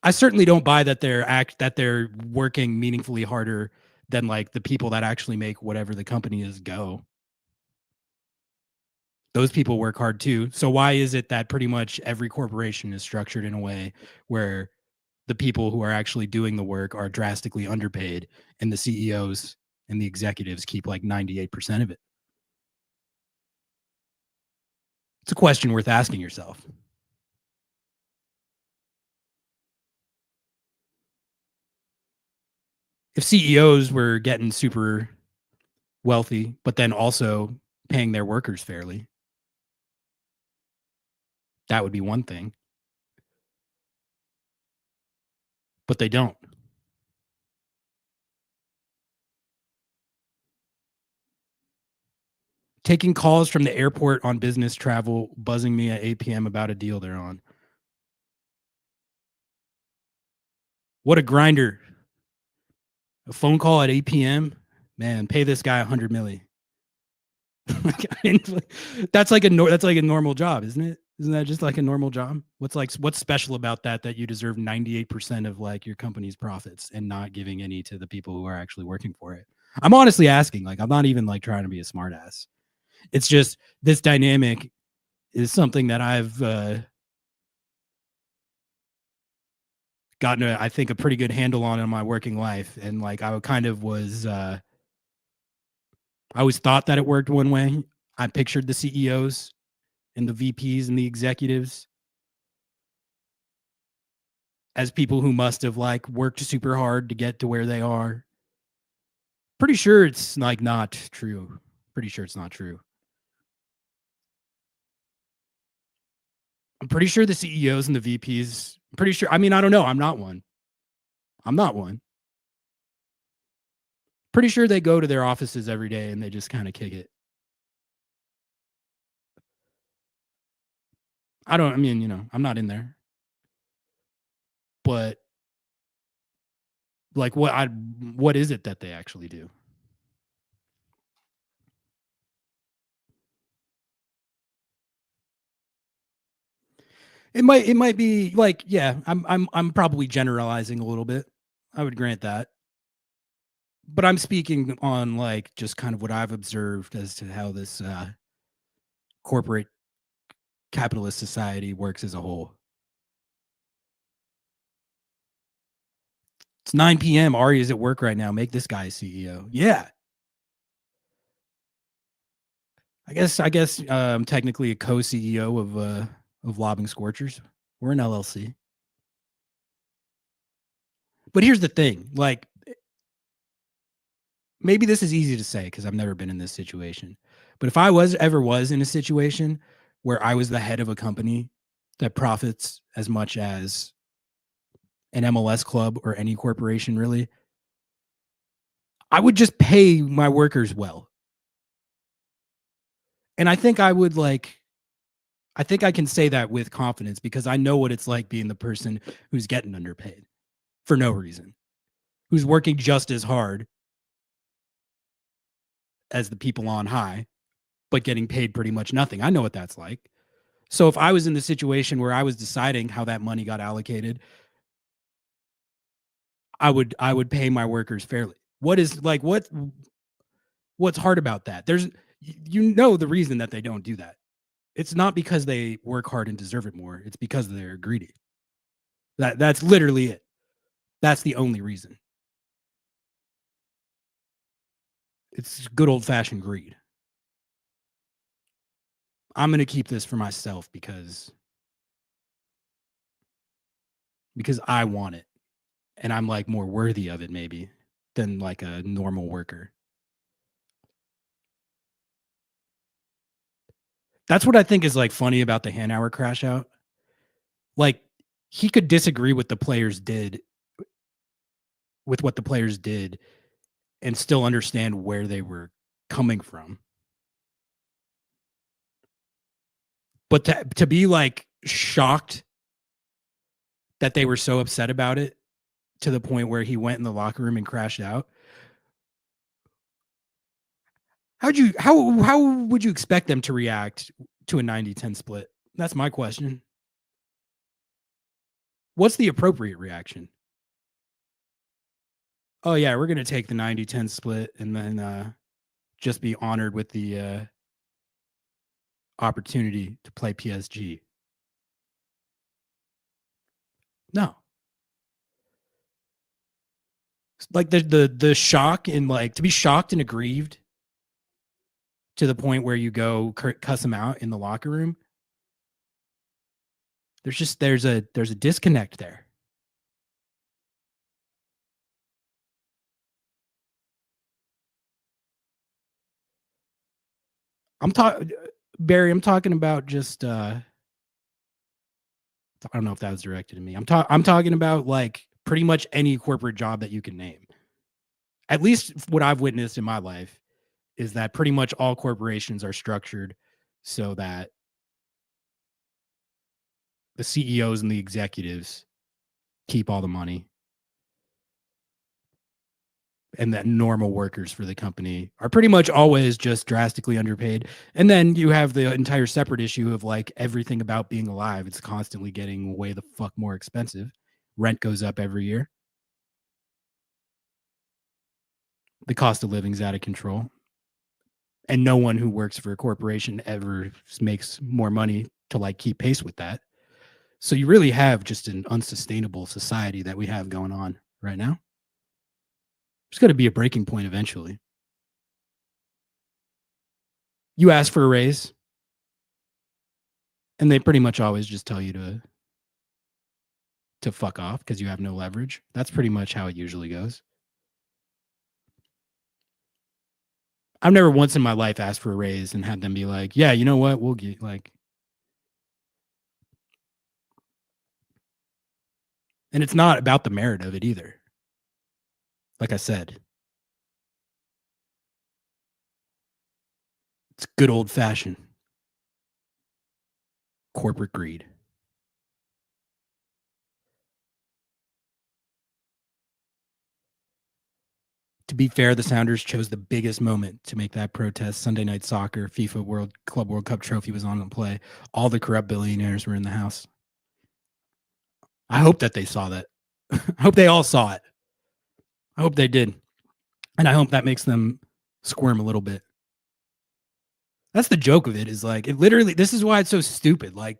I certainly don't buy that they're working meaningfully harder than like the people that actually make whatever the company is go. Those people work hard too. So why is it that pretty much every corporation is structured in a way where the people who are actually doing the work are drastically underpaid and the CEOs and the executives keep like 98% of it? It's a question worth asking yourself. If CEOs were getting super wealthy, but then also paying their workers fairly, that would be one thing. But they don't. Taking calls from the airport on business travel, buzzing me at 8 p.m. about a deal they're on. What a grinder. A phone call at 8 p.m. Man, pay this guy $100 million. That's like a normal job, isn't it? Isn't that just like a normal job? What's special about that you deserve 98% of like your company's profits and not giving any to the people who are actually working for it? I'm honestly asking. Like, I'm not even like trying to be a smartass. It's just this dynamic is something that I've gotten, I think, a pretty good handle on in my working life. And like, I kind of was, I always thought that it worked one way. I pictured the CEOs and the VPs and the executives as people who must have like worked super hard to get to where they are. Pretty sure it's like not true. Pretty sure it's not true. I'm pretty sure the CEOs and the VPs, I'm pretty sure. I mean, I don't know. I'm not one. Pretty sure they go to their offices every day and they just kind of kick it. I mean, I'm not in there. But like what is it that they actually do? It might be like, yeah, I'm probably generalizing a little bit. I would grant that. But I'm speaking on like just kind of what I've observed as to how this corporate capitalist society works as a whole. It's 9 p.m. Ari is at work right now. Make this guy a CEO. Yeah. I guess I'm technically a co-CEO of Lobbing Scorchers. We're an LLC. But here's the thing, like, maybe this is easy to say because I've never been in this situation. But if I ever was in a situation where I was the head of a company that profits as much as an MLS club or any corporation, really, I would just pay my workers well. And I think I can say that with confidence because I know what it's like being the person who's getting underpaid for no reason, who's working just as hard as the people on high, but getting paid pretty much nothing. I know what that's like. So if I was in the situation where I was deciding how that money got allocated, I would pay my workers fairly. What's hard about that? There's the reason that they don't do that. It's not because they work hard and deserve it more. It's because they're greedy. That's literally it. That's the only reason. It's good old-fashioned greed. I'm going to keep this for myself because I want it. And I'm like more worthy of it maybe than like a normal worker. That's what I think is like funny about the Hanauer crash out. Like he could disagree with what the players did and still understand where they were coming from. But to be like shocked that they were so upset about it to the point where he went in the locker room and crashed out. How would you expect them to react to a 90-10 split? That's my question. What's the appropriate reaction? Oh yeah, we're going to take the 90-10 split and then just be honored with the opportunity to play PSG? No. Like the shock and like to be shocked and aggrieved to the point where you go cuss them out in the locker room. There's a disconnect there. Barry, I'm talking about just I don't know if that was directed at me. I'm talking about like pretty much any corporate job that you can name. At least what I've witnessed in my life is that pretty much all corporations are structured so that the CEOs and the executives keep all the money, and that normal workers for the company are pretty much always just drastically underpaid. And then you have the entire separate issue of like everything about being alive. It's constantly getting way the fuck more expensive. Rent goes up every year. The cost of living's out of control. And no one who works for a corporation ever makes more money to like keep pace with that. So you really have just an unsustainable society that we have going on right now. There's got to be a breaking point eventually. You ask for a raise, and they pretty much always just tell you to fuck off because you have no leverage. That's pretty much how it usually goes. I've never once in my life asked for a raise and had them be like, yeah, you know what? We'll get like. And it's not about the merit of it either. Like I said, it's good old fashioned corporate greed. To be fair, the Sounders chose the biggest moment to make that protest. Sunday Night Soccer, FIFA Club World Cup trophy was on play. All the corrupt billionaires were in the house. I hope that they saw that. I hope they all saw it. I hope they did. And I hope that makes them squirm a little bit. That's the joke of it, is like, it literally, this is why it's so stupid. Like,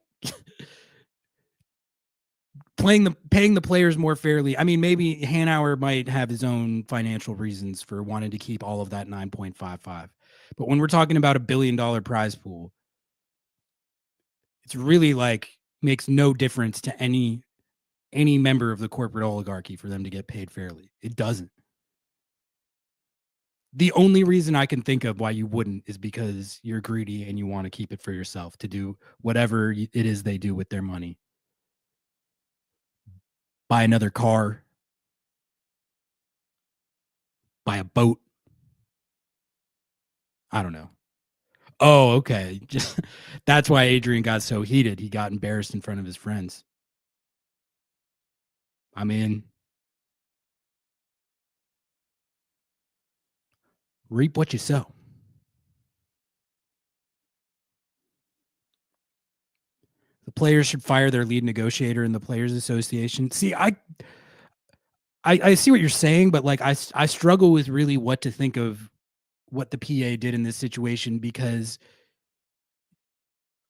paying the players more fairly. I mean, maybe Hanauer might have his own financial reasons for wanting to keep all of that 9.55. But when we're talking about $1 billion prize pool, it's really like makes no difference to any member of the corporate oligarchy for them to get paid fairly. It doesn't. The only reason I can think of why you wouldn't is because you're greedy and you want to keep it for yourself to do whatever it is they do with their money. Buy another car, buy a boat. I don't know. Oh, okay. Just that's why Adrian got so heated. He got embarrassed in front of his friends. I mean, reap what you sow. The players should fire their lead negotiator in the Players Association. See, I see what you're saying, but like I struggle with really what to think of what the PA did in this situation, because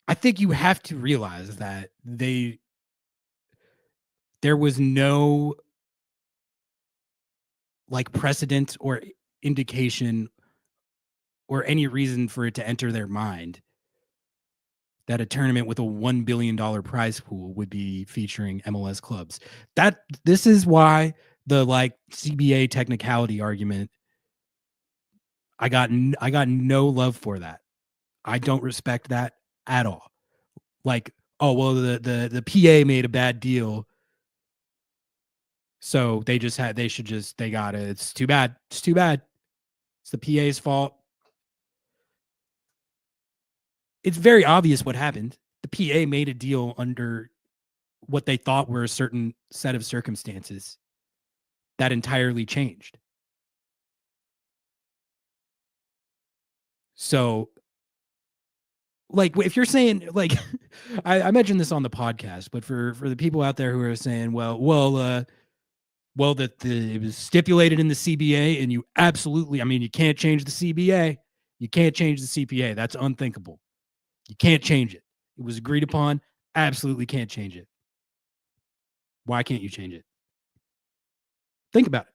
I think you have to realize that there was no like precedent or indication or any reason for it to enter their mind that a tournament with a $1 billion prize pool would be featuring MLS clubs. This is why the like CBA technicality argument, I got no love for that. I don't respect that at all. Like, oh, well, the PA made a bad deal, so they got it. It's too bad. It's too bad. It's the PA's fault. It's very obvious what happened. The PA made a deal under what they thought were a certain set of circumstances that entirely changed. So, like, if you're saying, like, I mentioned this on the podcast, but for the people out there who are saying, that it was stipulated in the CBA, and you absolutely, I mean, you can't change the CBA. You can't change the CPA. That's unthinkable. You can't change it. It was agreed upon. Absolutely can't change it. Why can't you change it? Think about it.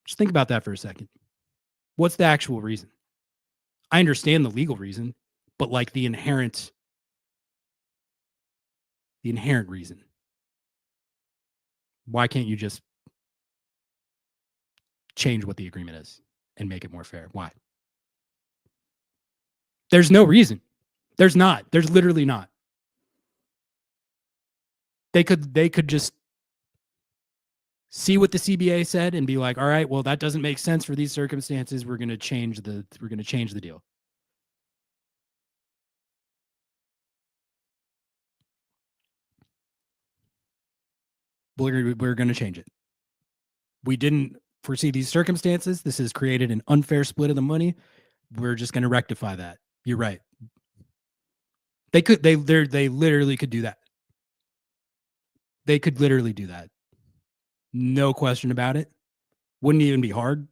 Just think about that for a second. What's the actual reason? I understand the legal reason, but like the inherent reason. Why can't you just change what the agreement is and make it more fair? Why? There's no reason. There's not. There's literally not. They could just see what the CBA said and be like, all right, well, that doesn't make sense for these circumstances. We're going to change the deal. We're going to change it. We didn't foresee these circumstances. This has created an unfair split of the money. We're just going to rectify that. You're right. They literally could do that. They could literally do that. No question about it. Wouldn't even be hard.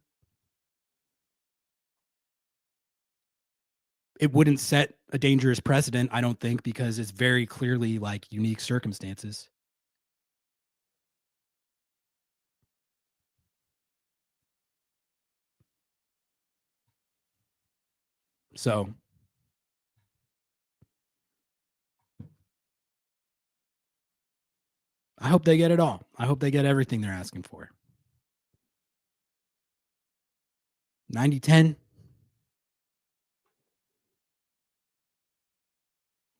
It wouldn't set a dangerous precedent, I don't think, because it's very clearly like unique circumstances. So I hope they get it all. I hope they get everything they're asking for. 90-10.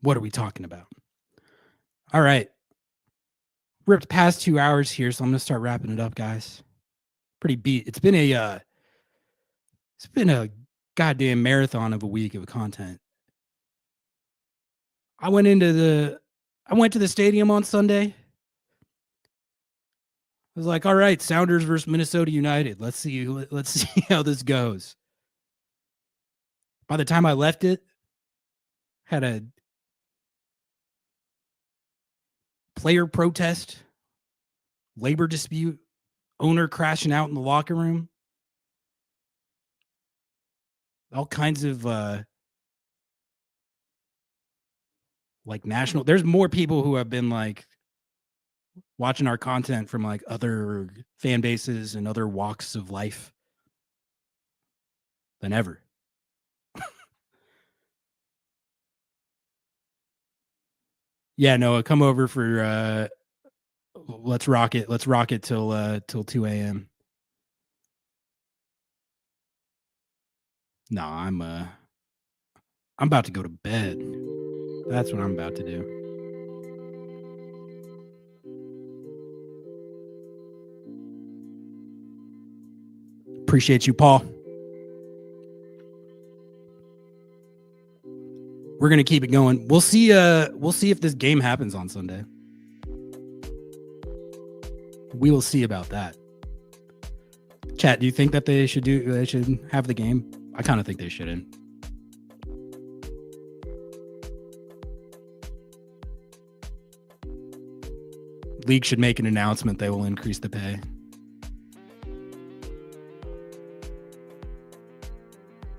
What are we talking about? All right. Ripped past 2 hours here, so I'm going to start wrapping it up, guys. Pretty beat. It's been a goddamn marathon of a week of content. I went to the stadium on Sunday. I was like, all right, Sounders versus Minnesota United. Let's see how this goes. By the time I left it, had a player protest, labor dispute, owner crashing out in the locker room. All kinds of like national. There's more people who have been like watching our content from like other fan bases and other walks of life than ever. Yeah, Noah, come over for let's rock it. Let's rock it till 2 a.m. No, I'm about to go to bed. That's what I'm about to do. Appreciate you, Paul. We're gonna keep it going. We'll see if this game happens on Sunday. We will see about that. Chat, do you think that they should have the game? I kind of think they shouldn't. League should make an announcement they will increase the pay.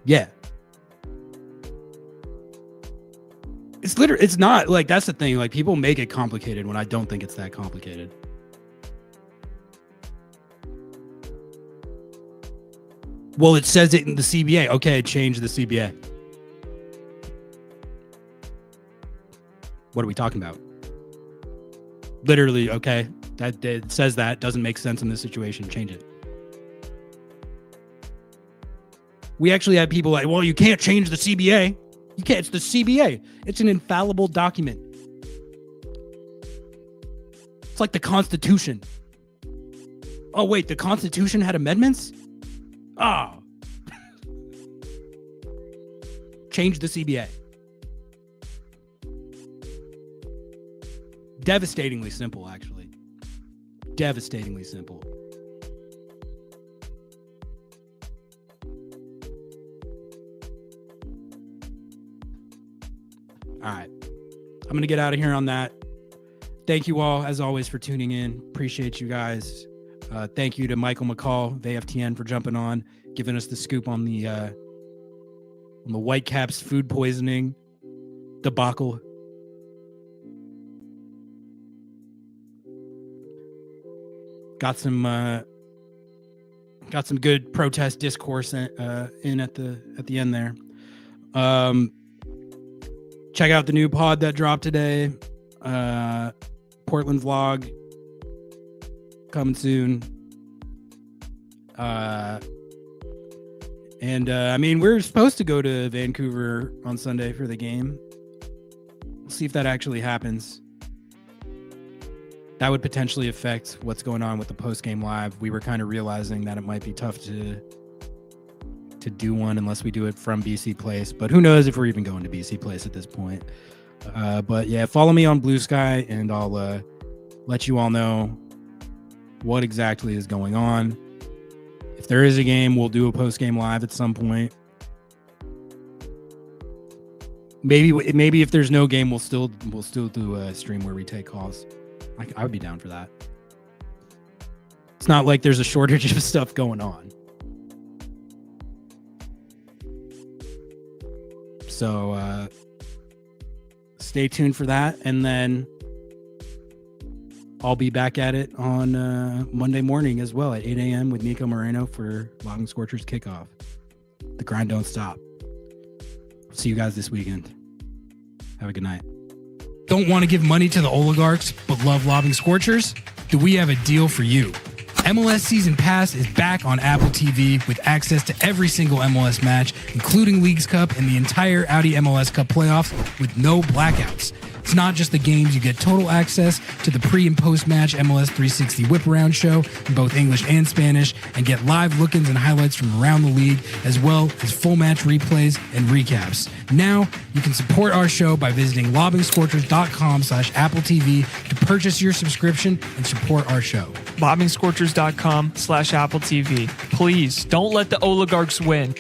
Yeah. It's not like, that's the thing. Like, people make it complicated when I don't think it's that complicated. Well, it says it in the CBA. Okay, change the CBA. What are we talking about? Literally, okay, that it says that doesn't make sense in this situation. Change it. We actually had people like, well, you can't change the CBA. You can't. It's the CBA. It's an infallible document. It's like the Constitution. Oh, wait, the Constitution had amendments? Oh. Change the CBA. Devastatingly simple, actually. Devastatingly simple. All right. I'm going to get out of here on that. Thank you all, as always, for tuning in. Appreciate you guys. Thank you to Michael McColl of AFTN for jumping on, giving us the scoop on the on the Whitecaps food poisoning debacle. Got some good protest discourse in at the end there. Check out the new pod that dropped today. Portland vlog coming soon. And I mean, we're supposed to go to Vancouver on Sunday for the game. We'll see if that actually happens. That would potentially affect what's going on with the post-game live. We were kind of realizing that it might be tough to do one unless we do it from BC Place. But who knows if we're even going to BC Place at this point. But yeah, follow me on Blue Sky and I'll let you all know what exactly is going on. If there is a game, we'll do a post-game live at some point. Maybe if there's no game, we'll still do a stream where we take calls. I would be down for that. It's not like there's a shortage of stuff going on. So stay tuned for that. And then I'll be back at it on Monday morning as well at 8 a.m. with Nico Moreno for Lobbing Scorchers kickoff. The grind don't stop. See you guys this weekend. Have a good night. Don't want to give money to the oligarchs, but love Lobbing Scorchers? Do we have a deal for you? MLS Season Pass is back on Apple TV with access to every single MLS match, including Leagues Cup and the entire Audi MLS Cup playoffs with no blackouts. It's not just the games, you get total access to the pre- and post-match MLS 360 whip-around show in both English and Spanish, and get live look-ins and highlights from around the league, as well as full match replays and recaps. Now, you can support our show by visiting lobbingscorchers.com/Apple TV to purchase your subscription and support our show. Lobbingscorchers.com/Apple TV. Please, don't let the oligarchs win.